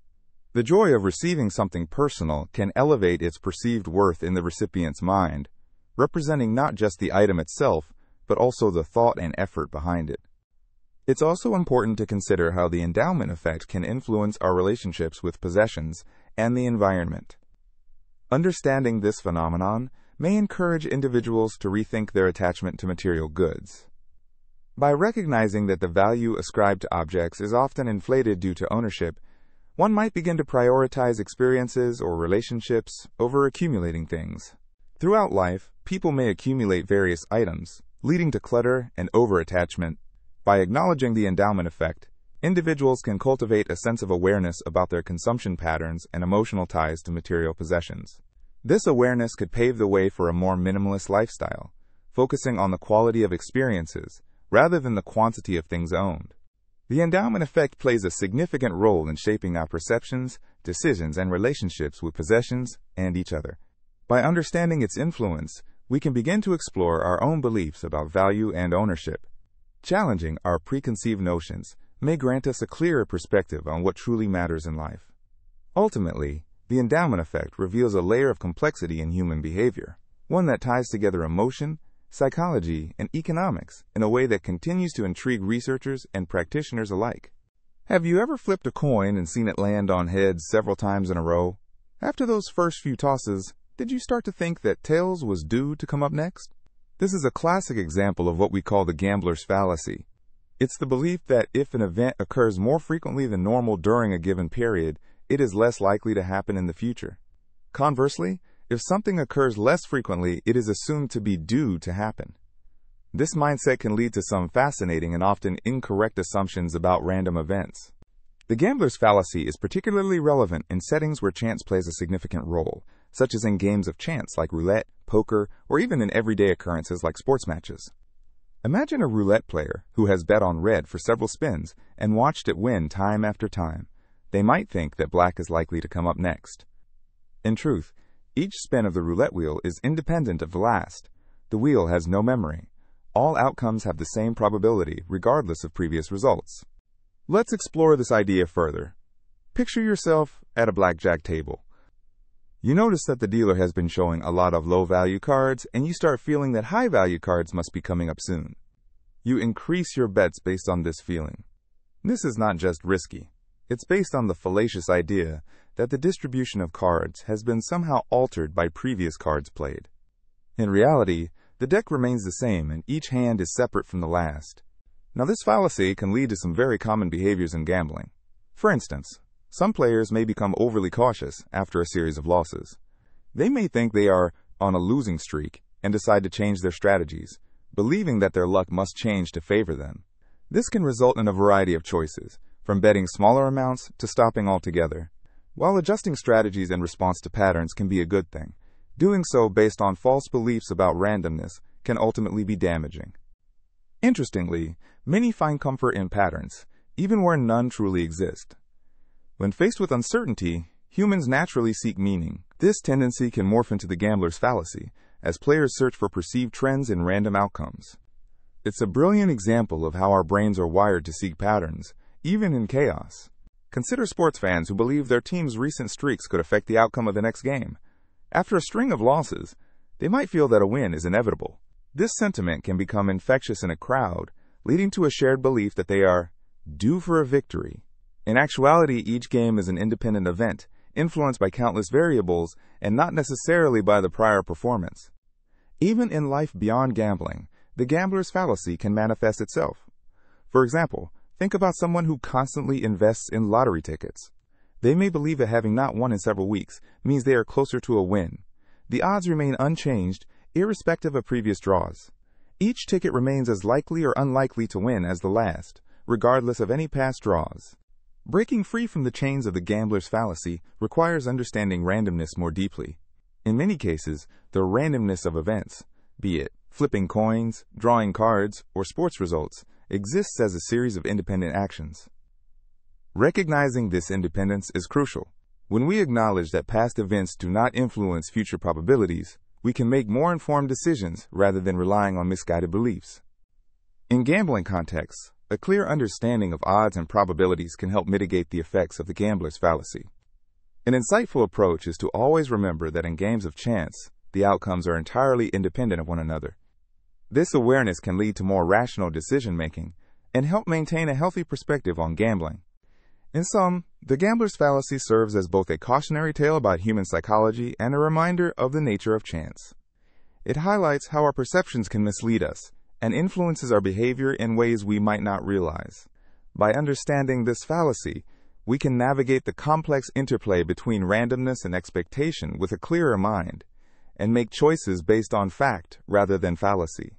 The joy of receiving something personal can elevate its perceived worth in the recipient's mind, representing not just the item itself, but also the thought and effort behind it. It's also important to consider how the endowment effect can influence our relationships with possessions and the environment. Understanding this phenomenon may encourage individuals to rethink their attachment to material goods. By recognizing that the value ascribed to objects is often inflated due to ownership, one might begin to prioritize experiences or relationships over accumulating things. Throughout life, people may accumulate various items, leading to clutter and over-attachment. By acknowledging the endowment effect, individuals can cultivate a sense of awareness about their consumption patterns and emotional ties to material possessions. This awareness could pave the way for a more minimalist lifestyle, focusing on the quality of experiences rather than the quantity of things owned. The endowment effect plays a significant role in shaping our perceptions, decisions, and relationships with possessions and each other. By understanding its influence, we can begin to explore our own beliefs about value and ownership. Challenging our preconceived notions may grant us a clearer perspective on what truly matters in life. Ultimately, the endowment effect reveals a layer of complexity in human behavior, one that ties together emotion, psychology, and economics in a way that continues to intrigue researchers and practitioners alike. Have you ever flipped a coin and seen it land on heads several times in a row? After those first few tosses, did you start to think that tails was due to come up next? This is a classic example of what we call the gambler's fallacy. It's the belief that if an event occurs more frequently than normal during a given period, it is less likely to happen in the future. Conversely, if something occurs less frequently, it is assumed to be due to happen. This mindset can lead to some fascinating and often incorrect assumptions about random events. The gambler's fallacy is particularly relevant in settings where chance plays a significant role, such as in games of chance like roulette, poker, or even in everyday occurrences like sports matches. Imagine a roulette player who has bet on red for several spins and watched it win time after time. They might think that black is likely to come up next. In truth, each spin of the roulette wheel is independent of the last. The wheel has no memory. All outcomes have the same probability, regardless of previous results. Let's explore this idea further. Picture yourself at a blackjack table. You notice that the dealer has been showing a lot of low-value cards, and you start feeling that high-value cards must be coming up soon. You increase your bets based on this feeling. This is not just risky. It's based on the fallacious idea that the distribution of cards has been somehow altered by previous cards played. In reality, the deck remains the same and each hand is separate from the last. Now, this fallacy can lead to some very common behaviors in gambling. For instance, some players may become overly cautious after a series of losses. They may think they are on a losing streak and decide to change their strategies, believing that their luck must change to favor them. This can result in a variety of choices, from betting smaller amounts to stopping altogether. While adjusting strategies in response to patterns can be a good thing, doing so based on false beliefs about randomness can ultimately be damaging. Interestingly, many find comfort in patterns, even where none truly exist. When faced with uncertainty, humans naturally seek meaning. This tendency can morph into the gambler's fallacy, as players search for perceived trends in random outcomes. It's a brilliant example of how our brains are wired to seek patterns, even in chaos. Consider sports fans who believe their team's recent streaks could affect the outcome of the next game. After a string of losses, they might feel that a win is inevitable. This sentiment can become infectious in a crowd, leading to a shared belief that they are due for a victory. In actuality, each game is an independent event, influenced by countless variables and not necessarily by the prior performance. Even in life beyond gambling, the gambler's fallacy can manifest itself. For example, think about someone who constantly invests in lottery tickets. They may believe that having not won in several weeks means they are closer to a win. The odds remain unchanged, irrespective of previous draws. Each ticket remains as likely or unlikely to win as the last, regardless of any past draws. Breaking free from the chains of the gambler's fallacy requires understanding randomness more deeply. In many cases, the randomness of events, be it flipping coins, drawing cards, or sports results, exists as a series of independent actions. Recognizing this independence is crucial. When we acknowledge that past events do not influence future probabilities, we can make more informed decisions rather than relying on misguided beliefs. In gambling contexts, a clear understanding of odds and probabilities can help mitigate the effects of the gambler's fallacy. An insightful approach is to always remember that in games of chance, the outcomes are entirely independent of one another. This awareness can lead to more rational decision-making and help maintain a healthy perspective on gambling. In sum, the gambler's fallacy serves as both a cautionary tale about human psychology and a reminder of the nature of chance. It highlights how our perceptions can mislead us and influences our behavior in ways we might not realize. By understanding this fallacy, we can navigate the complex interplay between randomness and expectation with a clearer mind, and make choices based on fact rather than fallacy.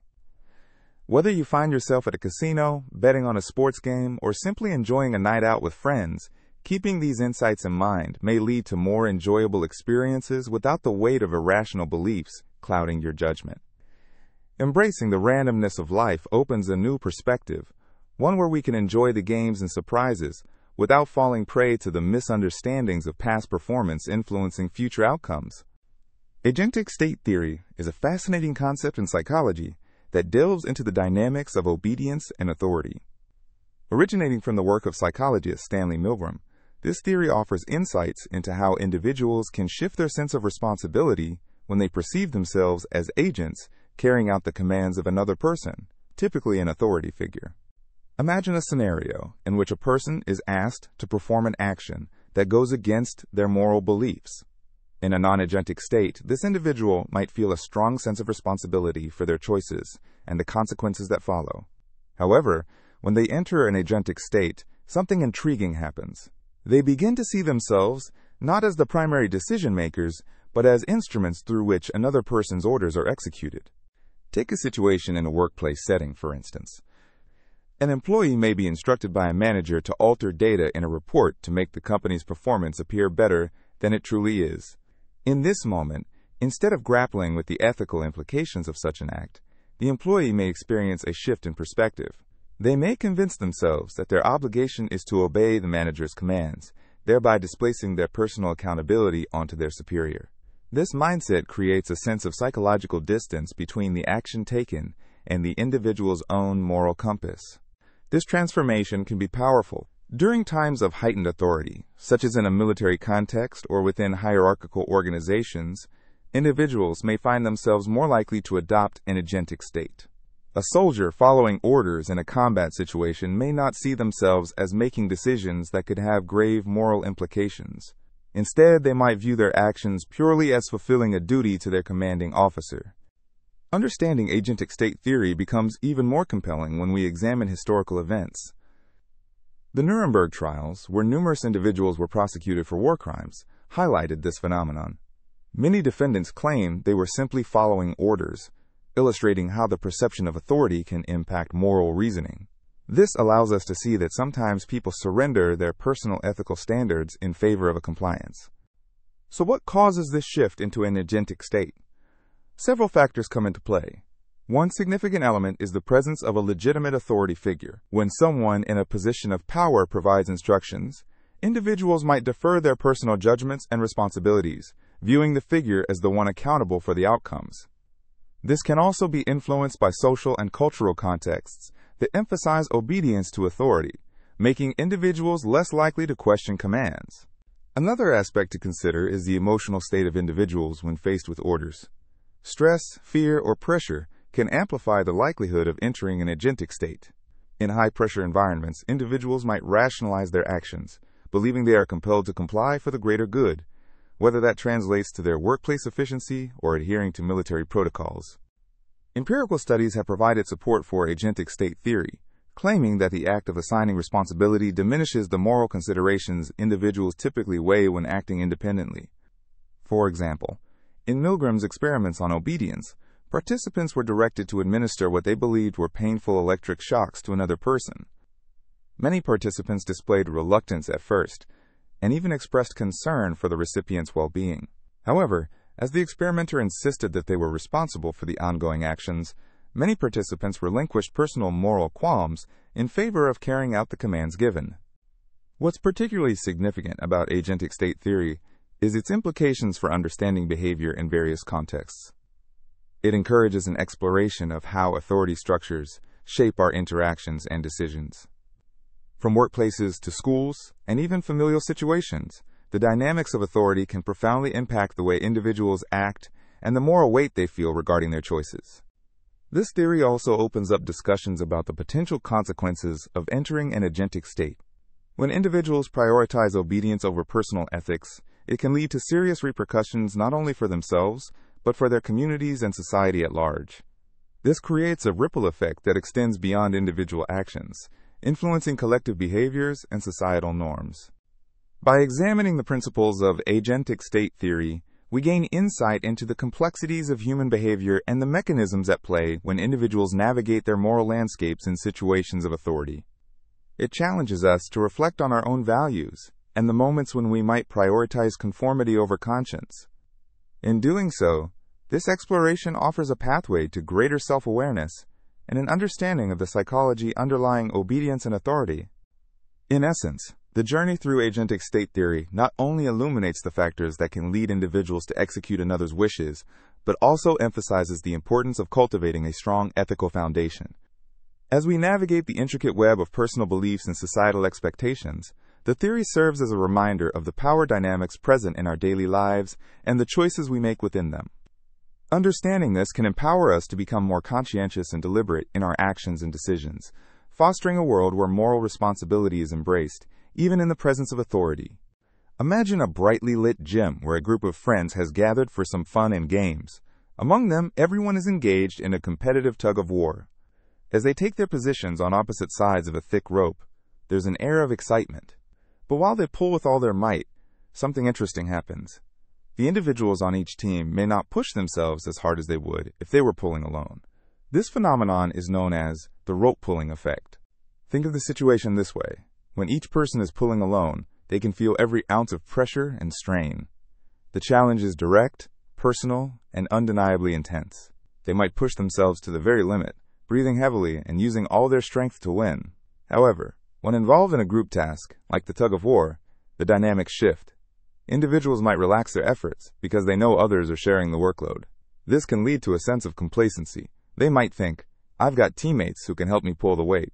Whether you find yourself at a casino, betting on a sports game, or simply enjoying a night out with friends, keeping these insights in mind may lead to more enjoyable experiences without the weight of irrational beliefs clouding your judgment. Embracing the randomness of life opens a new perspective, one where we can enjoy the games and surprises without falling prey to the misunderstandings of past performance influencing future outcomes. Agentic state theory is a fascinating concept in psychology that delves into the dynamics of obedience and authority. Originating from the work of psychologist Stanley Milgram, this theory offers insights into how individuals can shift their sense of responsibility when they perceive themselves as agents carrying out the commands of another person, typically an authority figure. Imagine a scenario in which a person is asked to perform an action that goes against their moral beliefs. In a non-agentic state, this individual might feel a strong sense of responsibility for their choices and the consequences that follow. However, when they enter an agentic state, something intriguing happens. They begin to see themselves not as the primary decision makers, but as instruments through which another person's orders are executed. Take a situation in a workplace setting, for instance. An employee may be instructed by a manager to alter data in a report to make the company's performance appear better than it truly is. In this moment, instead of grappling with the ethical implications of such an act, the employee may experience a shift in perspective. They may convince themselves that their obligation is to obey the manager's commands, thereby displacing their personal accountability onto their superior. This mindset creates a sense of psychological distance between the action taken and the individual's own moral compass. This transformation can be powerful during times of heightened authority, such as in a military context or within hierarchical organizations. Individuals may find themselves more likely to adopt an agentic state. A soldier following orders in a combat situation may not see themselves as making decisions that could have grave moral implications. Instead, they might view their actions purely as fulfilling a duty to their commanding officer. Understanding agentic state theory becomes even more compelling when we examine historical events. The Nuremberg trials, where numerous individuals were prosecuted for war crimes, highlighted this phenomenon. Many defendants claimed they were simply following orders, illustrating how the perception of authority can impact moral reasoning. This allows us to see that sometimes people surrender their personal ethical standards in favor of a compliance. So what causes this shift into an agentic state? Several factors come into play. One significant element is the presence of a legitimate authority figure. When someone in a position of power provides instructions, individuals might defer their personal judgments and responsibilities, viewing the figure as the one accountable for the outcomes. This can also be influenced by social and cultural contexts that emphasize obedience to authority, making individuals less likely to question commands. Another aspect to consider is the emotional state of individuals when faced with orders. Stress, fear, or pressure can amplify the likelihood of entering an agentic state. In high-pressure environments, individuals might rationalize their actions, believing they are compelled to comply for the greater good, whether that translates to their workplace efficiency or adhering to military protocols. Empirical studies have provided support for agentic state theory, claiming that the act of assigning responsibility diminishes the moral considerations individuals typically weigh when acting independently. For example, in Milgram's experiments on obedience, participants were directed to administer what they believed were painful electric shocks to another person. Many participants displayed reluctance at first, and even expressed concern for the recipient's well-being. However, as the experimenter insisted that they were responsible for the ongoing actions, many participants relinquished personal moral qualms in favor of carrying out the commands given. What's particularly significant about agentic state theory is its implications for understanding behavior in various contexts. It encourages an exploration of how authority structures shape our interactions and decisions. From workplaces to schools, and even familial situations, the dynamics of authority can profoundly impact the way individuals act and the moral weight they feel regarding their choices. This theory also opens up discussions about the potential consequences of entering an agentic state. When individuals prioritize obedience over personal ethics, it can lead to serious repercussions not only for themselves, but for their communities and society at large. This creates a ripple effect that extends beyond individual actions, influencing collective behaviors and societal norms. By examining the principles of agentic state theory, we gain insight into the complexities of human behavior and the mechanisms at play when individuals navigate their moral landscapes in situations of authority. It challenges us to reflect on our own values and the moments when we might prioritize conformity over conscience. In doing so, this exploration offers a pathway to greater self-awareness and an understanding of the psychology underlying obedience and authority. In essence, the journey through agentic state theory not only illuminates the factors that can lead individuals to execute another's wishes, but also emphasizes the importance of cultivating a strong ethical foundation. As we navigate the intricate web of personal beliefs and societal expectations, the theory serves as a reminder of the power dynamics present in our daily lives and the choices we make within them. Understanding this can empower us to become more conscientious and deliberate in our actions and decisions, fostering a world where moral responsibility is embraced, even in the presence of authority. Imagine a brightly lit gym where a group of friends has gathered for some fun and games. Among them, everyone is engaged in a competitive tug-of-war. As they take their positions on opposite sides of a thick rope, there's an air of excitement. But while they pull with all their might, something interesting happens. The individuals on each team may not push themselves as hard as they would if they were pulling alone. This phenomenon is known as the rope-pulling effect. Think of the situation this way. When each person is pulling alone, they can feel every ounce of pressure and strain. The challenge is direct, personal, and undeniably intense. They might push themselves to the very limit, breathing heavily and using all their strength to win. However, when involved in a group task, like the tug-of-war, the dynamics shift. Individuals might relax their efforts because they know others are sharing the workload. This can lead to a sense of complacency. They might think, I've got teammates who can help me pull the weight.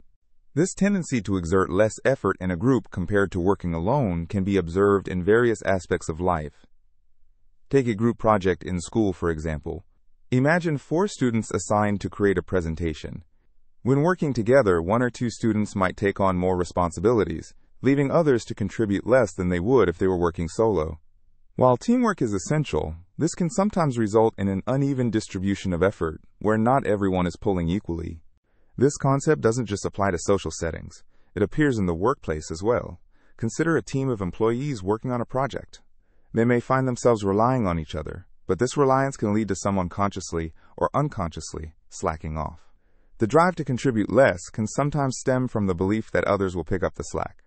This tendency to exert less effort in a group compared to working alone can be observed in various aspects of life. Take a group project in school, for example. Imagine 4 students assigned to create a presentation. When working together, 1 or 2 students might take on more responsibilities, leaving others to contribute less than they would if they were working solo. While teamwork is essential, this can sometimes result in an uneven distribution of effort, where not everyone is pulling equally. This concept doesn't just apply to social settings. It appears in the workplace as well. Consider a team of employees working on a project. They may find themselves relying on each other, but this reliance can lead to someone consciously or unconsciously slacking off. The drive to contribute less can sometimes stem from the belief that others will pick up the slack.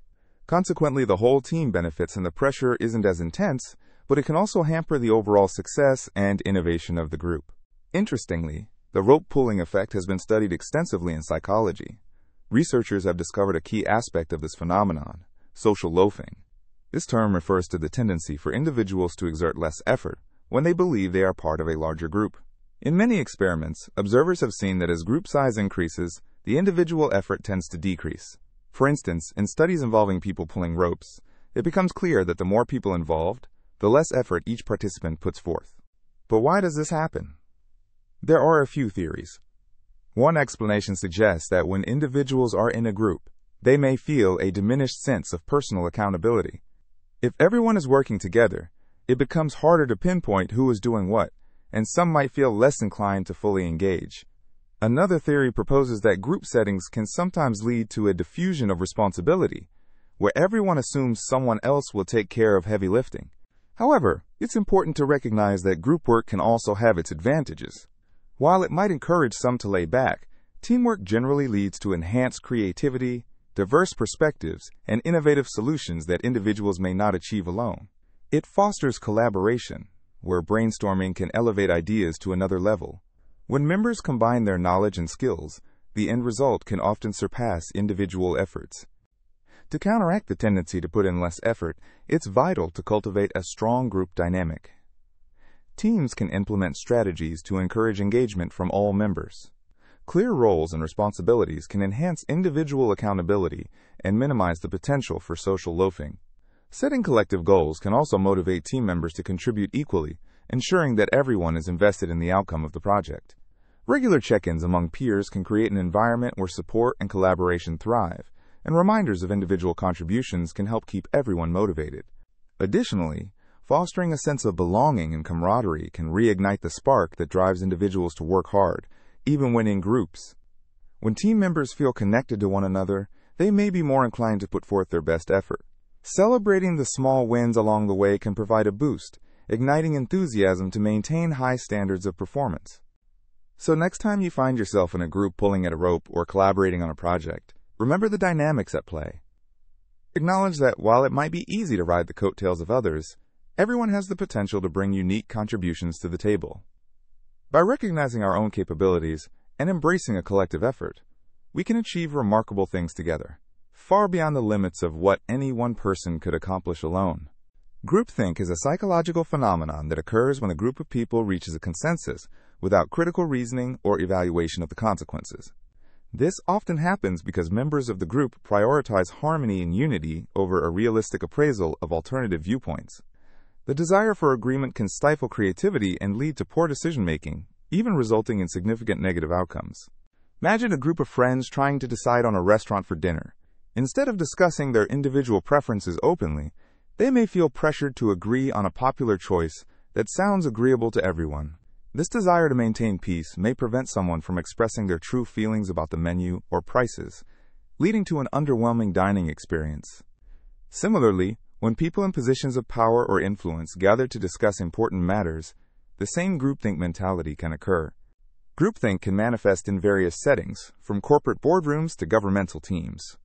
Consequently, the whole team benefits and the pressure isn't as intense, but it can also hamper the overall success and innovation of the group. Interestingly, the rope-pulling effect has been studied extensively in psychology. Researchers have discovered a key aspect of this phenomenon, social loafing. This term refers to the tendency for individuals to exert less effort when they believe they are part of a larger group. In many experiments, observers have seen that as group size increases, the individual effort tends to decrease. For instance, in studies involving people pulling ropes, it becomes clear that the more people involved, the less effort each participant puts forth. But why does this happen? There are a few theories. One explanation suggests that when individuals are in a group, they may feel a diminished sense of personal accountability. If everyone is working together, it becomes harder to pinpoint who is doing what, and some might feel less inclined to fully engage. Another theory proposes that group settings can sometimes lead to a diffusion of responsibility, where everyone assumes someone else will take care of heavy lifting. However, it's important to recognize that group work can also have its advantages. While it might encourage some to lay back, teamwork generally leads to enhanced creativity, diverse perspectives, and innovative solutions that individuals may not achieve alone. It fosters collaboration, where brainstorming can elevate ideas to another level. When members combine their knowledge and skills, the end result can often surpass individual efforts. To counteract the tendency to put in less effort, it's vital to cultivate a strong group dynamic. Teams can implement strategies to encourage engagement from all members. Clear roles and responsibilities can enhance individual accountability and minimize the potential for social loafing. Setting collective goals can also motivate team members to contribute equally, ensuring that everyone is invested in the outcome of the project. Regular check-ins among peers can create an environment where support and collaboration thrive, and reminders of individual contributions can help keep everyone motivated. Additionally, fostering a sense of belonging and camaraderie can reignite the spark that drives individuals to work hard, even when in groups. When team members feel connected to one another, they may be more inclined to put forth their best effort. Celebrating the small wins along the way can provide a boost, igniting enthusiasm to maintain high standards of performance. So next time you find yourself in a group pulling at a rope or collaborating on a project, remember the dynamics at play. Acknowledge that while it might be easy to ride the coattails of others, everyone has the potential to bring unique contributions to the table. By recognizing our own capabilities and embracing a collective effort, we can achieve remarkable things together, far beyond the limits of what any one person could accomplish alone. Groupthink is a psychological phenomenon that occurs when a group of people reaches a consensus without critical reasoning or evaluation of the consequences. This often happens because members of the group prioritize harmony and unity over a realistic appraisal of alternative viewpoints. The desire for agreement can stifle creativity and lead to poor decision-making, even resulting in significant negative outcomes. Imagine a group of friends trying to decide on a restaurant for dinner. Instead of discussing their individual preferences openly, they may feel pressured to agree on a popular choice that sounds agreeable to everyone. This desire to maintain peace may prevent someone from expressing their true feelings about the menu or prices, leading to an underwhelming dining experience. Similarly, when people in positions of power or influence gather to discuss important matters, the same groupthink mentality can occur. Groupthink can manifest in various settings, from corporate boardrooms to governmental teams.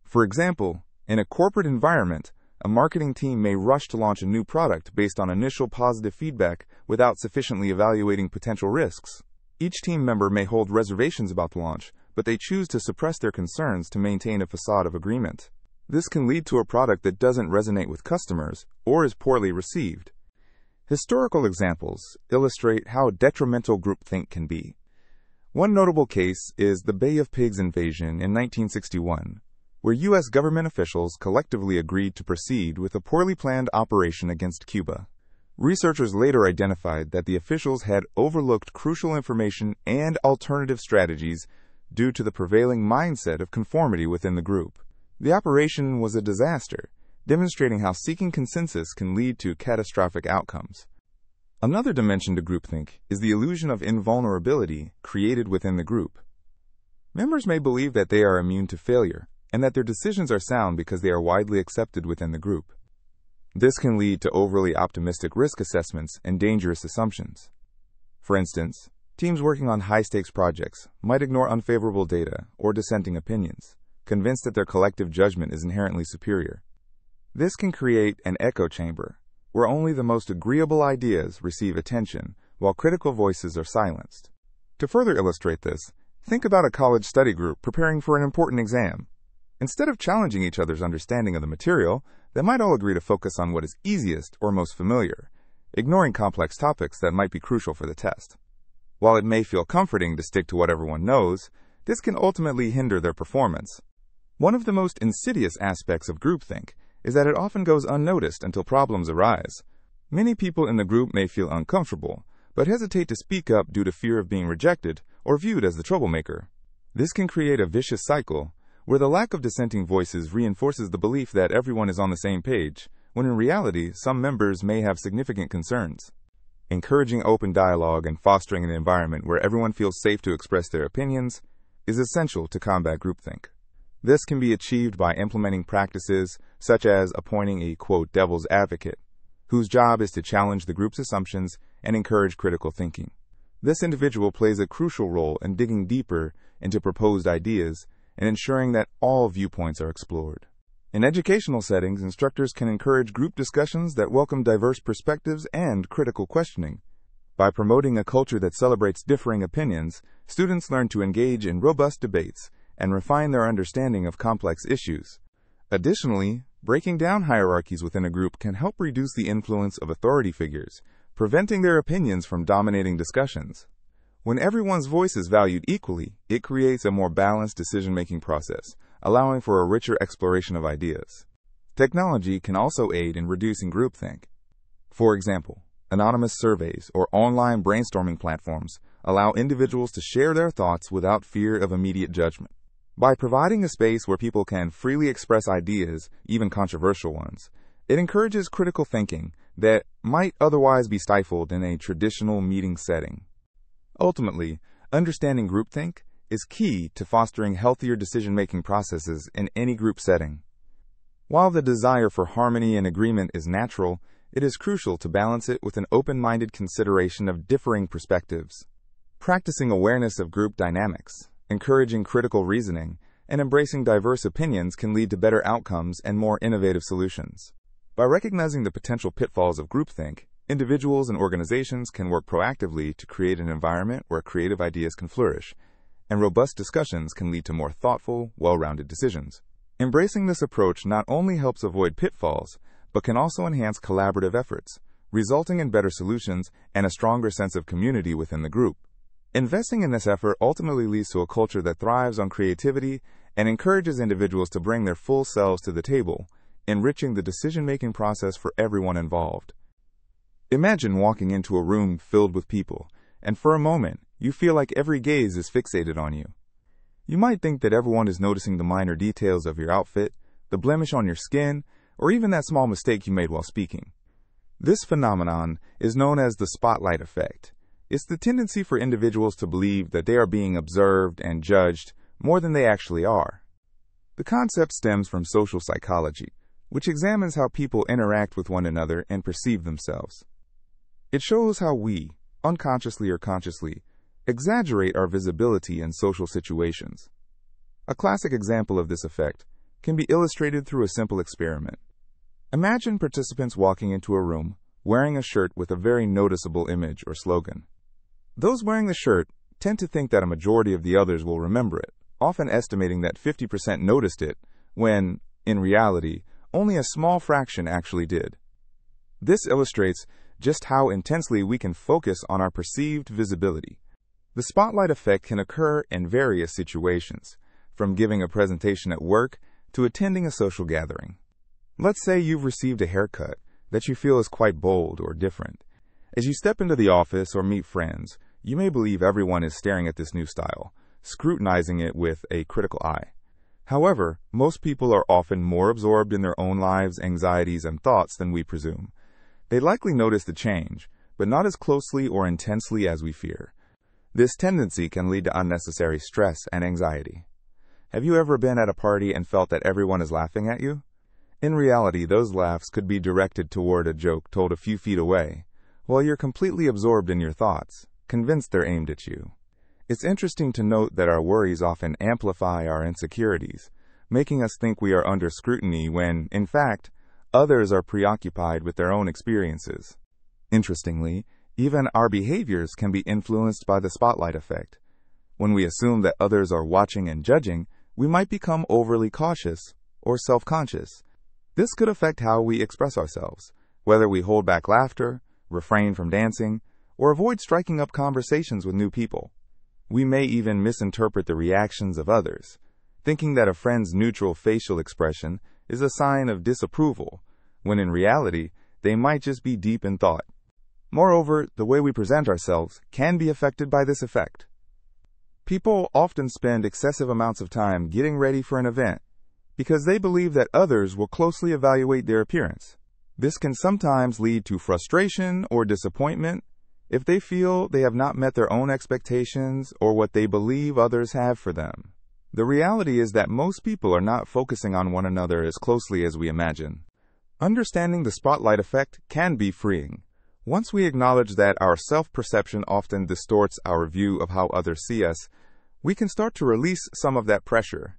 For example, in a corporate environment, a marketing team may rush to launch a new product based on initial positive feedback without sufficiently evaluating potential risks. Each team member may hold reservations about the launch, but they choose to suppress their concerns to maintain a facade of agreement. This can lead to a product that doesn't resonate with customers or is poorly received. Historical examples illustrate how detrimental groupthink can be. One notable case is the Bay of Pigs invasion in 1961, where U.S. government officials collectively agreed to proceed with a poorly planned operation against Cuba. Researchers later identified that the officials had overlooked crucial information and alternative strategies due to the prevailing mindset of conformity within the group. The operation was a disaster, demonstrating how seeking consensus can lead to catastrophic outcomes. Another dimension to groupthink is the illusion of invulnerability created within the group. Members may believe that they are immune to failure, and that their decisions are sound because they are widely accepted within the group. This can lead to overly optimistic risk assessments and dangerous assumptions. For instance, teams working on high-stakes projects might ignore unfavorable data or dissenting opinions, convinced that their collective judgment is inherently superior. This can create an echo chamber, where only the most agreeable ideas receive attention, while critical voices are silenced. To further illustrate this, think about a college study group preparing for an important exam. Instead of challenging each other's understanding of the material, they might all agree to focus on what is easiest or most familiar, ignoring complex topics that might be crucial for the test. While it may feel comforting to stick to what everyone knows, this can ultimately hinder their performance. One of the most insidious aspects of groupthink is that it often goes unnoticed until problems arise. Many people in the group may feel uncomfortable, but hesitate to speak up due to fear of being rejected or viewed as the troublemaker. This can create a vicious cycle, where the lack of dissenting voices reinforces the belief that everyone is on the same page, when in reality, some members may have significant concerns. Encouraging open dialogue and fostering an environment where everyone feels safe to express their opinions is essential to combat groupthink. This can be achieved by implementing practices such as appointing a, quote, devil's advocate, whose job is to challenge the group's assumptions and encourage critical thinking. This individual plays a crucial role in digging deeper into proposed ideas and ensuring that all viewpoints are explored. In educational settings, instructors can encourage group discussions that welcome diverse perspectives and critical questioning. By promoting a culture that celebrates differing opinions, students learn to engage in robust debates and refine their understanding of complex issues. Additionally, breaking down hierarchies within a group can help reduce the influence of authority figures, preventing their opinions from dominating discussions. When everyone's voice is valued equally, it creates a more balanced decision-making process, allowing for a richer exploration of ideas. Technology can also aid in reducing groupthink. For example, anonymous surveys or online brainstorming platforms allow individuals to share their thoughts without fear of immediate judgment. By providing a space where people can freely express ideas, even controversial ones, it encourages critical thinking that might otherwise be stifled in a traditional meeting setting. Ultimately, understanding groupthink is key to fostering healthier decision-making processes in any group setting. While the desire for harmony and agreement is natural, it is crucial to balance it with an open-minded consideration of differing perspectives. Practicing awareness of group dynamics, encouraging critical reasoning, and embracing diverse opinions can lead to better outcomes and more innovative solutions. By recognizing the potential pitfalls of groupthink, individuals and organizations can work proactively to create an environment where creative ideas can flourish, and robust discussions can lead to more thoughtful, well-rounded decisions. Embracing this approach not only helps avoid pitfalls, but can also enhance collaborative efforts, resulting in better solutions and a stronger sense of community within the group. Investing in this effort ultimately leads to a culture that thrives on creativity and encourages individuals to bring their full selves to the table, enriching the decision-making process for everyone involved. Imagine walking into a room filled with people, and for a moment, you feel like every gaze is fixated on you. You might think that everyone is noticing the minor details of your outfit, the blemish on your skin, or even that small mistake you made while speaking. This phenomenon is known as the spotlight effect. It's the tendency for individuals to believe that they are being observed and judged more than they actually are. The concept stems from social psychology, which examines how people interact with one another and perceive themselves. It shows how we, unconsciously or consciously, exaggerate our visibility in social situations. A classic example of this effect can be illustrated through a simple experiment. Imagine participants walking into a room wearing a shirt with a very noticeable image or slogan. Those wearing the shirt tend to think that a majority of the others will remember it, often estimating that 50% noticed it, when, in reality, only a small fraction actually did. This illustrates just how intensely we can focus on our perceived visibility. The spotlight effect can occur in various situations, from giving a presentation at work to attending a social gathering. Let's say you've received a haircut that you feel is quite bold or different. As you step into the office or meet friends, you may believe everyone is staring at this new style, scrutinizing it with a critical eye. However, most people are often more absorbed in their own lives, anxieties, and thoughts than we presume. They likely notice the change, but not as closely or intensely as we fear. This tendency can lead to unnecessary stress and anxiety. Have you ever been at a party and felt that everyone is laughing at you? In reality, those laughs could be directed toward a joke told a few feet away, while you're completely absorbed in your thoughts, convinced they're aimed at you. It's interesting to note that our worries often amplify our insecurities, making us think we are under scrutiny when, in fact, others are preoccupied with their own experiences. Interestingly, even our behaviors can be influenced by the spotlight effect. When we assume that others are watching and judging, we might become overly cautious or self-conscious. This could affect how we express ourselves, whether we hold back laughter, refrain from dancing, or avoid striking up conversations with new people. We may even misinterpret the reactions of others, thinking that a friend's neutral facial expression is a sign of disapproval, when in reality, they might just be deep in thought. Moreover, the way we present ourselves can be affected by this effect. People often spend excessive amounts of time getting ready for an event because they believe that others will closely evaluate their appearance. This can sometimes lead to frustration or disappointment if they feel they have not met their own expectations or what they believe others have for them. The reality is that most people are not focusing on one another as closely as we imagine. Understanding the spotlight effect can be freeing. Once we acknowledge that our self-perception often distorts our view of how others see us, we can start to release some of that pressure.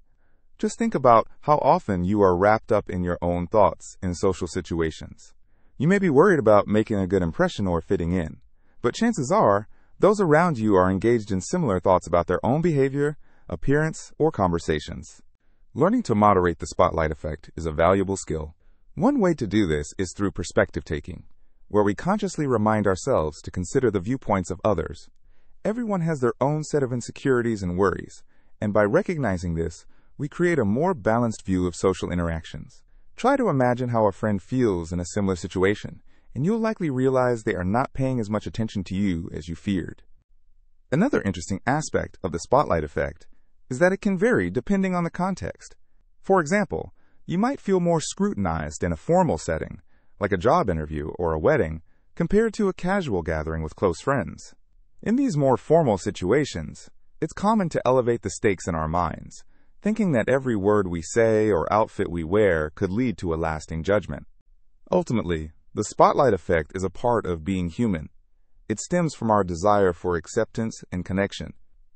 Just think about how often you are wrapped up in your own thoughts in social situations. You may be worried about making a good impression or fitting in, but chances are, those around you are engaged in similar thoughts about their own behavior, appearance, or conversations. Learning to moderate the spotlight effect is a valuable skill. One way to do this is through perspective taking, where we consciously remind ourselves to consider the viewpoints of others. Everyone has their own set of insecurities and worries, and by recognizing this, we create a more balanced view of social interactions. Try to imagine how a friend feels in a similar situation, and you'll likely realize they are not paying as much attention to you as you feared. Another interesting aspect of the spotlight effect is that it can vary depending on the context. For example, you might feel more scrutinized in a formal setting, like a job interview or a wedding, compared to a casual gathering with close friends. In these more formal situations, it's common to elevate the stakes in our minds, thinking that every word we say or outfit we wear could lead to a lasting judgment. Ultimately, the spotlight effect is a part of being human. It stems from our desire for acceptance and connection.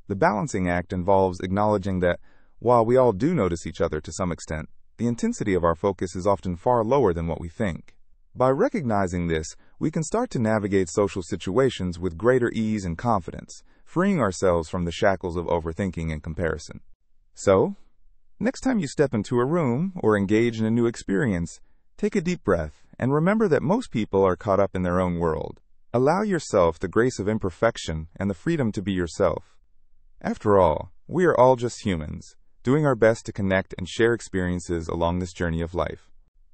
The balancing act involves acknowledging that, while we all do notice each other to some extent, the intensity of our focus is often far lower than what we think. By recognizing this, we can start to navigate social situations with greater ease and confidence, freeing ourselves from the shackles of overthinking and comparison. So, next time you step into a room or engage in a new experience, take a deep breath and remember that most people are caught up in their own world. Allow yourself the grace of imperfection and the freedom to be yourself. After all, we are all just humans, doing our best to connect and share experiences along this journey of life.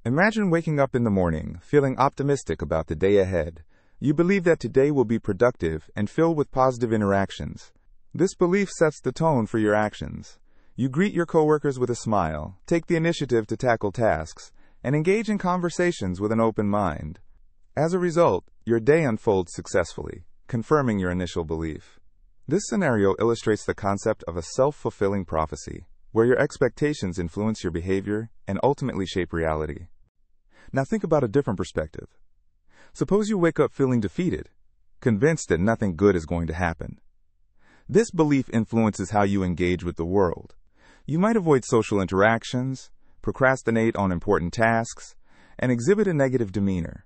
Imagine waking up in the morning, feeling optimistic about the day ahead. You believe that today will be productive and filled with positive interactions. This belief sets the tone for your actions. You greet your coworkers with a smile, take the initiative to tackle tasks, and engage in conversations with an open mind. As a result, your day unfolds successfully, confirming your initial belief. This scenario illustrates the concept of a self-fulfilling prophecy, where your expectations influence your behavior and ultimately shape reality. Now think about a different perspective. Suppose you wake up feeling defeated, convinced that nothing good is going to happen. This belief influences how you engage with the world. You might avoid social interactions, procrastinate on important tasks, and exhibit a negative demeanor.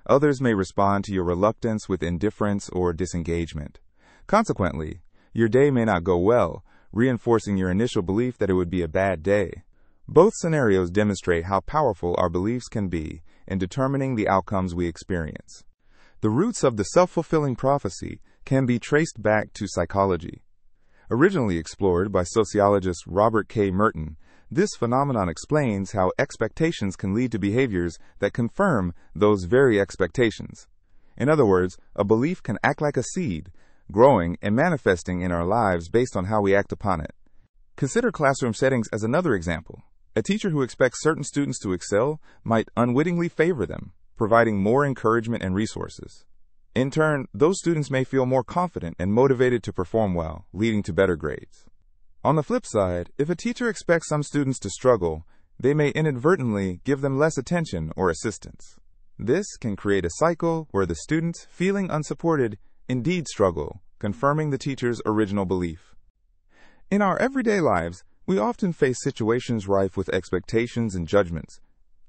Others may respond to your reluctance with indifference or disengagement. Consequently, your day may not go well, reinforcing your initial belief that it would be a bad day. Both scenarios demonstrate how powerful our beliefs can be in determining the outcomes we experience. The roots of the self-fulfilling prophecy can be traced back to psychology. Originally explored by sociologist Robert K. Merton, this phenomenon explains how expectations can lead to behaviors that confirm those very expectations. In other words, a belief can act like a seed, growing and manifesting in our lives based on how we act upon it. Consider classroom settings as another example. A teacher who expects certain students to excel might unwittingly favor them, providing more encouragement and resources. In turn, those students may feel more confident and motivated to perform well, leading to better grades. On the flip side, if a teacher expects some students to struggle, they may inadvertently give them less attention or assistance. This can create a cycle where the students, feeling unsupported, indeed struggle, confirming the teacher's original belief. In our everyday lives, we often face situations rife with expectations and judgments.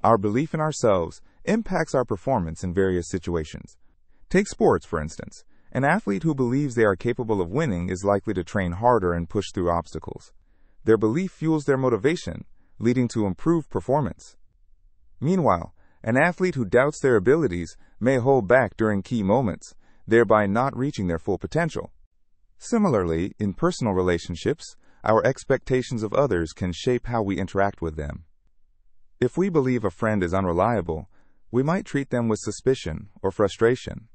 Our belief in ourselves impacts our performance in various situations. Take sports, for instance. An athlete who believes they are capable of winning is likely to train harder and push through obstacles. Their belief fuels their motivation, leading to improved performance. Meanwhile, an athlete who doubts their abilities may hold back during key moments, thereby not reaching their full potential. Similarly, in personal relationships, our expectations of others can shape how we interact with them. If we believe a friend is unreliable, we might treat them with suspicion or frustration.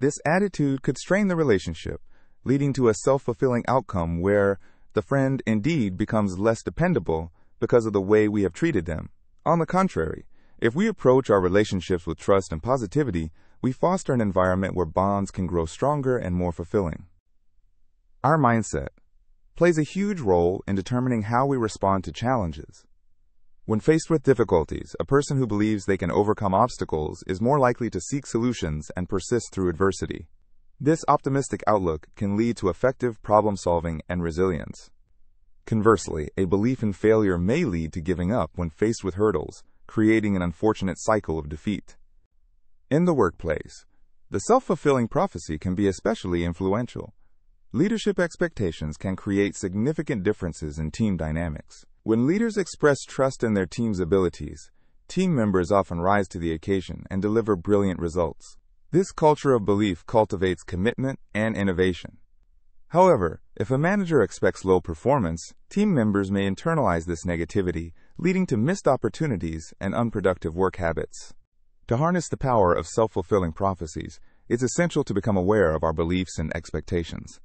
This attitude could strain the relationship, leading to a self-fulfilling outcome where the friend indeed becomes less dependable because of the way we have treated them. On the contrary, if we approach our relationships with trust and positivity, we foster an environment where bonds can grow stronger and more fulfilling. Our mindset plays a huge role in determining how we respond to challenges. When faced with difficulties, a person who believes they can overcome obstacles is more likely to seek solutions and persist through adversity. This optimistic outlook can lead to effective problem-solving and resilience. Conversely, a belief in failure may lead to giving up when faced with hurdles, creating an unfortunate cycle of defeat. In the workplace, the self-fulfilling prophecy can be especially influential. Leadership expectations can create significant differences in team dynamics. When leaders express trust in their team's abilities, team members often rise to the occasion and deliver brilliant results. This culture of belief cultivates commitment and innovation. However, if a manager expects low performance, team members may internalize this negativity, leading to missed opportunities and unproductive work habits. To harness the power of self-fulfilling prophecies, it's essential to become aware of our beliefs and expectations.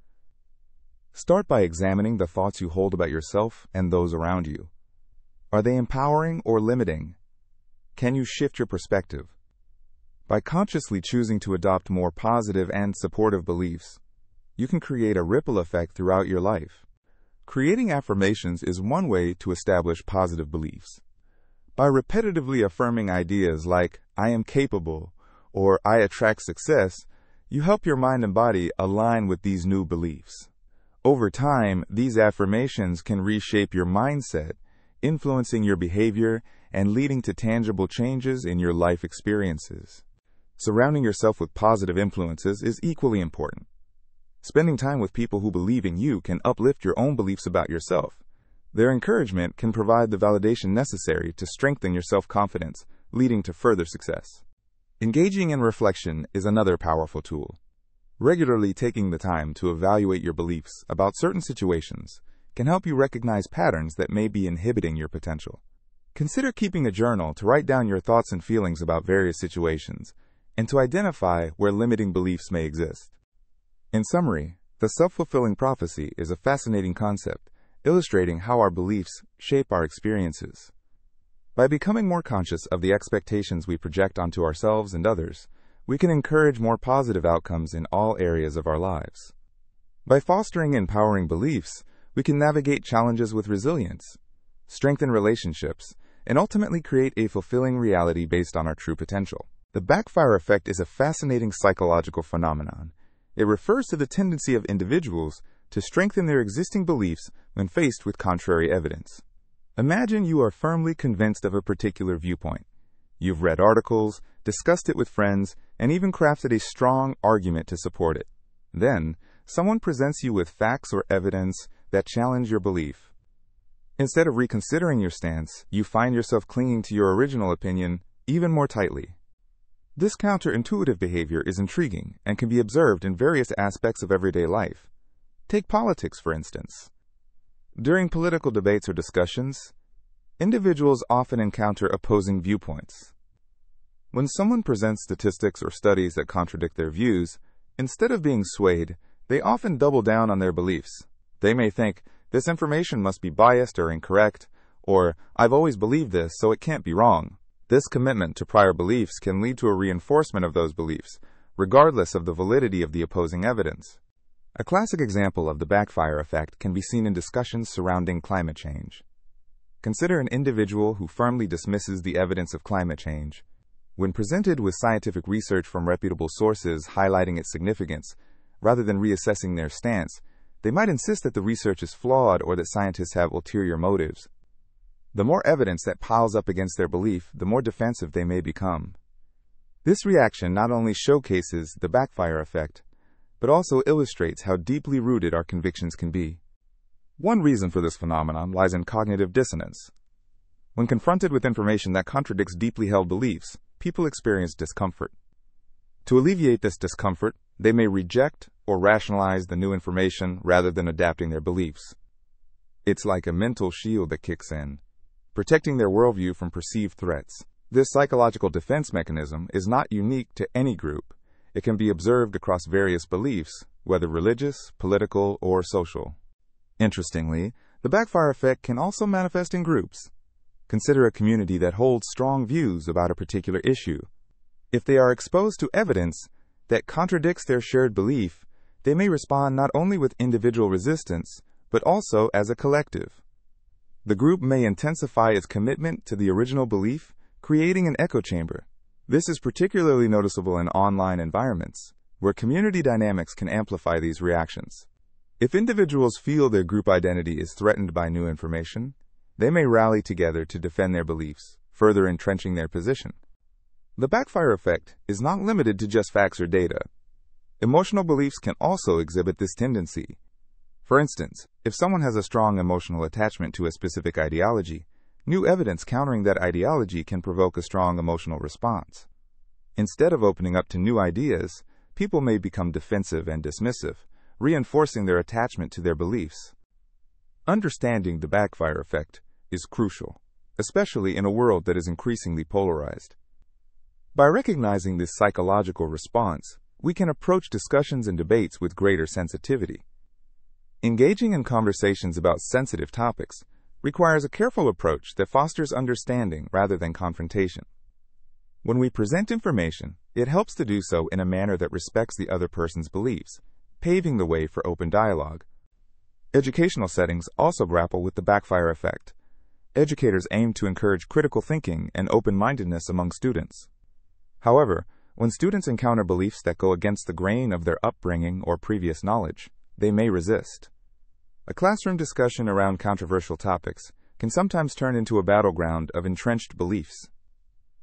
Start by examining the thoughts you hold about yourself and those around you. Are they empowering or limiting? Can you shift your perspective? By consciously choosing to adopt more positive and supportive beliefs, you can create a ripple effect throughout your life. Creating affirmations is one way to establish positive beliefs. By repetitively affirming ideas like, "I am capable," or "I attract success," you help your mind and body align with these new beliefs. Over time, these affirmations can reshape your mindset, influencing your behavior and leading to tangible changes in your life experiences. Surrounding yourself with positive influences is equally important. Spending time with people who believe in you can uplift your own beliefs about yourself. Their encouragement can provide the validation necessary to strengthen your self-confidence, leading to further success. Engaging in reflection is another powerful tool. Regularly taking the time to evaluate your beliefs about certain situations can help you recognize patterns that may be inhibiting your potential. Consider keeping a journal to write down your thoughts and feelings about various situations and to identify where limiting beliefs may exist. In summary, the self-fulfilling prophecy is a fascinating concept, illustrating how our beliefs shape our experiences. By becoming more conscious of the expectations we project onto ourselves and others, we can encourage more positive outcomes in all areas of our lives. By fostering empowering beliefs, we can navigate challenges with resilience, strengthen relationships, and ultimately create a fulfilling reality based on our true potential. The Backfire Effect is a fascinating psychological phenomenon. It refers to the tendency of individuals to strengthen their existing beliefs when faced with contrary evidence. Imagine you are firmly convinced of a particular viewpoint. You've read articles, discussed it with friends, and even crafted a strong argument to support it. Then, someone presents you with facts or evidence that challenge your belief. Instead of reconsidering your stance, you find yourself clinging to your original opinion even more tightly. This counterintuitive behavior is intriguing and can be observed in various aspects of everyday life. Take politics, for instance. During political debates or discussions, individuals often encounter opposing viewpoints. When someone presents statistics or studies that contradict their views, instead of being swayed, they often double down on their beliefs. They may think, this information must be biased or incorrect, or I've always believed this, so it can't be wrong. This commitment to prior beliefs can lead to a reinforcement of those beliefs, regardless of the validity of the opposing evidence. A classic example of the backfire effect can be seen in discussions surrounding climate change. Consider an individual who firmly dismisses the evidence of climate change. When presented with scientific research from reputable sources highlighting its significance, rather than reassessing their stance, they might insist that the research is flawed or that scientists have ulterior motives. The more evidence that piles up against their belief, the more defensive they may become. This reaction not only showcases the backfire effect, but also illustrates how deeply rooted our convictions can be. One reason for this phenomenon lies in cognitive dissonance. When confronted with information that contradicts deeply held beliefs, people experience discomfort. To alleviate this discomfort, they may reject or rationalize the new information rather than adapting their beliefs. It's like a mental shield that kicks in, protecting their worldview from perceived threats. This psychological defense mechanism is not unique to any group. It can be observed across various beliefs, whether religious, political, or social. Interestingly, the backfire effect can also manifest in groups. Consider a community that holds strong views about a particular issue. If they are exposed to evidence that contradicts their shared belief, they may respond not only with individual resistance, but also as a collective. The group may intensify its commitment to the original belief, creating an echo chamber. This is particularly noticeable in online environments, where community dynamics can amplify these reactions. If individuals feel their group identity is threatened by new information, they may rally together to defend their beliefs, further entrenching their position. The backfire effect is not limited to just facts or data. Emotional beliefs can also exhibit this tendency. For instance, if someone has a strong emotional attachment to a specific ideology, new evidence countering that ideology can provoke a strong emotional response. Instead of opening up to new ideas, people may become defensive and dismissive, reinforcing their attachment to their beliefs. Understanding the backfire effect is crucial, especially in a world that is increasingly polarized. By recognizing this psychological response, we can approach discussions and debates with greater sensitivity. Engaging in conversations about sensitive topics requires a careful approach that fosters understanding rather than confrontation. When we present information, it helps to do so in a manner that respects the other person's beliefs, paving the way for open dialogue. Educational settings also grapple with the backfire effect. Educators aim to encourage critical thinking and open-mindedness among students. However, when students encounter beliefs that go against the grain of their upbringing or previous knowledge, they may resist. A classroom discussion around controversial topics can sometimes turn into a battleground of entrenched beliefs.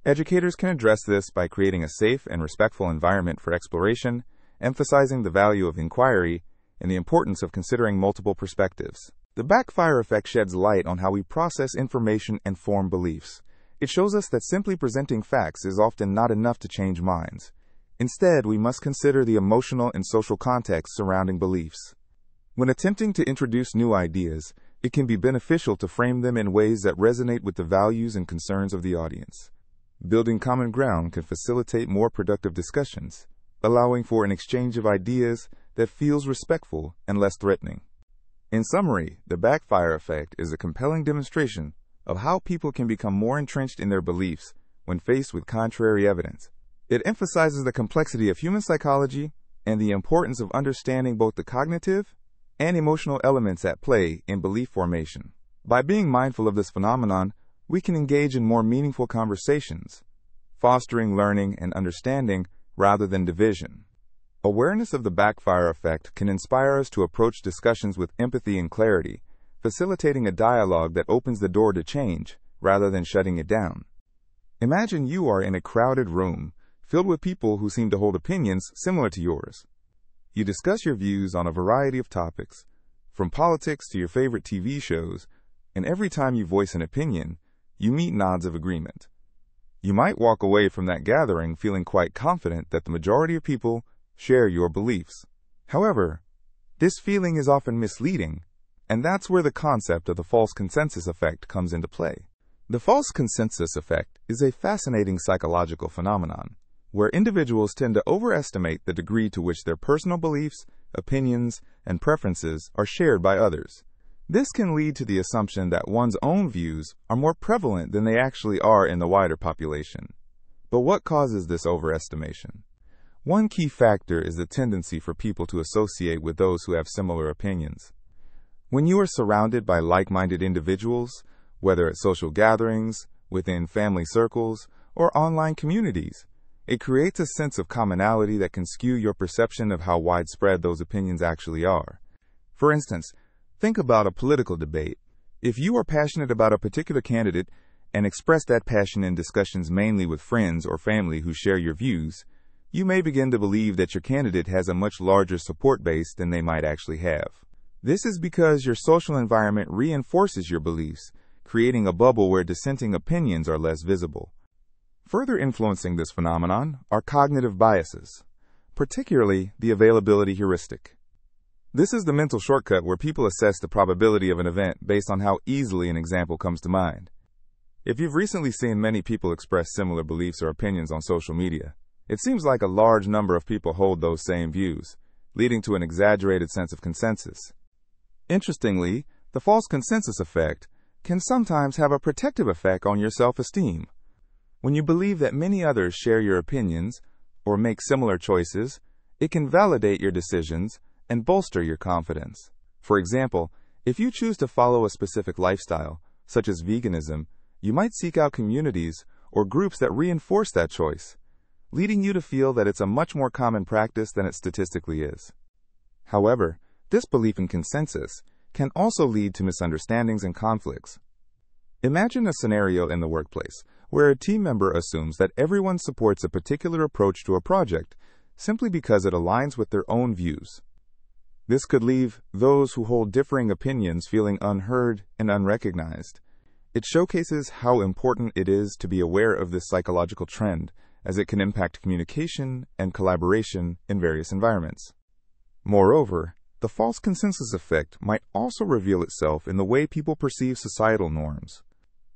Educators can address this by creating a safe and respectful environment for exploration, emphasizing the value of inquiry and the importance of considering multiple perspectives. The backfire effect sheds light on how we process information and form beliefs. It shows us that simply presenting facts is often not enough to change minds. Instead, we must consider the emotional and social context surrounding beliefs. When attempting to introduce new ideas, it can be beneficial to frame them in ways that resonate with the values and concerns of the audience. Building common ground can facilitate more productive discussions, allowing for an exchange of ideas that feels respectful and less threatening. In summary, the backfire effect is a compelling demonstration of how people can become more entrenched in their beliefs when faced with contrary evidence. It emphasizes the complexity of human psychology and the importance of understanding both the cognitive and emotional elements at play in belief formation. By being mindful of this phenomenon, we can engage in more meaningful conversations, fostering learning and understanding rather than division. Awareness of the backfire effect can inspire us to approach discussions with empathy and clarity, facilitating a dialogue that opens the door to change rather than shutting it down. Imagine you are in a crowded room filled with people who seem to hold opinions similar to yours. You discuss your views on a variety of topics, from politics to your favorite TV shows, and every time you voice an opinion, you meet nods of agreement. You might walk away from that gathering feeling quite confident that the majority of people share your beliefs. However, this feeling is often misleading, and that's where the concept of the false consensus effect comes into play. The false consensus effect is a fascinating psychological phenomenon, where individuals tend to overestimate the degree to which their personal beliefs, opinions, and preferences are shared by others. This can lead to the assumption that one's own views are more prevalent than they actually are in the wider population. But what causes this overestimation? One key factor is the tendency for people to associate with those who have similar opinions. When you are surrounded by like-minded individuals, whether at social gatherings, within family circles, or online communities, it creates a sense of commonality that can skew your perception of how widespread those opinions actually are. For instance, think about a political debate. If you are passionate about a particular candidate and express that passion in discussions mainly with friends or family who share your views, you may begin to believe that your candidate has a much larger support base than they might actually have. This is because your social environment reinforces your beliefs, creating a bubble where dissenting opinions are less visible. Further influencing this phenomenon are cognitive biases, particularly the availability heuristic. This is the mental shortcut where people assess the probability of an event based on how easily an example comes to mind. If you've recently seen many people express similar beliefs or opinions on social media, it seems like a large number of people hold those same views, leading to an exaggerated sense of consensus. Interestingly, the false consensus effect can sometimes have a protective effect on your self-esteem. When you believe that many others share your opinions or make similar choices, it can validate your decisions and bolster your confidence. For example, if you choose to follow a specific lifestyle, such as veganism, you might seek out communities or groups that reinforce that choice, leading you to feel that it's a much more common practice than it statistically is. However, this belief in consensus can also lead to misunderstandings and conflicts. Imagine a scenario in the workplace where a team member assumes that everyone supports a particular approach to a project simply because it aligns with their own views. This could leave those who hold differing opinions feeling unheard and unrecognized. It showcases how important it is to be aware of this psychological trend, as it can impact communication and collaboration in various environments. Moreover, the false consensus effect might also reveal itself in the way people perceive societal norms.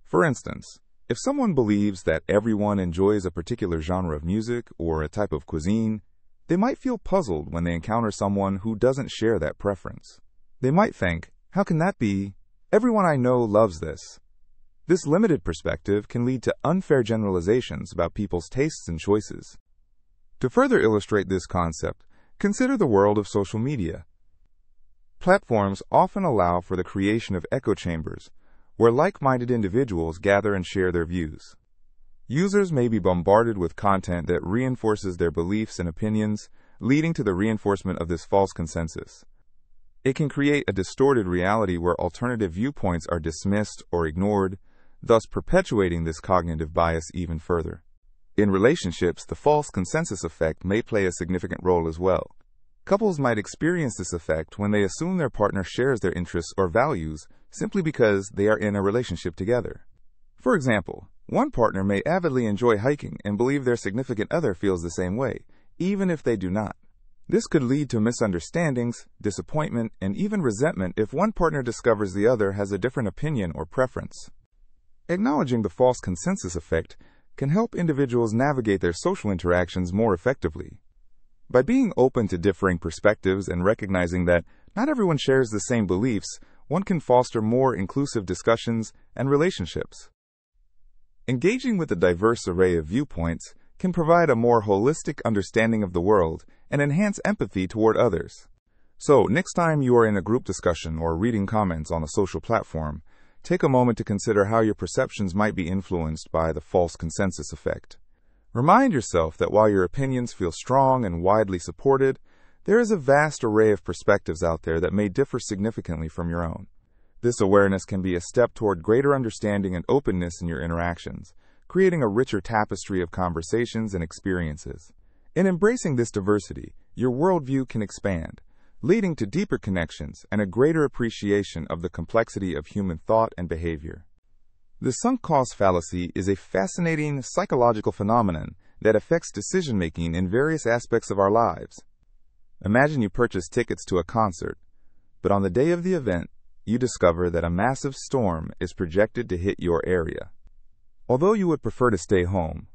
For instance, if someone believes that everyone enjoys a particular genre of music or a type of cuisine, they might feel puzzled when they encounter someone who doesn't share that preference. They might think, "How can that be? Everyone I know loves this." This limited perspective can lead to unfair generalizations about people's tastes and choices. To further illustrate this concept, consider the world of social media. Platforms often allow for the creation of echo chambers, where like-minded individuals gather and share their views. Users may be bombarded with content that reinforces their beliefs and opinions, leading to the reinforcement of this false consensus. It can create a distorted reality where alternative viewpoints are dismissed or ignored, thus perpetuating this cognitive bias even further. In relationships, the false consensus effect may play a significant role as well. Couples might experience this effect when they assume their partner shares their interests or values simply because they are in a relationship together. For example, one partner may avidly enjoy hiking and believe their significant other feels the same way, even if they do not. This could lead to misunderstandings, disappointment, and even resentment if one partner discovers the other has a different opinion or preference. Acknowledging the false consensus effect can help individuals navigate their social interactions more effectively. By being open to differing perspectives and recognizing that not everyone shares the same beliefs, one can foster more inclusive discussions and relationships. Engaging with a diverse array of viewpoints can provide a more holistic understanding of the world and enhance empathy toward others. So, next time you are in a group discussion or reading comments on a social platform, take a moment to consider how your perceptions might be influenced by the false consensus effect. Remind yourself that while your opinions feel strong and widely supported, there is a vast array of perspectives out there that may differ significantly from your own. This awareness can be a step toward greater understanding and openness in your interactions, creating a richer tapestry of conversations and experiences. In embracing this diversity, your worldview can expand, leading to deeper connections and a greater appreciation of the complexity of human thought and behavior. The sunk cost fallacy is a fascinating psychological phenomenon that affects decision-making in various aspects of our lives. Imagine you purchase tickets to a concert, but on the day of the event, you discover that a massive storm is projected to hit your area. Although you would prefer to stay home,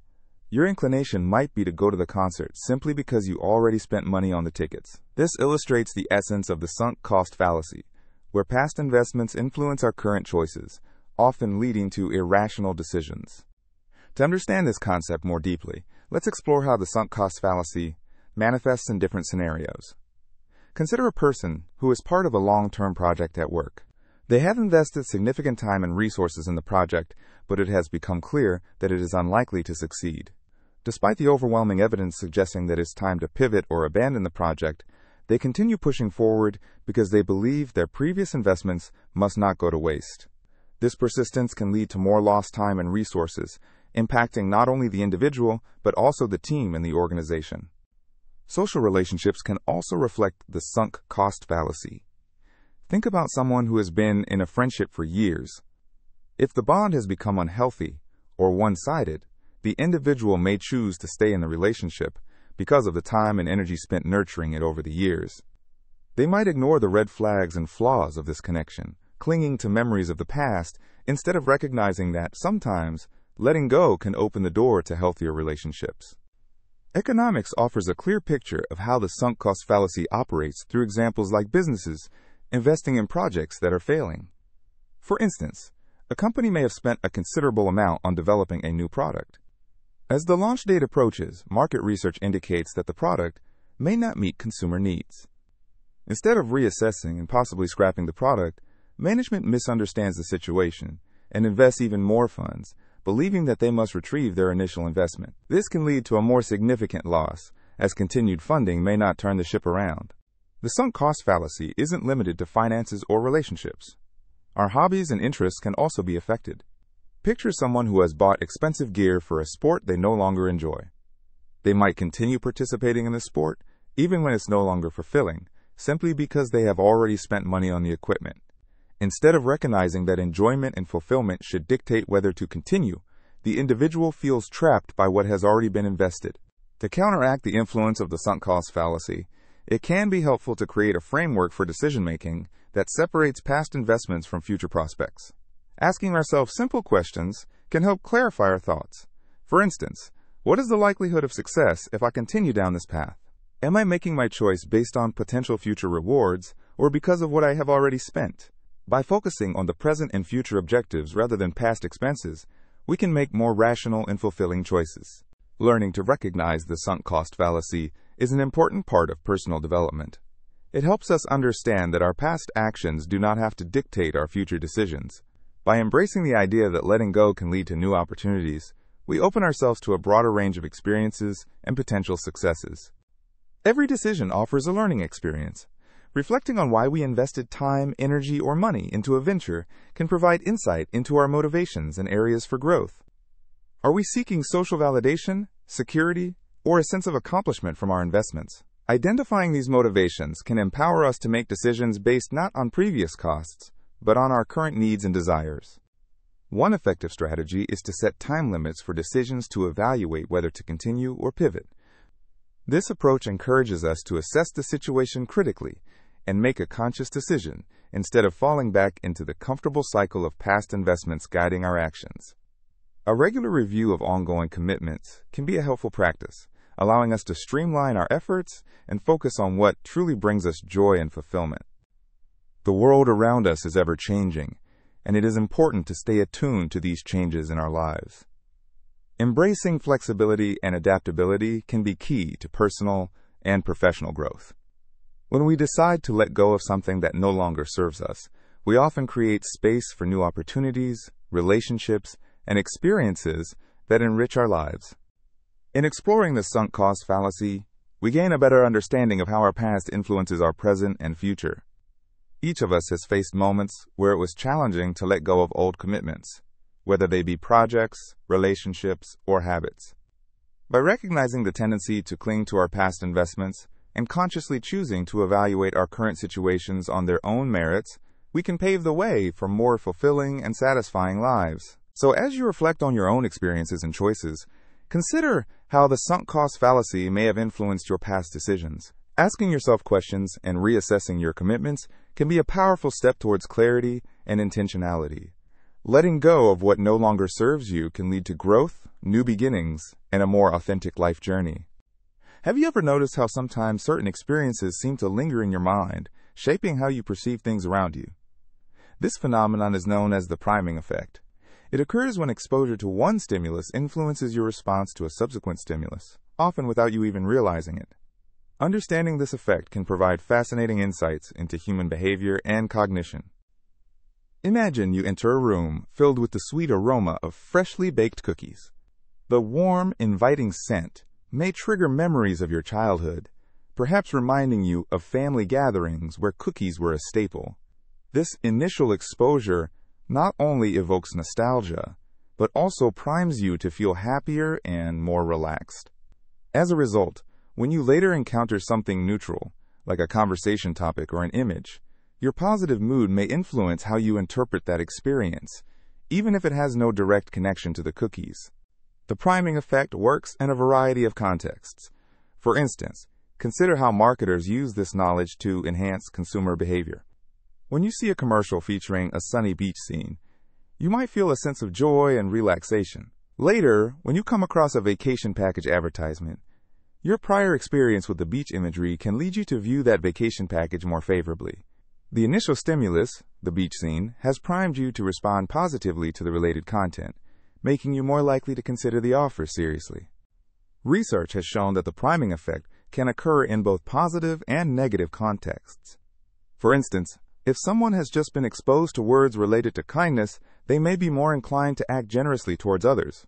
your inclination might be to go to the concert simply because you already spent money on the tickets. This illustrates the essence of the sunk cost fallacy, where past investments influence our current choices, often leading to irrational decisions. To understand this concept more deeply, let's explore how the sunk cost fallacy manifests in different scenarios. Consider a person who is part of a long-term project at work. They have invested significant time and resources in the project, but it has become clear that it is unlikely to succeed. Despite the overwhelming evidence suggesting that it's time to pivot or abandon the project, they continue pushing forward because they believe their previous investments must not go to waste. This persistence can lead to more lost time and resources, impacting not only the individual, but also the team and the organization. Social relationships can also reflect the sunk cost fallacy. Think about someone who has been in a friendship for years. If the bond has become unhealthy or one-sided, the individual may choose to stay in the relationship because of the time and energy spent nurturing it over the years. They might ignore the red flags and flaws of this connection, clinging to memories of the past instead of recognizing that sometimes letting go can open the door to healthier relationships. Economics offers a clear picture of how the sunk cost fallacy operates through examples like businesses investing in projects that are failing. For instance, a company may have spent a considerable amount on developing a new product. As the launch date approaches, market research indicates that the product may not meet consumer needs. Instead of reassessing and possibly scrapping the product, management misunderstands the situation and invests even more funds, believing that they must retrieve their initial investment. This can lead to a more significant loss, as continued funding may not turn the ship around. The sunk cost fallacy isn't limited to finances or relationships. Our hobbies and interests can also be affected. Picture someone who has bought expensive gear for a sport they no longer enjoy. They might continue participating in the sport, even when it's no longer fulfilling, simply because they have already spent money on the equipment. Instead of recognizing that enjoyment and fulfillment should dictate whether to continue, the individual feels trapped by what has already been invested. To counteract the influence of the sunk cost fallacy, it can be helpful to create a framework for decision-making that separates past investments from future prospects. Asking ourselves simple questions can help clarify our thoughts. For instance, what is the likelihood of success if I continue down this path? Am I making my choice based on potential future rewards or because of what I have already spent? By focusing on the present and future objectives rather than past expenses, we can make more rational and fulfilling choices. Learning to recognize the sunk cost fallacy is an important part of personal development. It helps us understand that our past actions do not have to dictate our future decisions. By embracing the idea that letting go can lead to new opportunities, we open ourselves to a broader range of experiences and potential successes. Every decision offers a learning experience. Reflecting on why we invested time, energy, or money into a venture can provide insight into our motivations and areas for growth. Are we seeking social validation, security, or a sense of accomplishment from our investments? Identifying these motivations can empower us to make decisions based not on previous costs, but on our current needs and desires. One effective strategy is to set time limits for decisions to evaluate whether to continue or pivot. This approach encourages us to assess the situation critically and make a conscious decision instead of falling back into the comfortable cycle of past investments guiding our actions. A regular review of ongoing commitments can be a helpful practice, allowing us to streamline our efforts and focus on what truly brings us joy and fulfillment. The world around us is ever-changing, and it is important to stay attuned to these changes in our lives. Embracing flexibility and adaptability can be key to personal and professional growth. When we decide to let go of something that no longer serves us, we often create space for new opportunities, relationships, and experiences that enrich our lives. In exploring the sunk cost fallacy, we gain a better understanding of how our past influences our present and future. Each of us has faced moments where it was challenging to let go of old commitments, whether they be projects, relationships, or habits. By recognizing the tendency to cling to our past investments and consciously choosing to evaluate our current situations on their own merits, we can pave the way for more fulfilling and satisfying lives. So as you reflect on your own experiences and choices, consider how the sunk cost fallacy may have influenced your past decisions. Asking yourself questions and reassessing your commitments can be a powerful step towards clarity and intentionality. Letting go of what no longer serves you can lead to growth, new beginnings, and a more authentic life journey. Have you ever noticed how sometimes certain experiences seem to linger in your mind, shaping how you perceive things around you? This phenomenon is known as the priming effect. It occurs when exposure to one stimulus influences your response to a subsequent stimulus, often without you even realizing it. Understanding this effect can provide fascinating insights into human behavior and cognition. Imagine you enter a room filled with the sweet aroma of freshly baked cookies. The warm, inviting scent may trigger memories of your childhood, perhaps reminding you of family gatherings where cookies were a staple. This initial exposure not only evokes nostalgia, but also primes you to feel happier and more relaxed. As a result, when you later encounter something neutral, like a conversation topic or an image, your positive mood may influence how you interpret that experience, even if it has no direct connection to the cookies. The priming effect works in a variety of contexts. For instance, consider how marketers use this knowledge to enhance consumer behavior. When you see a commercial featuring a sunny beach scene, you might feel a sense of joy and relaxation. Later, when you come across a vacation package advertisement, your prior experience with the beach imagery can lead you to view that vacation package more favorably. The initial stimulus, the beach scene, has primed you to respond positively to the related content, making you more likely to consider the offer seriously. Research has shown that the priming effect can occur in both positive and negative contexts. For instance, if someone has just been exposed to words related to kindness, they may be more inclined to act generously towards others.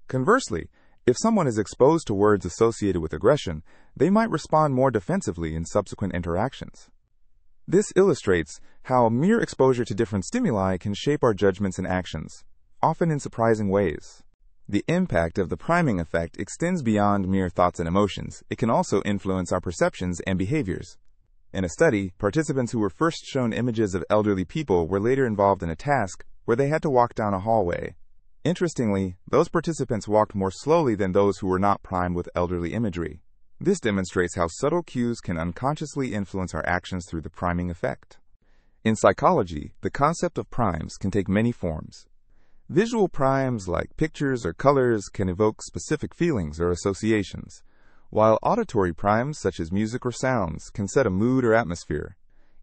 Conversely, if someone is exposed to words associated with aggression, they might respond more defensively in subsequent interactions. This illustrates how mere exposure to different stimuli can shape our judgments and actions, often in surprising ways. The impact of the priming effect extends beyond mere thoughts and emotions. It can also influence our perceptions and behaviors. In a study, participants who were first shown images of elderly people were later involved in a task where they had to walk down a hallway. Interestingly, those participants walked more slowly than those who were not primed with elderly imagery. This demonstrates how subtle cues can unconsciously influence our actions through the priming effect. In psychology, the concept of primes can take many forms. Visual primes like pictures or colors can evoke specific feelings or associations, while auditory primes such as music or sounds can set a mood or atmosphere.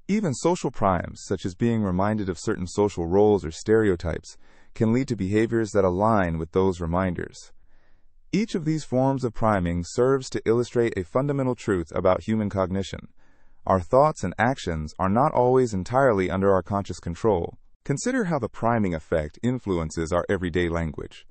Even social primes, such as being reminded of certain social roles or stereotypes, can lead to behaviors that align with those reminders. Each of these forms of priming serves to illustrate a fundamental truth about human cognition. Our thoughts and actions are not always entirely under our conscious control. Consider how the priming effect influences our everyday language.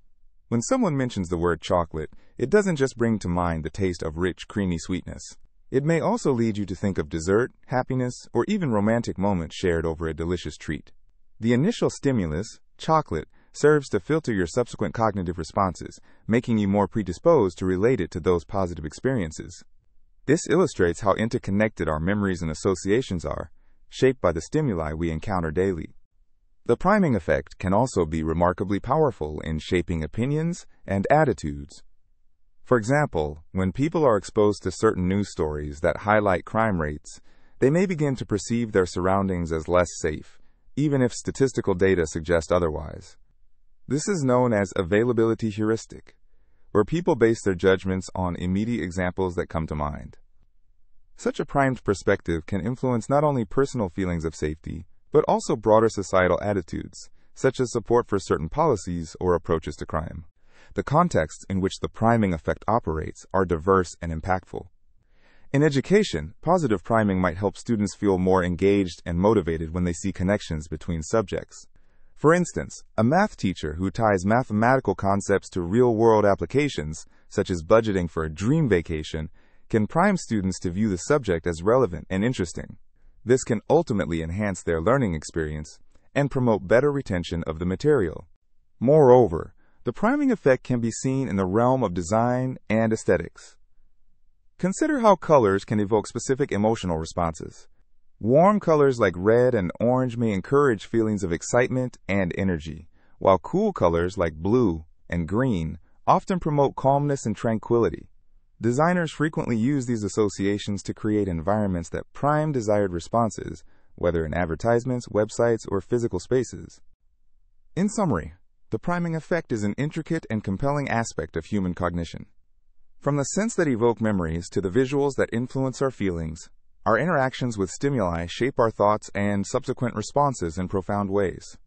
When someone mentions the word chocolate, it doesn't just bring to mind the taste of rich, creamy sweetness. It may also lead you to think of dessert, happiness, or even romantic moments shared over a delicious treat. The initial stimulus, chocolate, serves to filter your subsequent cognitive responses, making you more predisposed to relate it to those positive experiences. This illustrates how interconnected our memories and associations are, shaped by the stimuli we encounter daily. The priming effect can also be remarkably powerful in shaping opinions and attitudes. For example, when people are exposed to certain news stories that highlight crime rates, they may begin to perceive their surroundings as less safe, even if statistical data suggest otherwise. This is known as availability heuristic, where people base their judgments on immediate examples that come to mind. Such a primed perspective can influence not only personal feelings of safety, but also broader societal attitudes, such as support for certain policies or approaches to crime. The contexts in which the priming effect operates are diverse and impactful. In education, positive priming might help students feel more engaged and motivated when they see connections between subjects. For instance, a math teacher who ties mathematical concepts to real-world applications, such as budgeting for a dream vacation, can prime students to view the subject as relevant and interesting. This can ultimately enhance their learning experience and promote better retention of the material. Moreover, the priming effect can be seen in the realm of design and aesthetics. Consider how colors can evoke specific emotional responses. Warm colors like red and orange may encourage feelings of excitement and energy, while cool colors like blue and green often promote calmness and tranquility. Designers frequently use these associations to create environments that prime desired responses, whether in advertisements, websites, or physical spaces. In summary, the priming effect is an intricate and compelling aspect of human cognition. From the scents that evoke memories to the visuals that influence our feelings, our interactions with stimuli shape our thoughts and subsequent responses in profound ways.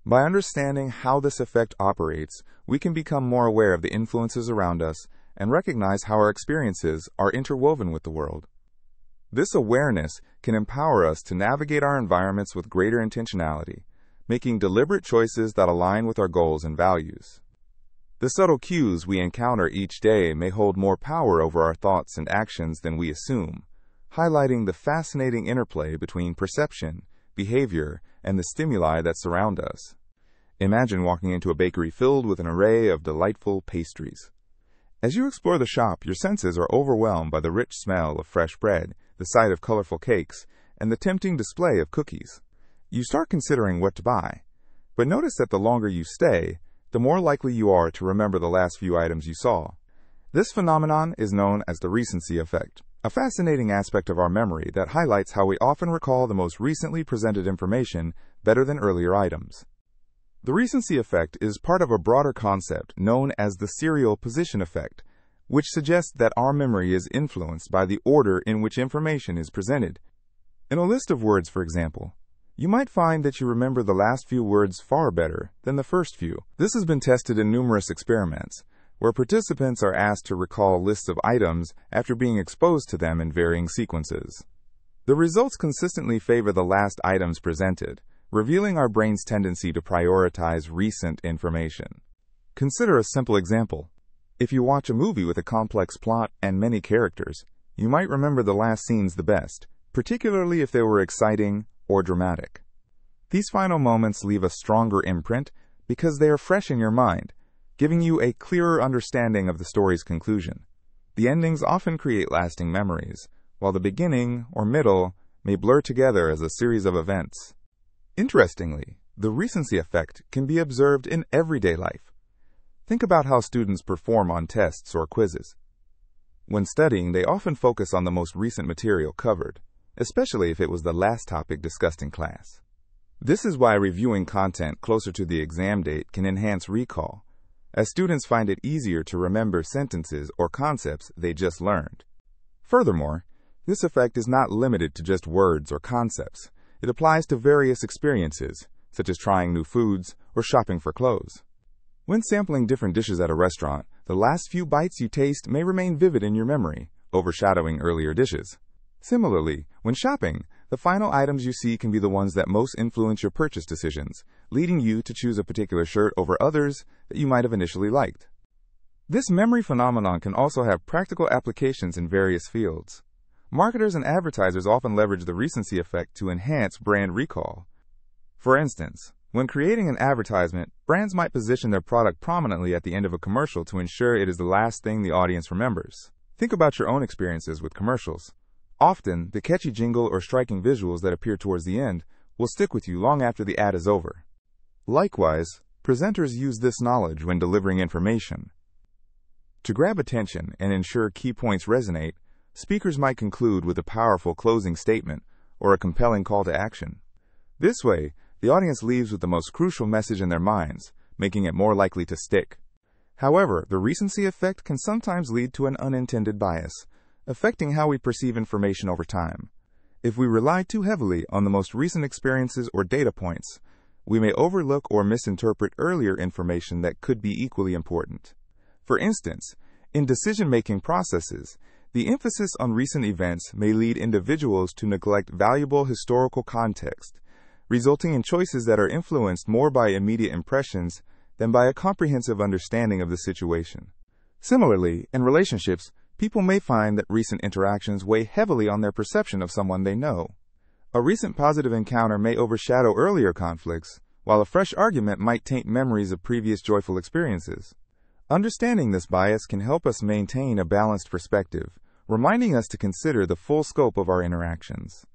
By understanding how this effect operates, we can become more aware of the influences around us and recognize how our experiences are interwoven with the world. This awareness can empower us to navigate our environments with greater intentionality, making deliberate choices that align with our goals and values. The subtle cues we encounter each day may hold more power over our thoughts and actions than we assume, highlighting the fascinating interplay between perception, behavior, and the stimuli that surround us. Imagine walking into a bakery filled with an array of delightful pastries. As you explore the shop, your senses are overwhelmed by the rich smell of fresh bread, the sight of colorful cakes, and the tempting display of cookies. You start considering what to buy, but notice that the longer you stay, the more likely you are to remember the last few items you saw. This phenomenon is known as the recency effect, a fascinating aspect of our memory that highlights how we often recall the most recently presented information better than earlier items. The recency effect is part of a broader concept known as the serial position effect, which suggests that our memory is influenced by the order in which information is presented. In a list of words, for example, you might find that you remember the last few words far better than the first few. This has been tested in numerous experiments, where participants are asked to recall lists of items after being exposed to them in varying sequences. The results consistently favor the last items presented, revealing our brain's tendency to prioritize recent information. Consider a simple example. If you watch a movie with a complex plot and many characters, you might remember the last scenes the best, particularly if they were exciting or dramatic. These final moments leave a stronger imprint because they are fresh in your mind, giving you a clearer understanding of the story's conclusion. The endings often create lasting memories, while the beginning or middle may blur together as a series of events. Interestingly, the recency effect can be observed in everyday life. Think about how students perform on tests or quizzes. When studying, they often focus on the most recent material covered, especially if it was the last topic discussed in class. This is why reviewing content closer to the exam date can enhance recall, as students find it easier to remember sentences or concepts they just learned. Furthermore, this effect is not limited to just words or concepts. It applies to various experiences, such as trying new foods or shopping for clothes. When sampling different dishes at a restaurant, the last few bites you taste may remain vivid in your memory, overshadowing earlier dishes. Similarly, when shopping, the final items you see can be the ones that most influence your purchase decisions, leading you to choose a particular shirt over others that you might have initially liked. This memory phenomenon can also have practical applications in various fields. Marketers and advertisers often leverage the recency effect to enhance brand recall. For instance, when creating an advertisement, brands might position their product prominently at the end of a commercial to ensure it is the last thing the audience remembers. Think about your own experiences with commercials. Often, the catchy jingle or striking visuals that appear towards the end will stick with you long after the ad is over. Likewise, presenters use this knowledge when delivering information. To grab attention and ensure key points resonate, speakers might conclude with a powerful closing statement or a compelling call to action. This way, the audience leaves with the most crucial message in their minds, making it more likely to stick. However, the recency effect can sometimes lead to an unintended bias, affecting how we perceive information over time. If we rely too heavily on the most recent experiences or data points, we may overlook or misinterpret earlier information that could be equally important. For instance, in decision-making processes, the emphasis on recent events may lead individuals to neglect valuable historical context, resulting in choices that are influenced more by immediate impressions than by a comprehensive understanding of the situation. Similarly, in relationships, people may find that recent interactions weigh heavily on their perception of someone they know. A recent positive encounter may overshadow earlier conflicts, while a fresh argument might taint memories of previous joyful experiences. Understanding this bias can help us maintain a balanced perspective, reminding us to consider the full scope of our interactions.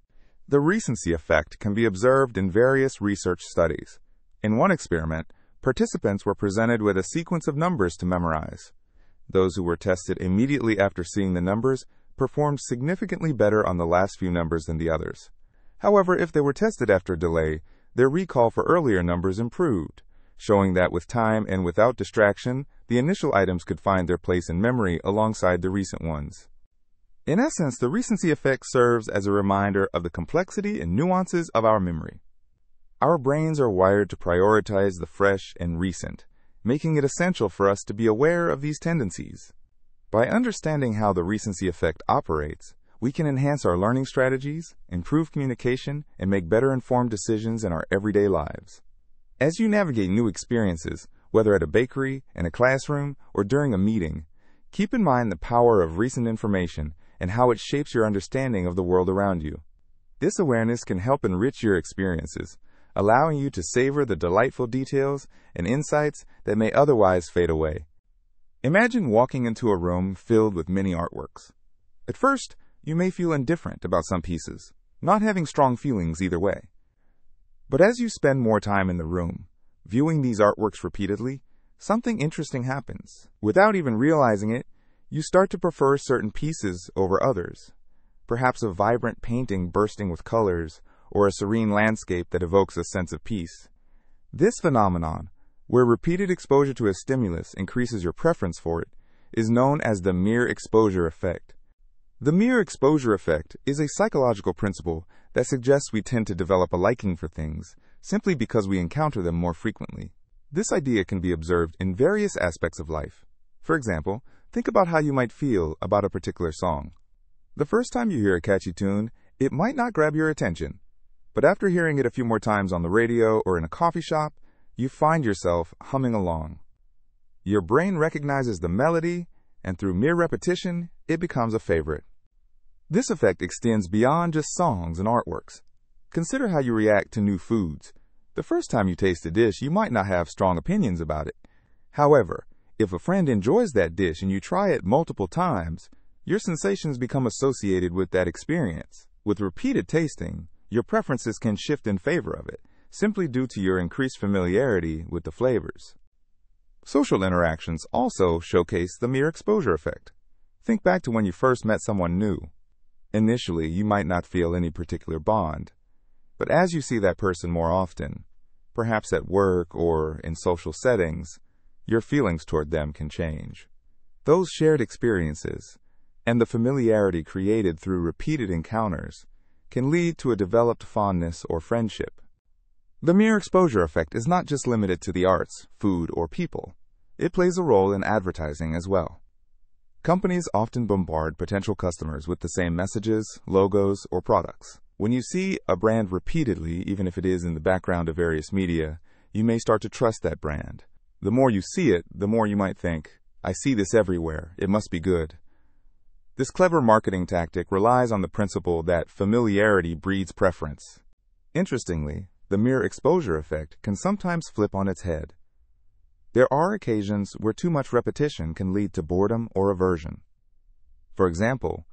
The recency effect can be observed in various research studies. In one experiment, Participants were presented with a sequence of numbers to memorize. Those who were tested immediately after seeing the numbers performed significantly better on the last few numbers than the others. However, if they were tested after a delay, their recall for earlier numbers improved, showing that with time and without distraction, the initial items could find their place in memory alongside the recent ones. In essence, the recency effect serves as a reminder of the complexity and nuances of our memory. Our brains are wired to prioritize the fresh and recent, making it essential for us to be aware of these tendencies. By understanding how the recency effect operates, we can enhance our learning strategies, improve communication, and make better informed decisions in our everyday lives. As you navigate new experiences, whether at a bakery, in a classroom, or during a meeting, keep in mind the power of recent information and how it shapes your understanding of the world around you. This awareness can help enrich your experiences, allowing you to savor the delightful details and insights that may otherwise fade away. Imagine walking into a room filled with many artworks. At first, you may feel indifferent about some pieces, not having strong feelings either way. But as you spend more time in the room, viewing these artworks repeatedly, something interesting happens. Without even realizing it, you start to prefer certain pieces over others. Perhaps a vibrant painting bursting with colors, or a serene landscape that evokes a sense of peace. This phenomenon, where repeated exposure to a stimulus increases your preference for it, is known as the mere exposure effect. The mere exposure effect is a psychological principle that suggests we tend to develop a liking for things simply because we encounter them more frequently. This idea can be observed in various aspects of life. For example, think about how you might feel about a particular song. The first time you hear a catchy tune, it might not grab your attention. But after hearing it a few more times on the radio or in a coffee shop, you find yourself humming along. Your brain recognizes the melody, and through mere repetition, it becomes a favorite. This effect extends beyond just songs and artworks. Consider how you react to new foods. The first time you taste a dish, you might not have strong opinions about it. However, if a friend enjoys that dish and you try it multiple times, your sensations become associated with that experience. With repeated tasting, your preferences can shift in favor of it, simply due to your increased familiarity with the flavors. Social interactions also showcase the mere exposure effect. Think back to when you first met someone new. Initially, you might not feel any particular bond, but as you see that person more often, perhaps at work or in social settings, your feelings toward them can change. Those shared experiences and the familiarity created through repeated encounters can lead to a developed fondness or friendship. The mere exposure effect is not just limited to the arts, food, or people. It plays a role in advertising as well. Companies often bombard potential customers with the same messages, logos, or products. When you see a brand repeatedly, even if it is in the background of various media, you may start to trust that brand. The more you see it, the more you might think, I see this everywhere, it must be good. This clever marketing tactic relies on the principle that familiarity breeds preference. Interestingly, the mere exposure effect can sometimes flip on its head. There are occasions where too much repetition can lead to boredom or aversion. For example,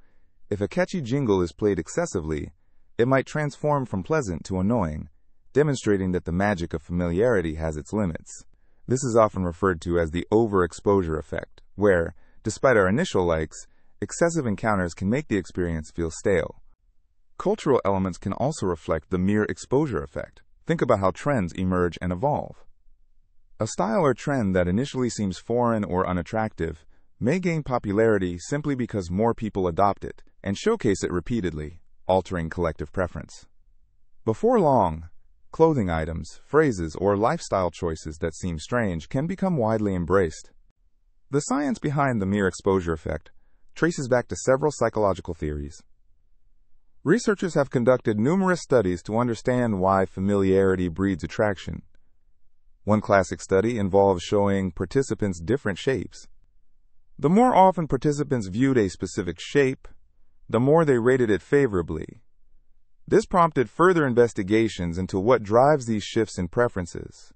if a catchy jingle is played excessively, it might transform from pleasant to annoying, demonstrating that the magic of familiarity has its limits. This is often referred to as the overexposure effect, where, despite our initial likes, excessive encounters can make the experience feel stale. Cultural elements can also reflect the mere exposure effect. Think about how trends emerge and evolve. A style or trend that initially seems foreign or unattractive may gain popularity simply because more people adopt it and showcase it repeatedly, altering collective preference. Before long, clothing items, phrases, or lifestyle choices that seem strange can become widely embraced. The science behind the mere exposure effect traces back to several psychological theories. Researchers have conducted numerous studies to understand why familiarity breeds attraction. One classic study involves showing participants different shapes. The more often participants viewed a specific shape, the more they rated it favorably. This prompted further investigations into what drives these shifts in preferences.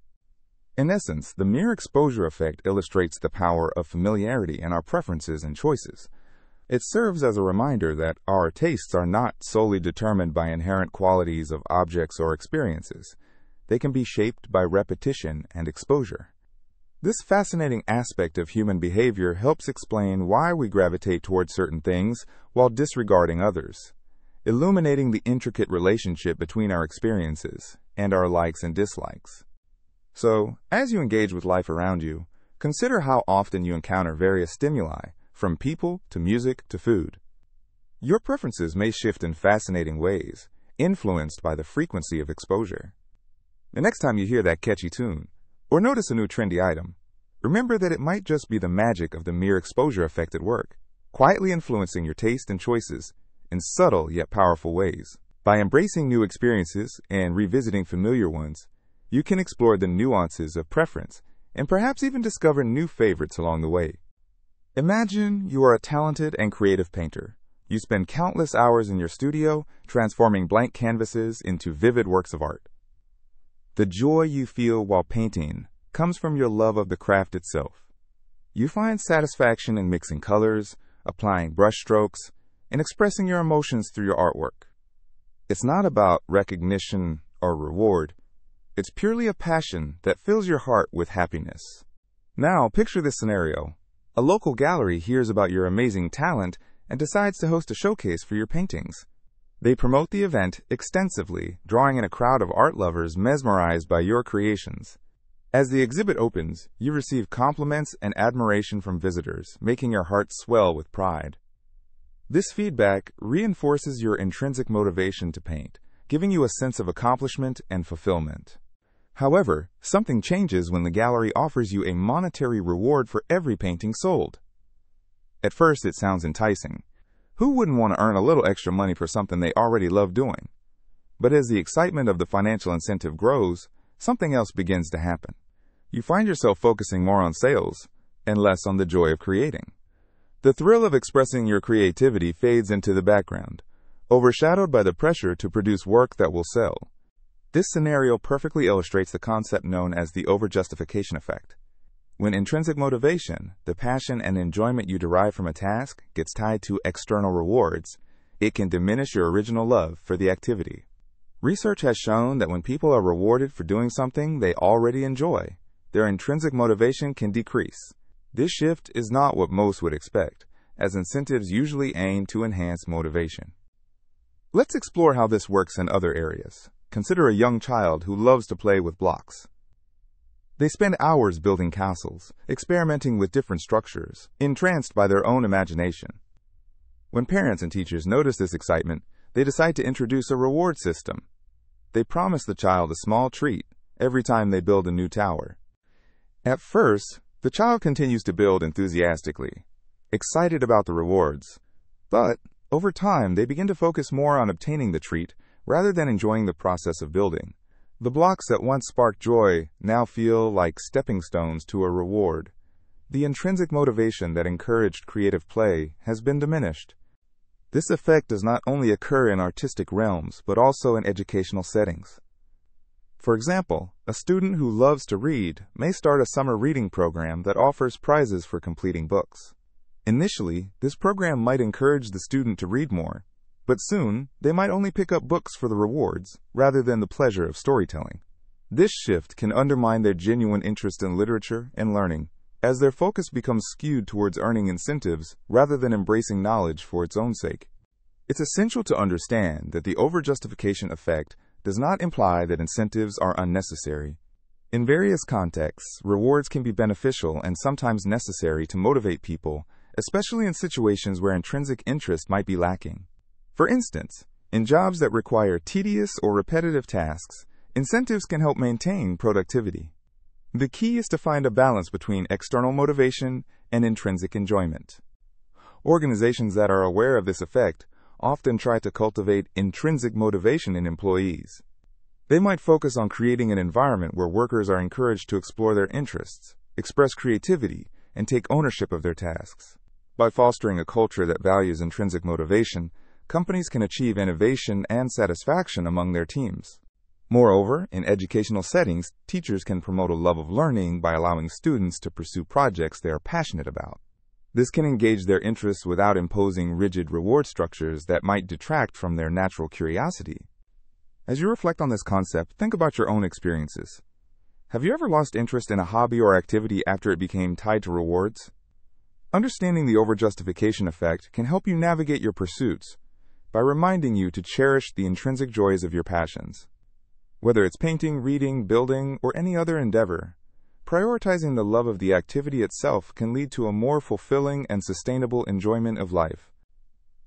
In essence, the mere exposure effect illustrates the power of familiarity in our preferences and choices. It serves as a reminder that our tastes are not solely determined by inherent qualities of objects or experiences. they can be shaped by repetition and exposure. This fascinating aspect of human behavior helps explain why we gravitate towards certain things while disregarding others, illuminating the intricate relationship between our experiences and our likes and dislikes. So, as you engage with life around you, consider how often you encounter various stimuli, from people to music to food. Your preferences may shift in fascinating ways, influenced by the frequency of exposure. The next time you hear that catchy tune, or notice a new trendy item, remember that it might just be the magic of the mere exposure effect at work, quietly influencing your taste and choices in subtle yet powerful ways. By embracing new experiences and revisiting familiar ones, you can explore the nuances of preference and perhaps even discover new favorites along the way. Imagine you are a talented and creative painter. You spend countless hours in your studio transforming blank canvases into vivid works of art. The joy you feel while painting comes from your love of the craft itself. You find satisfaction in mixing colors, applying brushstrokes, and expressing your emotions through your artwork. It's not about recognition or reward. It's purely a passion that fills your heart with happiness. Now, picture this scenario. A local gallery hears about your amazing talent and decides to host a showcase for your paintings. They promote the event extensively, drawing in a crowd of art lovers mesmerized by your creations. As the exhibit opens, you receive compliments and admiration from visitors, making your heart swell with pride. This feedback reinforces your intrinsic motivation to paint, giving you a sense of accomplishment and fulfillment. However, something changes when the gallery offers you a monetary reward for every painting sold. At first, it sounds enticing. Who wouldn't want to earn a little extra money for something they already love doing? But as the excitement of the financial incentive grows, something else begins to happen. You find yourself focusing more on sales and less on the joy of creating. The thrill of expressing your creativity fades into the background, overshadowed by the pressure to produce work that will sell. This scenario perfectly illustrates the concept known as the Overjustification Effect. When intrinsic motivation, the passion and enjoyment you derive from a task, gets tied to external rewards, it can diminish your original love for the activity. Research has shown that when people are rewarded for doing something they already enjoy, their intrinsic motivation can decrease. This shift is not what most would expect, as incentives usually aim to enhance motivation. Let's explore how this works in other areas. Consider a young child who loves to play with blocks. They spend hours building castles, experimenting with different structures, entranced by their own imagination. When parents and teachers notice this excitement, they decide to introduce a reward system. They promise the child a small treat every time they build a new tower. At first, the child continues to build enthusiastically, excited about the rewards. But, over time, they begin to focus more on obtaining the treat rather than enjoying the process of building. The blocks that once sparked joy now feel like stepping stones to a reward. The intrinsic motivation that encouraged creative play has been diminished. This effect does not only occur in artistic realms, but also in educational settings. For example, a student who loves to read may start a summer reading program that offers prizes for completing books. Initially, this program might encourage the student to read more, but soon they might only pick up books for the rewards rather than the pleasure of storytelling. This shift can undermine their genuine interest in literature and learning, as their focus becomes skewed towards earning incentives rather than embracing knowledge for its own sake. It's essential to understand that the overjustification effect does not imply that incentives are unnecessary. In various contexts, rewards can be beneficial and sometimes necessary to motivate people, especially in situations where intrinsic interest might be lacking. For instance, in jobs that require tedious or repetitive tasks, incentives can help maintain productivity. The key is to find a balance between external motivation and intrinsic enjoyment. Organizations that are aware of this effect often try to cultivate intrinsic motivation in employees. They might focus on creating an environment where workers are encouraged to explore their interests, express creativity, and take ownership of their tasks. By fostering a culture that values intrinsic motivation, companies can achieve innovation and satisfaction among their teams. Moreover, in educational settings, teachers can promote a love of learning by allowing students to pursue projects they are passionate about. This can engage their interests without imposing rigid reward structures that might detract from their natural curiosity. As you reflect on this concept, think about your own experiences. Have you ever lost interest in a hobby or activity after it became tied to rewards? Understanding the overjustification effect can help you navigate your pursuits by reminding you to cherish the intrinsic joys of your passions. Whether it's painting, reading, building, or any other endeavor, prioritizing the love of the activity itself can lead to a more fulfilling and sustainable enjoyment of life.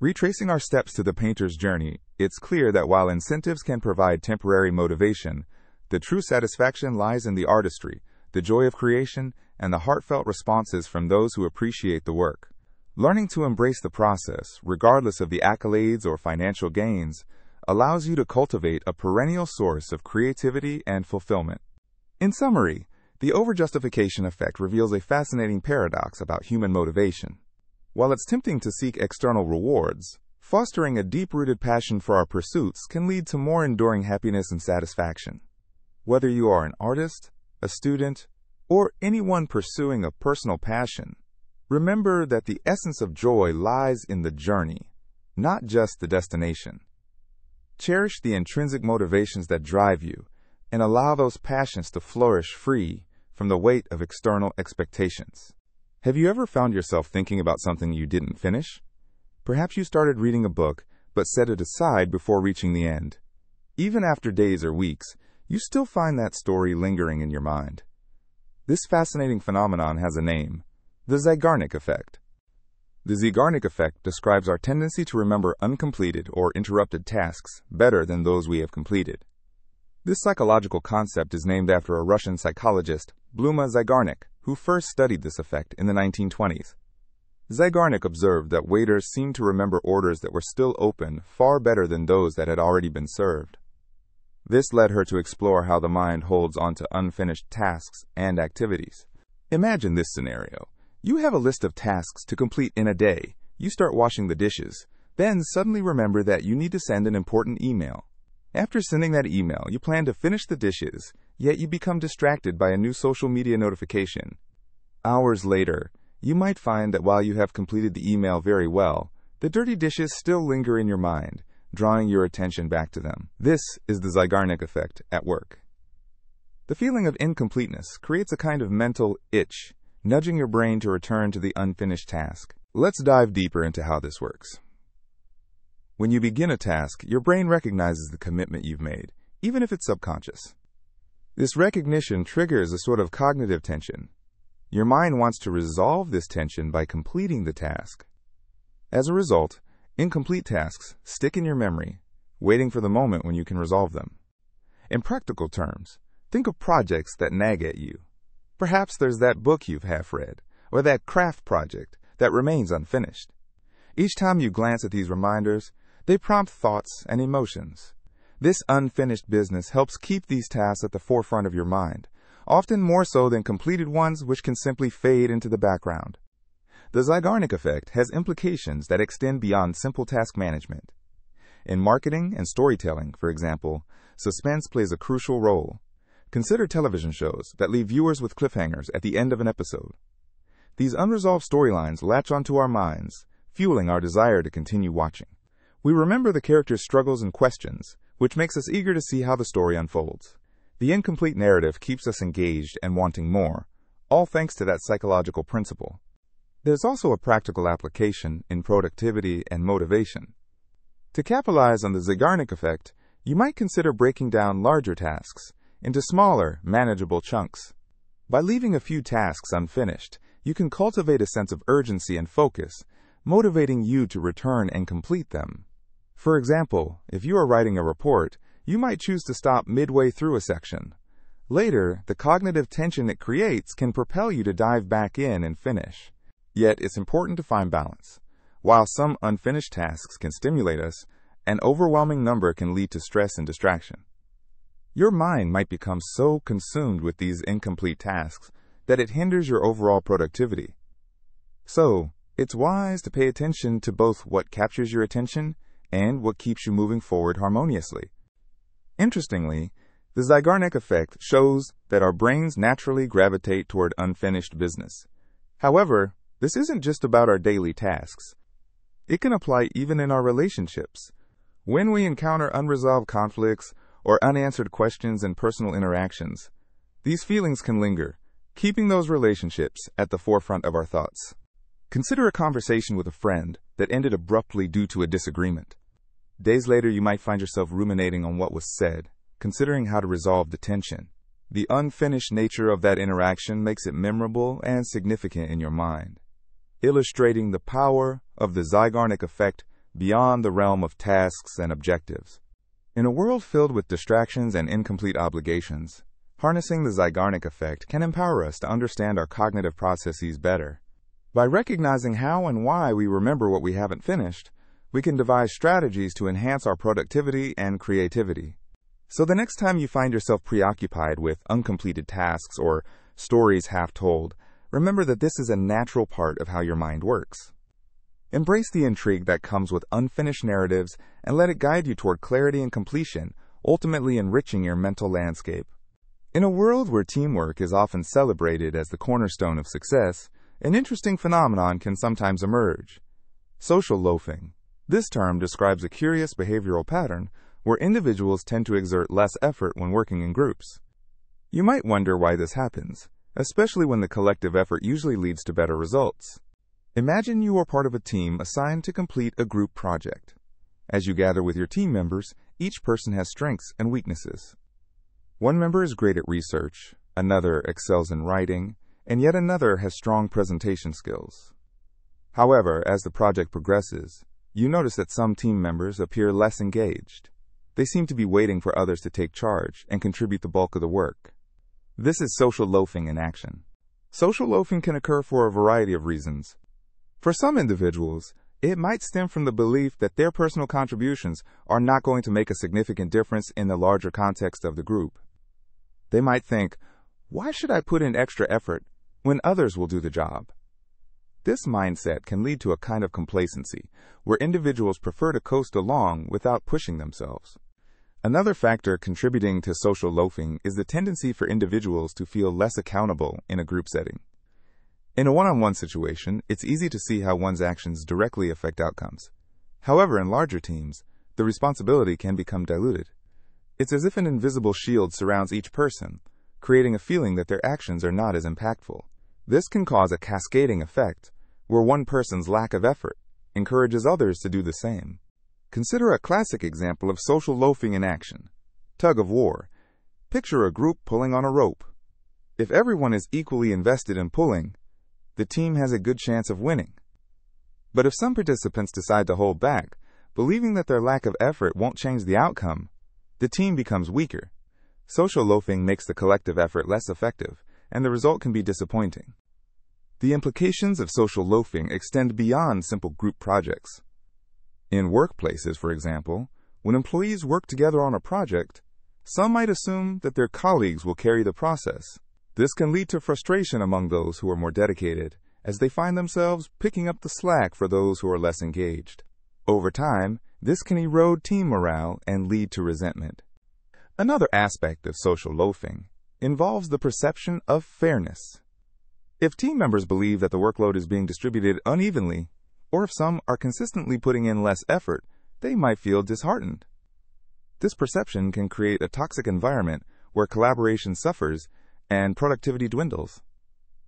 Retracing our steps to the painter's journey, it's clear that while incentives can provide temporary motivation, the true satisfaction lies in the artistry, the joy of creation, and the heartfelt responses from those who appreciate the work. Learning to embrace the process, regardless of the accolades or financial gains, allows you to cultivate a perennial source of creativity and fulfillment. In summary, the overjustification effect reveals a fascinating paradox about human motivation. While it's tempting to seek external rewards, fostering a deep-rooted passion for our pursuits can lead to more enduring happiness and satisfaction. Whether you are an artist, a student, or anyone pursuing a personal passion, remember that the essence of joy lies in the journey, not just the destination. Cherish the intrinsic motivations that drive you, and allow those passions to flourish free from the weight of external expectations. Have you ever found yourself thinking about something you didn't finish? Perhaps you started reading a book, but set it aside before reaching the end. Even after days or weeks, you still find that story lingering in your mind. This fascinating phenomenon has a name: the Zeigarnik Effect. The Zeigarnik Effect describes our tendency to remember uncompleted or interrupted tasks better than those we have completed. This psychological concept is named after a Russian psychologist, Bluma Zeigarnik, who first studied this effect in the 1920s. Zeigarnik observed that waiters seemed to remember orders that were still open far better than those that had already been served. This led her to explore how the mind holds onto unfinished tasks and activities. Imagine this scenario. You have a list of tasks to complete in a day. You start washing the dishes, then suddenly remember that you need to send an important email. After sending that email, you plan to finish the dishes, yet you become distracted by a new social media notification. Hours later, you might find that while you have completed the email very well, the dirty dishes still linger in your mind, drawing your attention back to them. This is the Zeigarnik Effect at work. The feeling of incompleteness creates a kind of mental itch, nudging your brain to return to the unfinished task. Let's dive deeper into how this works. When you begin a task, your brain recognizes the commitment you've made, even if it's subconscious. This recognition triggers a sort of cognitive tension. Your mind wants to resolve this tension by completing the task. As a result, incomplete tasks stick in your memory, waiting for the moment when you can resolve them. In practical terms, think of projects that nag at you. Perhaps there's that book you've half read, or that craft project that remains unfinished. Each time you glance at these reminders, they prompt thoughts and emotions. This unfinished business helps keep these tasks at the forefront of your mind, often more so than completed ones which can simply fade into the background. The Zeigarnik Effect has implications that extend beyond simple task management. In marketing and storytelling, for example, suspense plays a crucial role. Consider television shows that leave viewers with cliffhangers at the end of an episode. These unresolved storylines latch onto our minds, fueling our desire to continue watching. We remember the characters' struggles and questions, which makes us eager to see how the story unfolds. The incomplete narrative keeps us engaged and wanting more, all thanks to that psychological principle. There's also a practical application in productivity and motivation. To capitalize on the Zeigarnik Effect, you might consider breaking down larger tasks into smaller, manageable chunks. By leaving a few tasks unfinished, you can cultivate a sense of urgency and focus, motivating you to return and complete them. For example, if you are writing a report, you might choose to stop midway through a section. Later, the cognitive tension it creates can propel you to dive back in and finish. Yet, it's important to find balance. While some unfinished tasks can stimulate us, an overwhelming number can lead to stress and distraction. Your mind might become so consumed with these incomplete tasks that it hinders your overall productivity. So, it's wise to pay attention to both what captures your attention and what keeps you moving forward harmoniously. Interestingly, the Zeigarnik Effect shows that our brains naturally gravitate toward unfinished business. However, this isn't just about our daily tasks. It can apply even in our relationships. When we encounter unresolved conflicts or unanswered questions in personal interactions. These feelings can linger, keeping those relationships at the forefront of our thoughts. Consider a conversation with a friend that ended abruptly due to a disagreement. Days later, you might find yourself ruminating on what was said, considering how to resolve the tension. The unfinished nature of that interaction makes it memorable and significant in your mind, illustrating the power of the Zeigarnik Effect beyond the realm of tasks and objectives. In a world filled with distractions and incomplete obligations, harnessing the Zeigarnik Effect can empower us to understand our cognitive processes better. By recognizing how and why we remember what we haven't finished, we can devise strategies to enhance our productivity and creativity. So the next time you find yourself preoccupied with uncompleted tasks or stories half told, remember that this is a natural part of how your mind works. Embrace the intrigue that comes with unfinished narratives and let it guide you toward clarity and completion, ultimately enriching your mental landscape. In a world where teamwork is often celebrated as the cornerstone of success, an interesting phenomenon can sometimes emerge: social loafing. This term describes a curious behavioral pattern where individuals tend to exert less effort when working in groups. You might wonder why this happens, especially when the collective effort usually leads to better results. Imagine you are part of a team assigned to complete a group project. As you gather with your team members, each person has strengths and weaknesses. One member is great at research, another excels in writing, and yet another has strong presentation skills. However, as the project progresses, you notice that some team members appear less engaged. They seem to be waiting for others to take charge and contribute the bulk of the work. This is social loafing in action. Social loafing can occur for a variety of reasons. For some individuals, it might stem from the belief that their personal contributions are not going to make a significant difference in the larger context of the group. They might think, "Why should I put in extra effort when others will do the job?" This mindset can lead to a kind of complacency, where individuals prefer to coast along without pushing themselves. Another factor contributing to social loafing is the tendency for individuals to feel less accountable in a group setting. In a one-on-one situation, it's easy to see how one's actions directly affect outcomes. However, in larger teams, the responsibility can become diluted. It's as if an invisible shield surrounds each person, creating a feeling that their actions are not as impactful. This can cause a cascading effect, where one person's lack of effort encourages others to do the same. Consider a classic example of social loafing in action: tug of war. Picture a group pulling on a rope. If everyone is equally invested in pulling, the team has a good chance of winning. But if some participants decide to hold back, believing that their lack of effort won't change the outcome, the team becomes weaker. Social loafing makes the collective effort less effective, and the result can be disappointing. The implications of social loafing extend beyond simple group projects. In workplaces, for example, when employees work together on a project, some might assume that their colleagues will carry the process. This can lead to frustration among those who are more dedicated, as they find themselves picking up the slack for those who are less engaged. Over time, this can erode team morale and lead to resentment. Another aspect of social loafing involves the perception of fairness. If team members believe that the workload is being distributed unevenly, or if some are consistently putting in less effort, they might feel disheartened. This perception can create a toxic environment where collaboration suffers and productivity dwindles.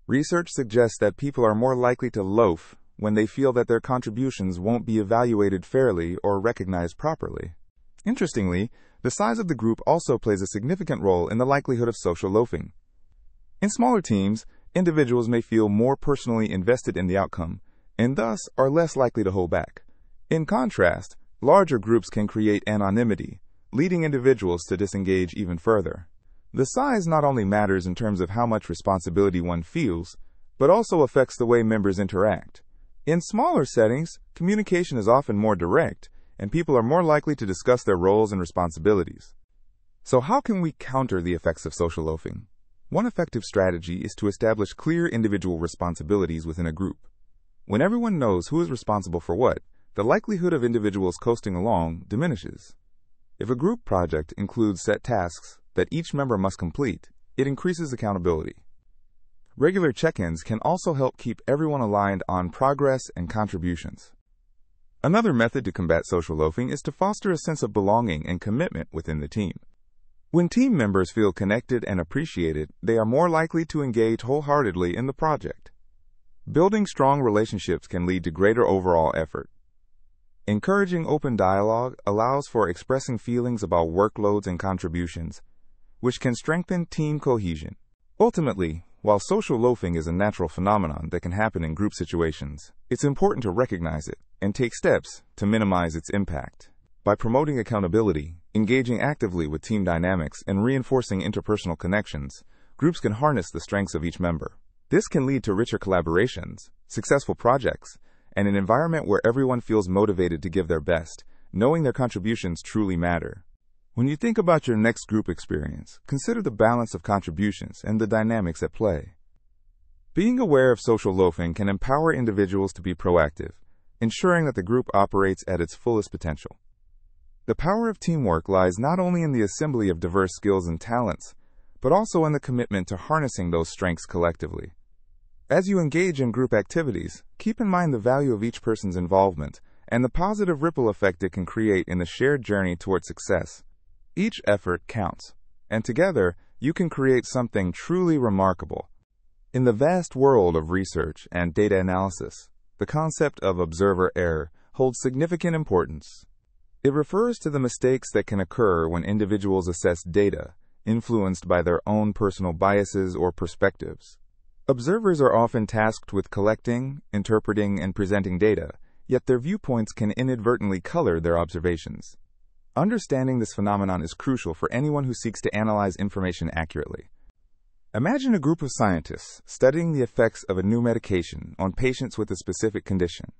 Research suggests that people are more likely to loaf when they feel that their contributions won't be evaluated fairly or recognized properly. Interestingly, the size of the group also plays a significant role in the likelihood of social loafing. In smaller teams, individuals may feel more personally invested in the outcome, and thus are less likely to hold back. In contrast, larger groups can create anonymity, leading individuals to disengage even further. The size not only matters in terms of how much responsibility one feels, but also affects the way members interact. In smaller settings, communication is often more direct, and people are more likely to discuss their roles and responsibilities. So how can we counter the effects of social loafing? One effective strategy is to establish clear individual responsibilities within a group. When everyone knows who is responsible for what, the likelihood of individuals coasting along diminishes. If a group project includes set tasks that each member must complete, it increases accountability. Regular check-ins can also help keep everyone aligned on progress and contributions. Another method to combat social loafing is to foster a sense of belonging and commitment within the team. When team members feel connected and appreciated, they are more likely to engage wholeheartedly in the project. Building strong relationships can lead to greater overall effort. Encouraging open dialogue allows for expressing feelings about workloads and contributions, which can strengthen team cohesion. Ultimately, while social loafing is a natural phenomenon that can happen in group situations, it's important to recognize it and take steps to minimize its impact. By promoting accountability, engaging actively with team dynamics, and reinforcing interpersonal connections, groups can harness the strengths of each member. This can lead to richer collaborations, successful projects, and an environment where everyone feels motivated to give their best, knowing their contributions truly matter. When you think about your next group experience, consider the balance of contributions and the dynamics at play. Being aware of social loafing can empower individuals to be proactive, ensuring that the group operates at its fullest potential. The power of teamwork lies not only in the assembly of diverse skills and talents, but also in the commitment to harnessing those strengths collectively. As you engage in group activities, keep in mind the value of each person's involvement and the positive ripple effect it can create in the shared journey toward success. Each effort counts, and together you can create something truly remarkable. In the vast world of research and data analysis, the concept of observer error holds significant importance. It refers to the mistakes that can occur when individuals assess data, influenced by their own personal biases or perspectives. Observers are often tasked with collecting, interpreting, and presenting data, yet their viewpoints can inadvertently color their observations. Understanding this phenomenon is crucial for anyone who seeks to analyze information accurately. Imagine a group of scientists studying the effects of a new medication on patients with a specific condition.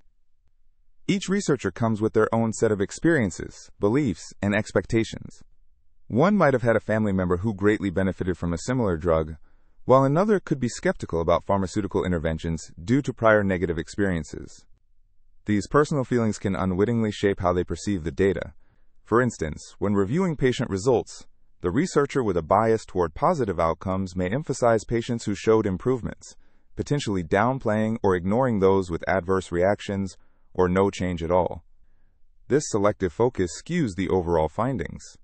Each researcher comes with their own set of experiences, beliefs, and expectations. One might have had a family member who greatly benefited from a similar drug, while another could be skeptical about pharmaceutical interventions due to prior negative experiences. These personal feelings can unwittingly shape how they perceive the data. For instance, when reviewing patient results, the researcher with a bias toward positive outcomes may emphasize patients who showed improvements, potentially downplaying or ignoring those with adverse reactions or no change at all. This selective focus skews the overall findings.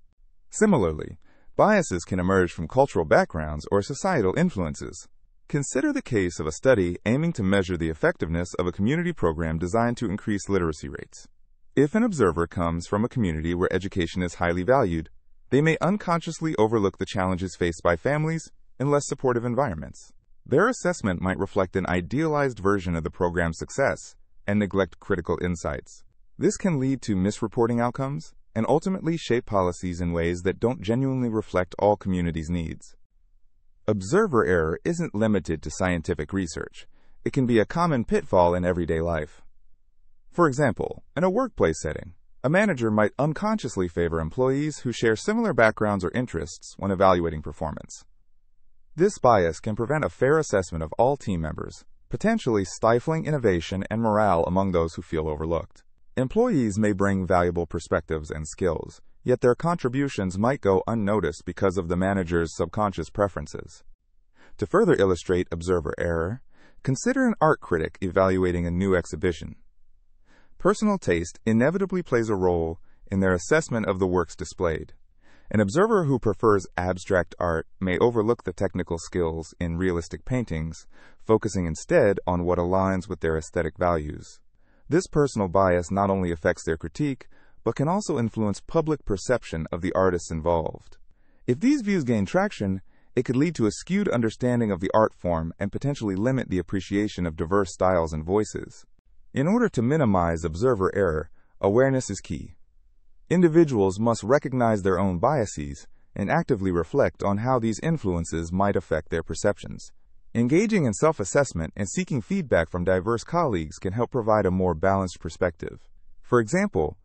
Similarly, biases can emerge from cultural backgrounds or societal influences. Consider the case of a study aiming to measure the effectiveness of a community program designed to increase literacy rates. If an observer comes from a community where education is highly valued, they may unconsciously overlook the challenges faced by families in less supportive environments. Their assessment might reflect an idealized version of the program's success and neglect critical insights. This can lead to misreporting outcomes and ultimately shape policies in ways that don't genuinely reflect all communities' needs. Observer error isn't limited to scientific research. It can be a common pitfall in everyday life. For example, in a workplace setting, a manager might unconsciously favor employees who share similar backgrounds or interests when evaluating performance. This bias can prevent a fair assessment of all team members, potentially stifling innovation and morale among those who feel overlooked. Employees may bring valuable perspectives and skills, yet their contributions might go unnoticed because of the manager's subconscious preferences. To further illustrate observer error, consider an art critic evaluating a new exhibition. Personal taste inevitably plays a role in their assessment of the works displayed. An observer who prefers abstract art may overlook the technical skills in realistic paintings, focusing instead on what aligns with their aesthetic values. This personal bias not only affects their critique, but can also influence public perception of the artists involved. If these views gain traction, it could lead to a skewed understanding of the art form and potentially limit the appreciation of diverse styles and voices. In order to minimize observer error, awareness is key. Individuals must recognize their own biases and actively reflect on how these influences might affect their perceptions. Engaging in self-assessment and seeking feedback from diverse colleagues can help provide a more balanced perspective. For example,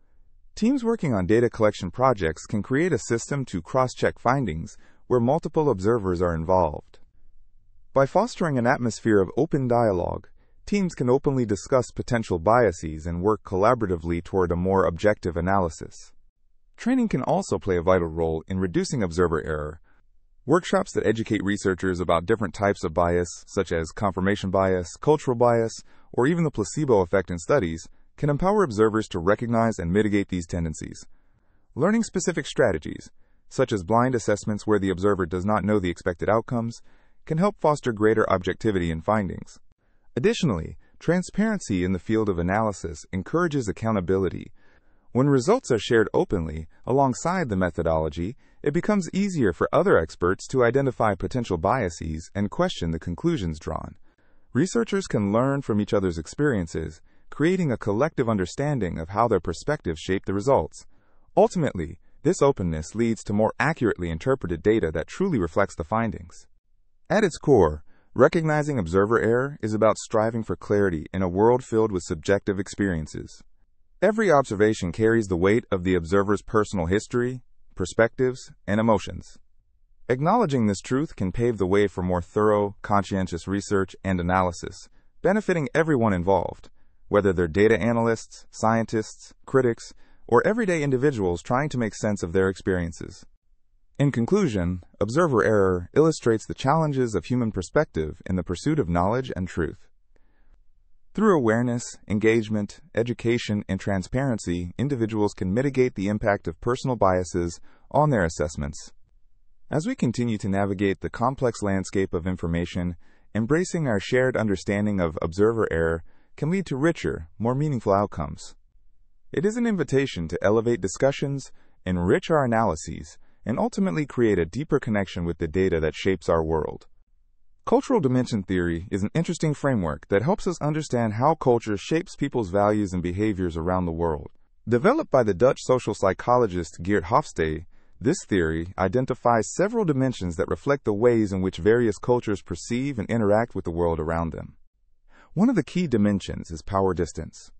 teams working on data collection projects can create a system to cross-check findings where multiple observers are involved. By fostering an atmosphere of open dialogue, teams can openly discuss potential biases and work collaboratively toward a more objective analysis. Training can also play a vital role in reducing observer error. Workshops that educate researchers about different types of bias, such as confirmation bias, cultural bias, or even the placebo effect in studies, can empower observers to recognize and mitigate these tendencies. Learning specific strategies, such as blind assessments where the observer does not know the expected outcomes, can help foster greater objectivity in findings. Additionally, transparency in the field of analysis encourages accountability. When results are shared openly alongside the methodology, it becomes easier for other experts to identify potential biases and question the conclusions drawn. Researchers can learn from each other's experiences, creating a collective understanding of how their perspectives shape the results. Ultimately, this openness leads to more accurately interpreted data that truly reflects the findings. At its core, recognizing observer error is about striving for clarity in a world filled with subjective experiences. Every observation carries the weight of the observer's personal history, perspectives, and emotions. Acknowledging this truth can pave the way for more thorough, conscientious research and analysis, benefiting everyone involved, whether they're data analysts, scientists, critics, or everyday individuals trying to make sense of their experiences. In conclusion, observer error illustrates the challenges of human perspective in the pursuit of knowledge and truth. Through awareness, engagement, education, and transparency, individuals can mitigate the impact of personal biases on their assessments. As we continue to navigate the complex landscape of information, embracing our shared understanding of observer error can lead to richer, more meaningful outcomes. It is an invitation to elevate discussions, enrich our analyses, and ultimately create a deeper connection with the data that shapes our world. Cultural dimension theory is an interesting framework that helps us understand how culture shapes people's values and behaviors around the world. Developed by the Dutch social psychologist Geert Hofstede, this theory identifies several dimensions that reflect the ways in which various cultures perceive and interact with the world around them. One of the key dimensions is power distance.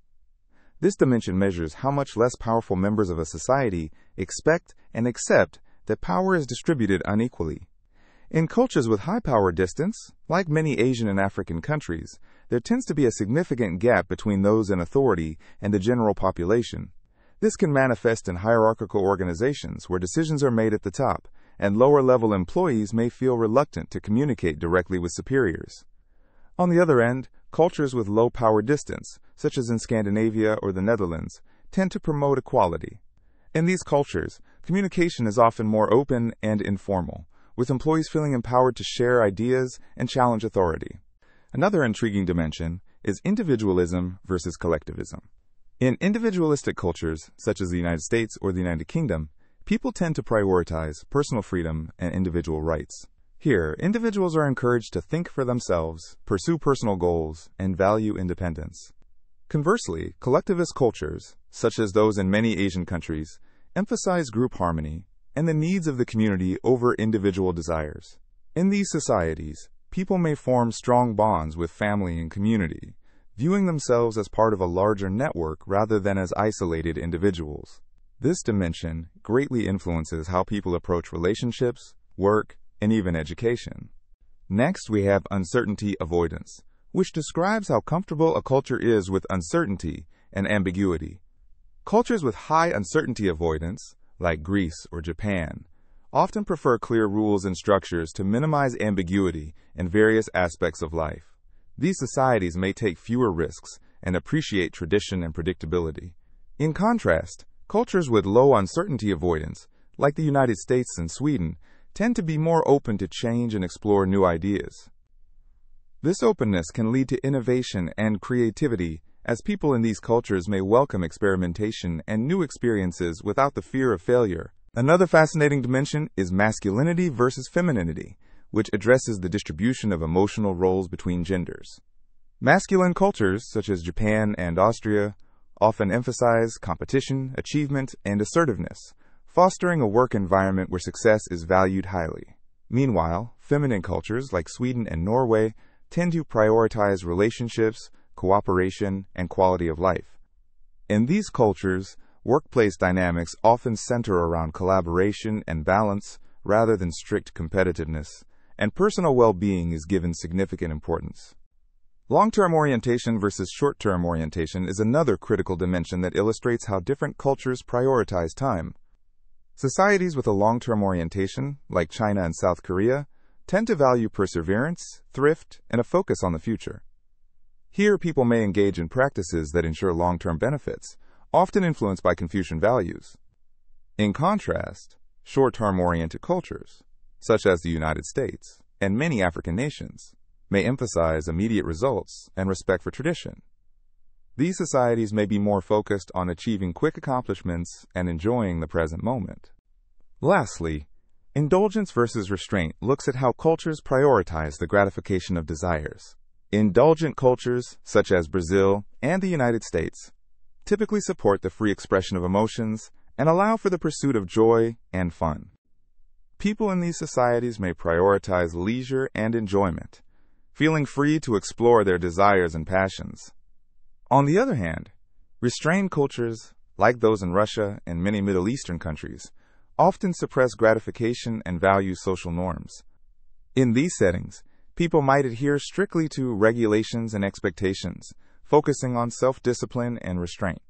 This dimension measures how much less powerful members of a society expect and accept that power is distributed unequally. In cultures with high power distance, like many Asian and African countries, there tends to be a significant gap between those in authority and the general population. This can manifest in hierarchical organizations where decisions are made at the top, and lower-level employees may feel reluctant to communicate directly with superiors. On the other end, cultures with low power distance, such as in Scandinavia or the Netherlands, tend to promote equality. In these cultures, communication is often more open and informal, with employees feeling empowered to share ideas and challenge authority. Another intriguing dimension is individualism versus collectivism. In individualistic cultures, such as the United States or the United Kingdom, people tend to prioritize personal freedom and individual rights. Here, individuals are encouraged to think for themselves, pursue personal goals, and value independence. Conversely, collectivist cultures, such as those in many Asian countries, emphasize group harmony and the needs of the community over individual desires. In these societies, people may form strong bonds with family and community, viewing themselves as part of a larger network rather than as isolated individuals. This dimension greatly influences how people approach relationships, work, and even education. Next, we have uncertainty avoidance, which describes how comfortable a culture is with uncertainty and ambiguity. Cultures with high uncertainty avoidance, like Greece or Japan, often prefer clear rules and structures to minimize ambiguity in various aspects of life. These societies may take fewer risks and appreciate tradition and predictability. In contrast, cultures with low uncertainty avoidance, like the United States and Sweden, tend to be more open to change and explore new ideas. This openness can lead to innovation and creativity, as people in these cultures may welcome experimentation and new experiences without the fear of failure. Another fascinating dimension is masculinity versus femininity, which addresses the distribution of emotional roles between genders. Masculine cultures, such as Japan and Austria, often emphasize competition, achievement, and assertiveness, fostering a work environment where success is valued highly. Meanwhile, feminine cultures like Sweden and Norway tend to prioritize relationships, cooperation, and quality of life. In these cultures, workplace dynamics often center around collaboration and balance rather than strict competitiveness, and personal well-being is given significant importance. Long-term orientation versus short-term orientation is another critical dimension that illustrates how different cultures prioritize time. Societies with a long-term orientation, like China and South Korea, tend to value perseverance, thrift, and a focus on the future. Here, people may engage in practices that ensure long-term benefits, often influenced by Confucian values. In contrast, short-term oriented cultures, such as the United States and many African nations, may emphasize immediate results and respect for tradition. These societies may be more focused on achieving quick accomplishments and enjoying the present moment. Lastly, indulgence versus restraint looks at how cultures prioritize the gratification of desires. Indulgent cultures, such as Brazil and the United States, typically support the free expression of emotions and allow for the pursuit of joy and fun. People in these societies may prioritize leisure and enjoyment, feeling free to explore their desires and passions. On the other hand, restrained cultures, like those in Russia and many Middle Eastern countries, often suppress gratification and value social norms. In these settings, people might adhere strictly to regulations and expectations, focusing on self-discipline and restraint.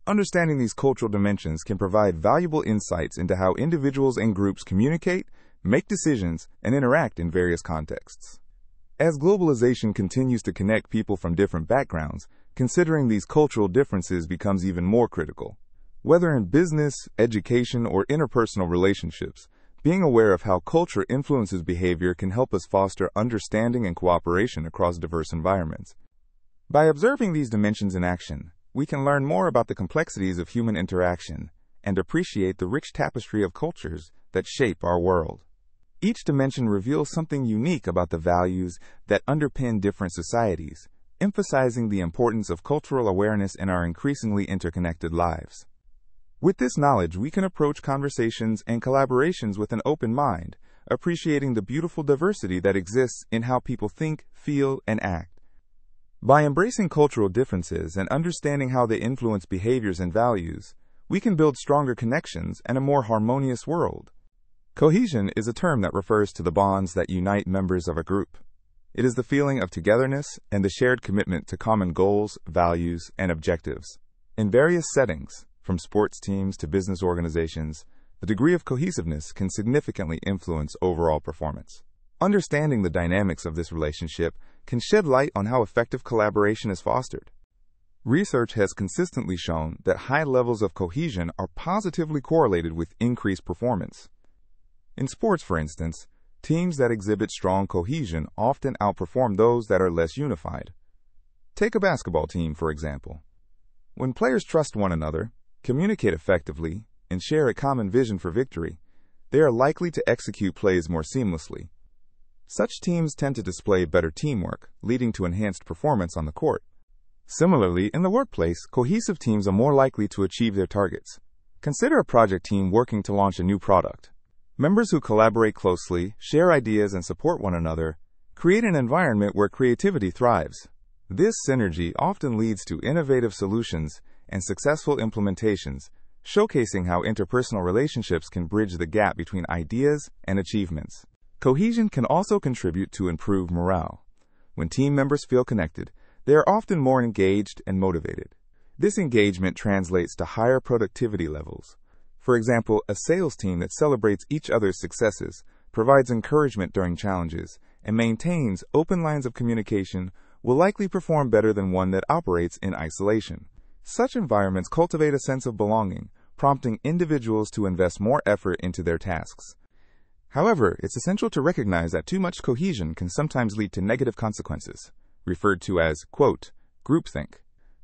Understanding these cultural dimensions can provide valuable insights into how individuals and groups communicate, make decisions, and interact in various contexts. As globalization continues to connect people from different backgrounds, considering these cultural differences becomes even more critical. Whether in business, education, or interpersonal relationships, being aware of how culture influences behavior can help us foster understanding and cooperation across diverse environments. By observing these dimensions in action, we can learn more about the complexities of human interaction and appreciate the rich tapestry of cultures that shape our world. Each dimension reveals something unique about the values that underpin different societies, emphasizing the importance of cultural awareness in our increasingly interconnected lives. With this knowledge, we can approach conversations and collaborations with an open mind, appreciating the beautiful diversity that exists in how people think, feel, and act. By embracing cultural differences and understanding how they influence behaviors and values, we can build stronger connections and a more harmonious world. Cohesion is a term that refers to the bonds that unite members of a group. It is the feeling of togetherness and the shared commitment to common goals, values, and objectives. In various settings, from sports teams to business organizations, the degree of cohesiveness can significantly influence overall performance. Understanding the dynamics of this relationship can shed light on how effective collaboration is fostered. Research has consistently shown that high levels of cohesion are positively correlated with increased performance. In sports, for instance, teams that exhibit strong cohesion often outperform those that are less unified. Take a basketball team, for example. When players trust one another, communicate effectively, and share a common vision for victory, they are likely to execute plays more seamlessly. Such teams tend to display better teamwork, leading to enhanced performance on the court. Similarly, in the workplace, cohesive teams are more likely to achieve their targets. Consider a project team working to launch a new product. Members who collaborate closely, share ideas, and support one another create an environment where creativity thrives. This synergy often leads to innovative solutions and successful implementations, showcasing how interpersonal relationships can bridge the gap between ideas and achievements. Cohesion can also contribute to improved morale. When team members feel connected, they are often more engaged and motivated. This engagement translates to higher productivity levels. For example, a sales team that celebrates each other's successes, provides encouragement during challenges, and maintains open lines of communication will likely perform better than one that operates in isolation. Such environments cultivate a sense of belonging, prompting individuals to invest more effort into their tasks. However, it's essential to recognize that too much cohesion can sometimes lead to negative consequences, referred to as, quote, groupthink.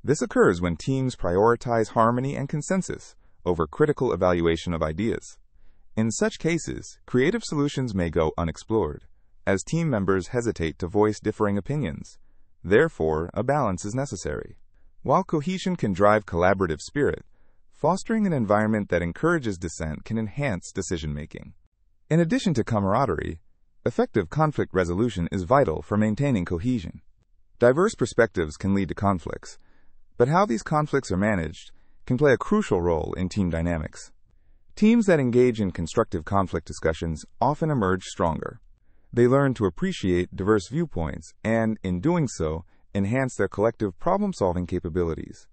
This occurs when teams prioritize harmony and consensus over critical evaluation of ideas. In such cases, creative solutions may go unexplored, as team members hesitate to voice differing opinions. Therefore, a balance is necessary. While cohesion can drive collaborative spirit, fostering an environment that encourages dissent can enhance decision-making. In addition to camaraderie, effective conflict resolution is vital for maintaining cohesion. Diverse perspectives can lead to conflicts, but how these conflicts are managed can play a crucial role in team dynamics. Teams that engage in constructive conflict discussions often emerge stronger. They learn to appreciate diverse viewpoints and, in doing so, enhance their collective problem-solving capabilities.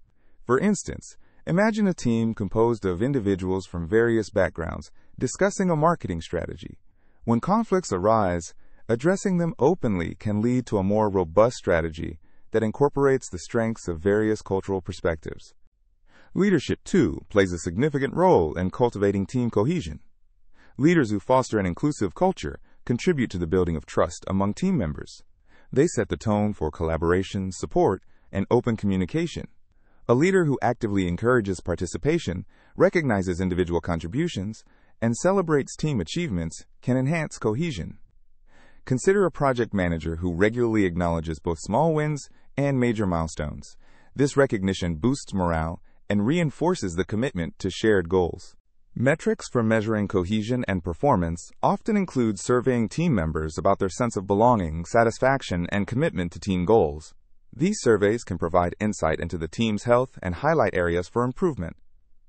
For instance, imagine a team composed of individuals from various backgrounds discussing a marketing strategy. When conflicts arise, addressing them openly can lead to a more robust strategy that incorporates the strengths of various cultural perspectives. Leadership, too, plays a significant role in cultivating team cohesion. Leaders who foster an inclusive culture contribute to the building of trust among team members. They set the tone for collaboration, support, and open communication. A leader who actively encourages participation, recognizes individual contributions, and celebrates team achievements can enhance cohesion. Consider a project manager who regularly acknowledges both small wins and major milestones. This recognition boosts morale and reinforces the commitment to shared goals. Metrics for measuring cohesion and performance often include surveying team members about their sense of belonging, satisfaction, and commitment to team goals. These surveys can provide insight into the team's health and highlight areas for improvement.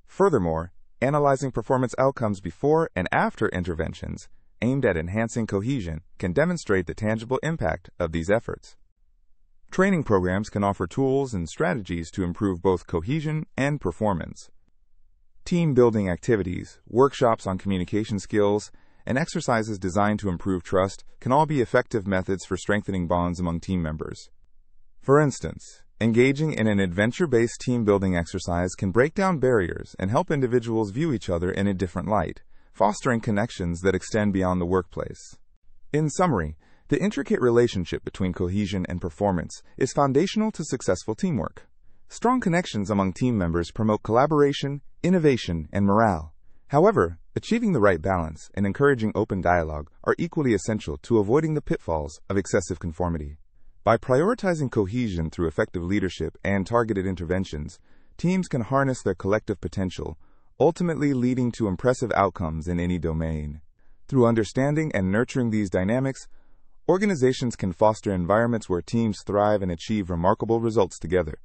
Furthermore, analyzing performance outcomes before and after interventions aimed at enhancing cohesion can demonstrate the tangible impact of these efforts. Training programs can offer tools and strategies to improve both cohesion and performance. Team-building activities, workshops on communication skills, and exercises designed to improve trust can all be effective methods for strengthening bonds among team members. For instance, engaging in an adventure-based team-building exercise can break down barriers and help individuals view each other in a different light, fostering connections that extend beyond the workplace. In summary, the intricate relationship between cohesion and performance is foundational to successful teamwork. Strong connections among team members promote collaboration, innovation, and morale. However, achieving the right balance and encouraging open dialogue are equally essential to avoiding the pitfalls of excessive conformity. By prioritizing cohesion through effective leadership and targeted interventions, teams can harness their collective potential, ultimately leading to impressive outcomes in any domain. Through understanding and nurturing these dynamics, organizations can foster environments where teams thrive and achieve remarkable results together.